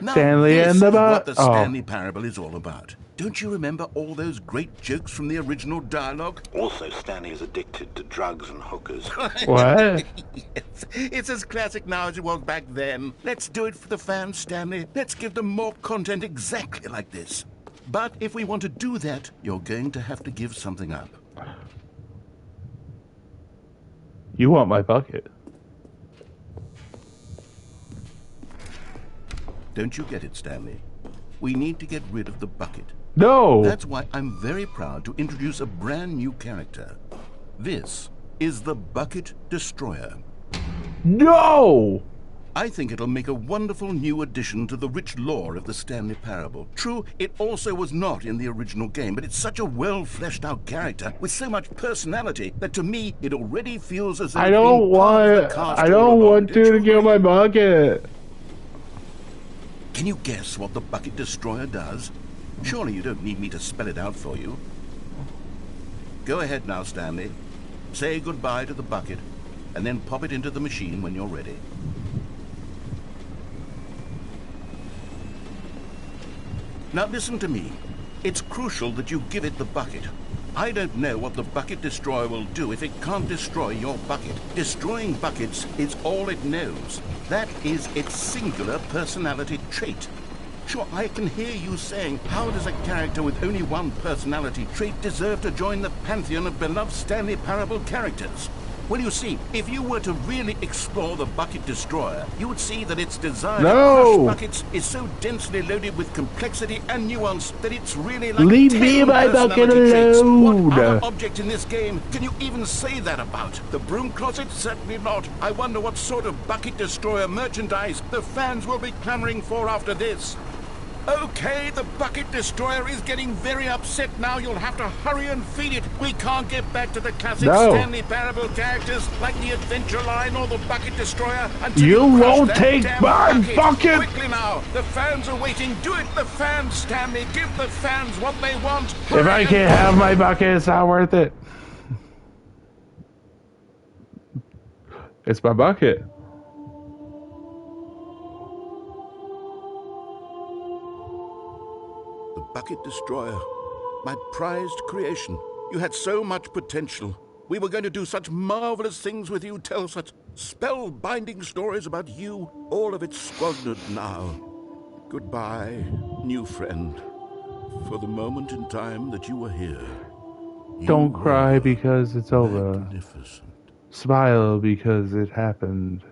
Now, Stanley this and the is what bucket. the Stanley Parable is all about. Don't you remember all those great jokes from the original dialogue? Also, Stanley is addicted to drugs and hookers. What? Yes, it's as classic now as it was back then. Let's do it for the fans, Stanley. Let's give them more content exactly like this. But if we want to do that, you're going to have to give something up. You want my bucket. Don't you get it, Stanley? We need to get rid of the bucket. No! That's why I'm very proud to introduce a brand new character. This is the Bucket Destroyer. No! I think it'll make a wonderful new addition to the rich lore of the Stanley Parable. True, it also was not in the original game, but it's such a well-fleshed-out character with so much personality that to me it already feels as though I don't want to kill my bucket. Can you guess what the Bucket Destroyer does? Surely you don't need me to spell it out for you. Go ahead now, Stanley. Say goodbye to the bucket, and then pop it into the machine when you're ready. Now listen to me. It's crucial that you give it the bucket. I don't know what the Bucket Destroyer will do if it can't destroy your bucket. Destroying buckets is all it knows. That is its singular personality trait. Sure, I can hear you saying, how does a character with only one personality trait deserve to join the pantheon of beloved Stanley Parable characters? Well, you see, if you were to really explore the Bucket Destroyer, you would see that its desire to crush buckets is so densely loaded with complexity and nuance that it's really like leave me my bucket alone. What other object in this game can you even say that about? The Broom Closet? Certainly not. I wonder what sort of Bucket Destroyer merchandise the fans will be clamoring for after this. Okay, the Bucket Destroyer is getting very upset now. You'll have to hurry and feed it. We can't get back to the classic Stanley Parable characters like the Adventure Line or the Bucket Destroyer until you won't take my bucket. Quickly now, the fans are waiting. Do it, the fans, Stanley. Give the fans what they want. If I can't have my bucket, it's not worth it. It's my bucket. Bucket Destroyer My prized creation. You had so much potential. We were going to do such marvelous things with you, tell such spellbinding stories about you. All of it squandered now. Goodbye, new friend. For the moment in time that you were here, Don't cry because it's over. magnificent. Smile because it happened.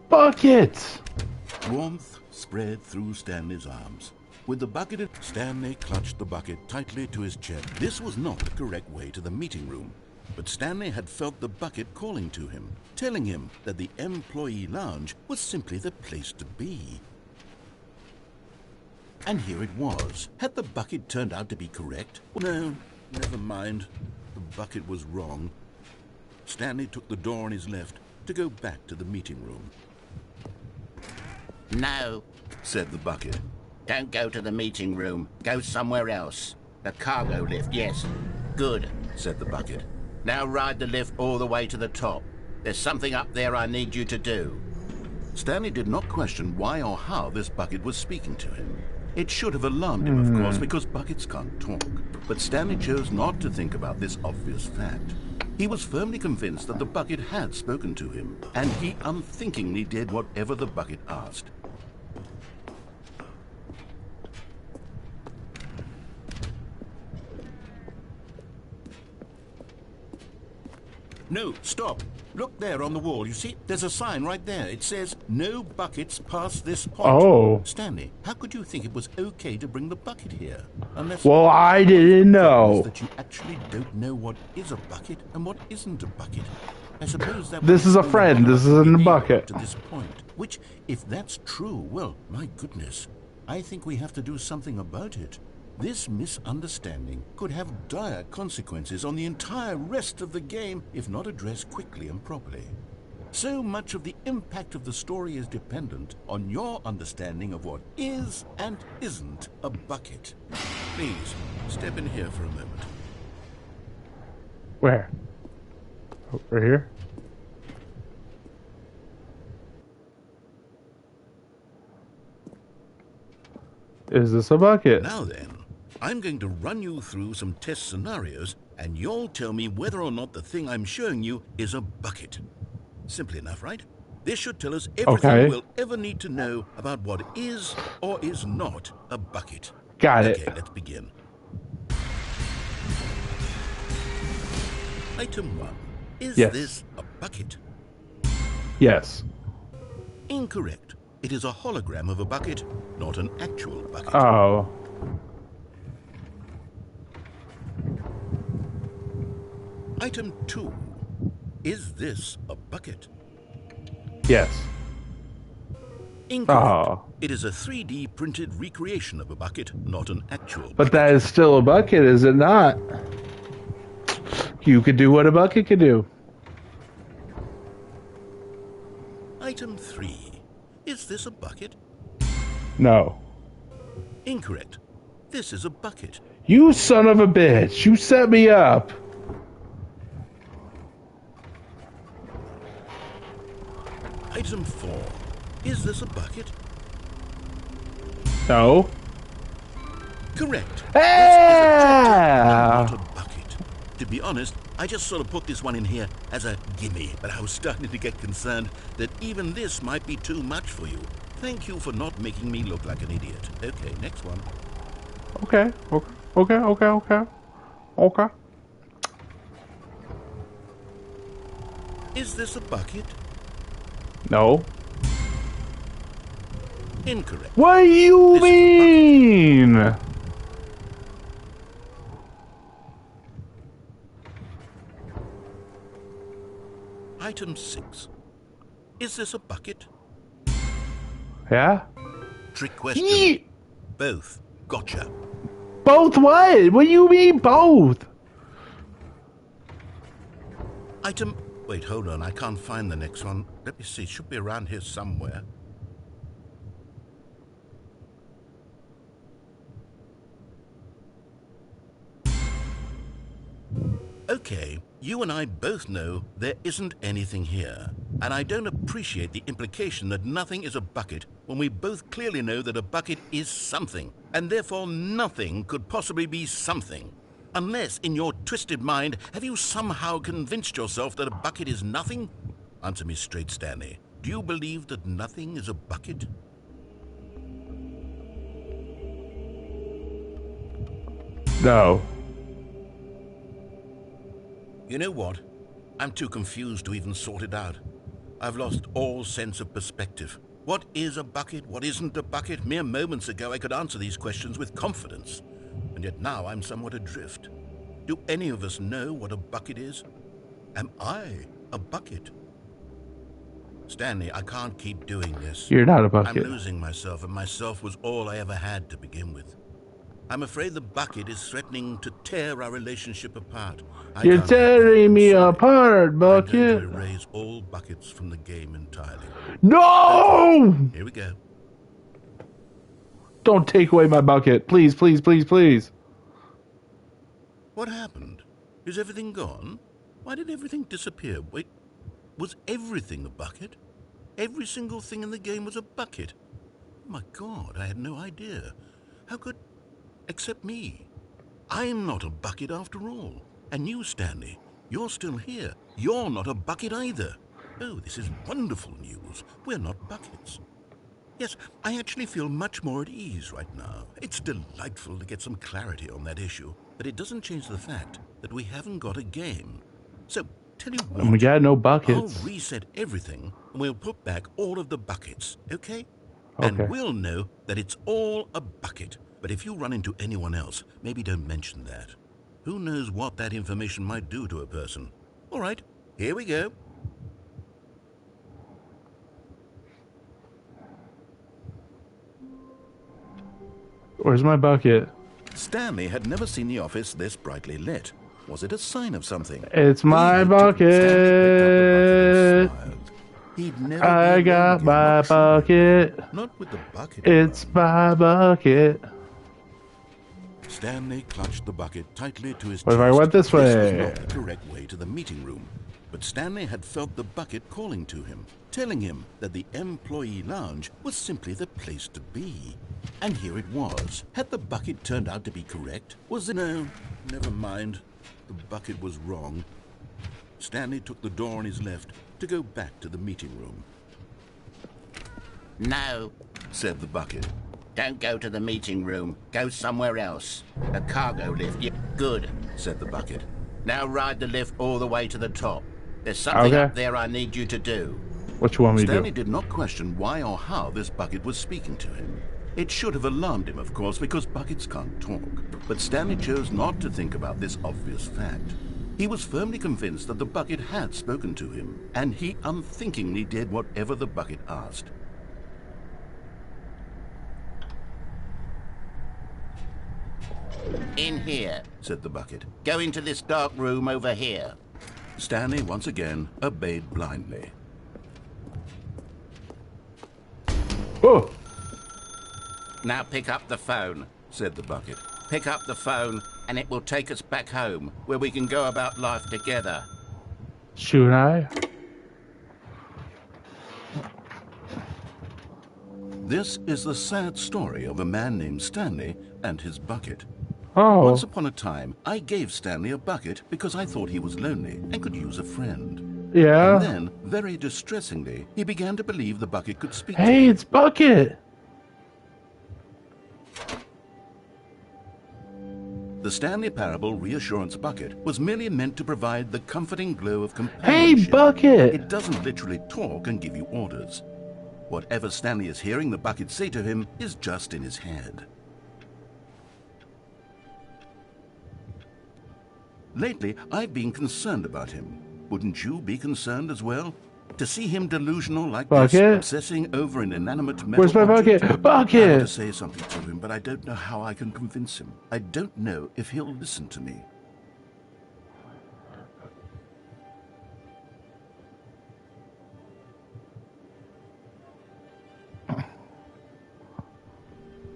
Buckets! Warmth spread through Stanley's arms. With the bucket, Stanley clutched the bucket tightly to his chest. This was not the correct way to the meeting room, but Stanley had felt the bucket calling to him, telling him that the employee lounge was simply the place to be. And here it was. Had the bucket turned out to be correct? No, never mind. The bucket was wrong. Stanley took the door on his left to go back to the meeting room. No, Said the bucket. don't go to the meeting room. Go somewhere else. The cargo lift, yes. Good, Said the bucket. now ride the lift all the way to the top. There's something up there I need you to do. Stanley did not question why or how this bucket was speaking to him. It should have alarmed him, of course, because buckets can't talk. But Stanley chose not to think about this obvious fact. He was firmly convinced that the bucket had spoken to him, and he unthinkingly did whatever the bucket asked. No, stop. Look there on the wall. You see, there's a sign right there. It says, no buckets past this point. Oh. Stanley, how could you think it was okay to bring the bucket here? Unless Well, I didn't know. that you actually don't know what is a bucket and what isn't a bucket. I suppose that This is a friend. This isn't a bucket. to this point. Which, if that's true, well, my goodness, I think we have to do something about it. This misunderstanding could have dire consequences on the entire rest of the game if not addressed quickly and properly. So much of the impact of the story is dependent on your understanding of what is and isn't a bucket. Please, step in here for a moment. Where? Over here? Is this a bucket? Now then, I'm going to run you through some test scenarios, and you'll tell me whether or not the thing I'm showing you is a bucket. Simple enough, right? This should tell us everything Okay. we'll ever need to know about what is or is not a bucket. Got it. Okay, let's begin. Item 1. Is Yes. this a bucket? Yes. Incorrect. It is a hologram of a bucket, not an actual bucket. Oh. Item 2. Is this a bucket? Yes. Incorrect. Oh. It is a 3D printed recreation of a bucket, not an actual But bucket. that is still a bucket, is it not? You could do what a bucket could do. Item 3. Is this a bucket? No. Incorrect. This is a bucket. You son of a bitch. You set me up. Item 4. Is this a bucket? No. Correct. Ah! This is a not a bucket. To be honest, I just sort of put this one in here as a gimme, but I was starting to get concerned that even this might be too much for you. Thank you for not making me look like an idiot. Okay, next one. Okay. Okay. Is this a bucket? No. Incorrect. What do you This is a mean? Item 6. Is this a bucket? Yeah? Trick question. Ye- Both. Gotcha. Both what? What do you mean both? Item... Wait, hold on. I can't find the next one. Let me see. It should be around here somewhere. Okay, you and I both know there isn't anything here. And I don't appreciate the implication that nothing is a bucket when we both clearly know that a bucket is something. And therefore nothing could possibly be something. Unless, in your twisted mind, have you somehow convinced yourself that a bucket is nothing? Answer me straight, Stanley. Do you believe that nothing is a bucket? No. You know what? I'm too confused to even sort it out. I've lost all sense of perspective. What is a bucket? What isn't a bucket? Mere moments ago I could answer these questions with confidence. And yet now I'm somewhat adrift. Do any of us know what a bucket is? Am I a bucket? Stanley, I can't keep doing this. You're not a bucket. I'm losing myself, and myself was all I ever had to begin with. I'm afraid the bucket is threatening to tear our relationship apart. You're tearing me apart, bucket. I'm going to erase all buckets from the game entirely. No! Here we go. Don't take away my bucket. Please, please, please, please. What happened? Is everything gone? Why did everything disappear? Wait, was everything a bucket? Every single thing in the game was a bucket. Oh my God, I had no idea. How could... Except me. I'm not a bucket after all. And you, Stanley, you're still here. You're not a bucket either. Oh, this is wonderful news. We're not buckets. Yes, I actually feel much more at ease right now. It's delightful to get some clarity on that issue, but it doesn't change the fact that we haven't got a game. So, tell you what, and we got no buckets. I'll reset everything, and we'll put back all of the buckets, okay? Okay. And we'll know that it's all a bucket. But if you run into anyone else, maybe don't mention that. Who knows what that information might do to a person? All right, here we go. Where's my bucket? Stanley had never seen the office this brightly lit. Was it a sign of something? It's my bucket. I got my bucket. Not with the bucket. It's my bucket. Stanley clutched the bucket tightly to his chest. What if I went this way? This was not the correct way to the meeting room. But Stanley had felt the bucket calling to him, telling him that the employee lounge was simply the place to be. And here it was. Had the bucket turned out to be correct? Was it? No, never mind. The bucket was wrong. Stanley took the door on his left to go back to the meeting room. No, said the bucket. don't go to the meeting room. Go somewhere else. The cargo lift. Good, said the bucket. Now ride the lift all the way to the top. There's something up there I need you to do. What you want me to do? Stanley did not question why or how this bucket was speaking to him. It should have alarmed him, of course, because buckets can't talk. But Stanley chose not to think about this obvious fact. He was firmly convinced that the bucket had spoken to him, and he unthinkingly did whatever the bucket asked. In here, said the bucket. Go into this dark room over here. Stanley once again obeyed blindly. Oh! Now pick up the phone, said the bucket. Pick up the phone, and it will take us back home, where we can go about life together. Should I? This is the sad story of a man named Stanley and his bucket. Oh. Once upon a time, I gave Stanley a bucket because I thought he was lonely and could use a friend. Yeah. And then, very distressingly, he began to believe the bucket could speak to Hey, him. it's Bucket! The Stanley Parable Reassurance Bucket was merely meant to provide the comforting glow of Hey, companionship. Bucket! It doesn't literally talk and give you orders. Whatever Stanley is hearing the bucket say to him is just in his head. Lately, I've been concerned about him. Wouldn't you be concerned as well? To see him delusional like Bucket? this, obsessing over an inanimate metal Where's my object? bucket? I Bucket! want to say something to him, but I don't know how I can convince him. I don't know if he'll listen to me.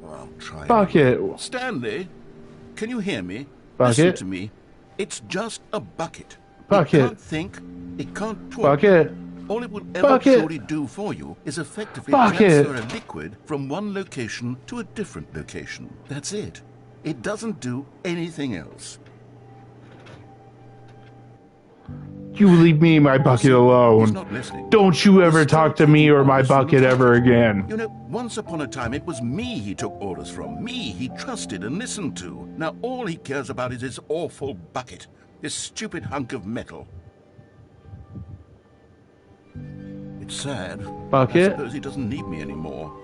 I'll try. Bucket! Stanley, can you hear me? Bucket? Listen to me. It's just a bucket. Bucket. It can't think. It can't talk. Bucket. All it will ever truly do for you is effectively transfer a liquid from one location to a different location. That's it. It doesn't do anything else. You leave me and my bucket alone. He's not listening. Don't you ever talk to me or my bucket ever again. You know, once upon a time it was me he took orders from. Me he trusted and listened to. Now all he cares about is his awful bucket. This stupid hunk of metal. It's sad. Bucket. I suppose he doesn't need me anymore.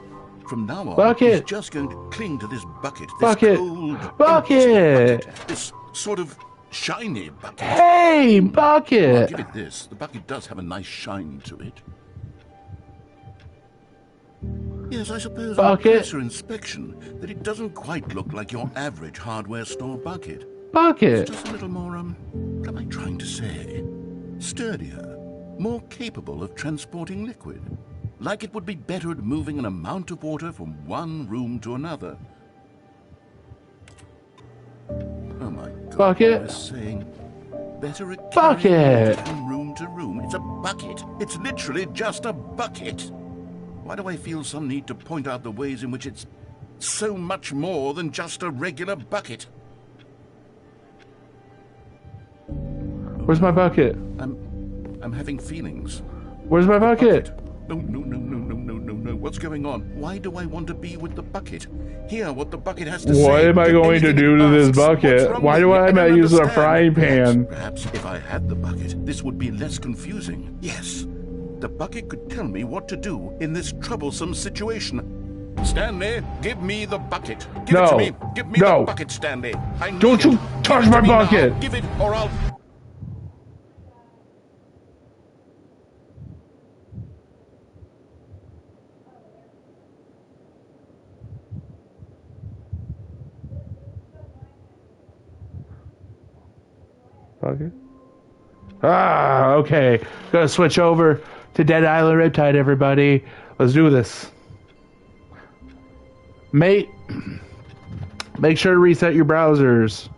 From now on, bucket. he's just going to cling to this bucket. This bucket. Cold, bucket. Bucket. This sort of shiny bucket. Hey, bucket! I'll give it this. The bucket does have a nice shine to it. Yes, I suppose on closer inspection that it doesn't quite look like your average hardware store bucket. Bucket! It's just a little more, what am I trying to say? Sturdier, more capable of transporting liquid. Like it would be better at moving an amount of water from one room to another. Oh my God, bucket. What I was saying. Better at carrying from room to room. It's a bucket. It's literally just a bucket. Why do I feel some need to point out the ways in which it's so much more than just a regular bucket? Where's my bucket? I'm having feelings. Where's my bucket? No. What's going on? Why do I want to be with the bucket? Hear what the bucket has to say. What am I going to do to this bucket? Why do I not use a frying pan? Perhaps if I had the bucket, this would be less confusing. Yes, the bucket could tell me what to do in this troublesome situation. Stanley, give me the bucket. Give it to me. Give me the bucket, Stanley. Don't you touch my bucket. Now. Give it or I'll... Bucket? Ah, okay. Gonna switch over to Dead Island Riptide, everybody. Let's do this. Make sure to reset your browsers.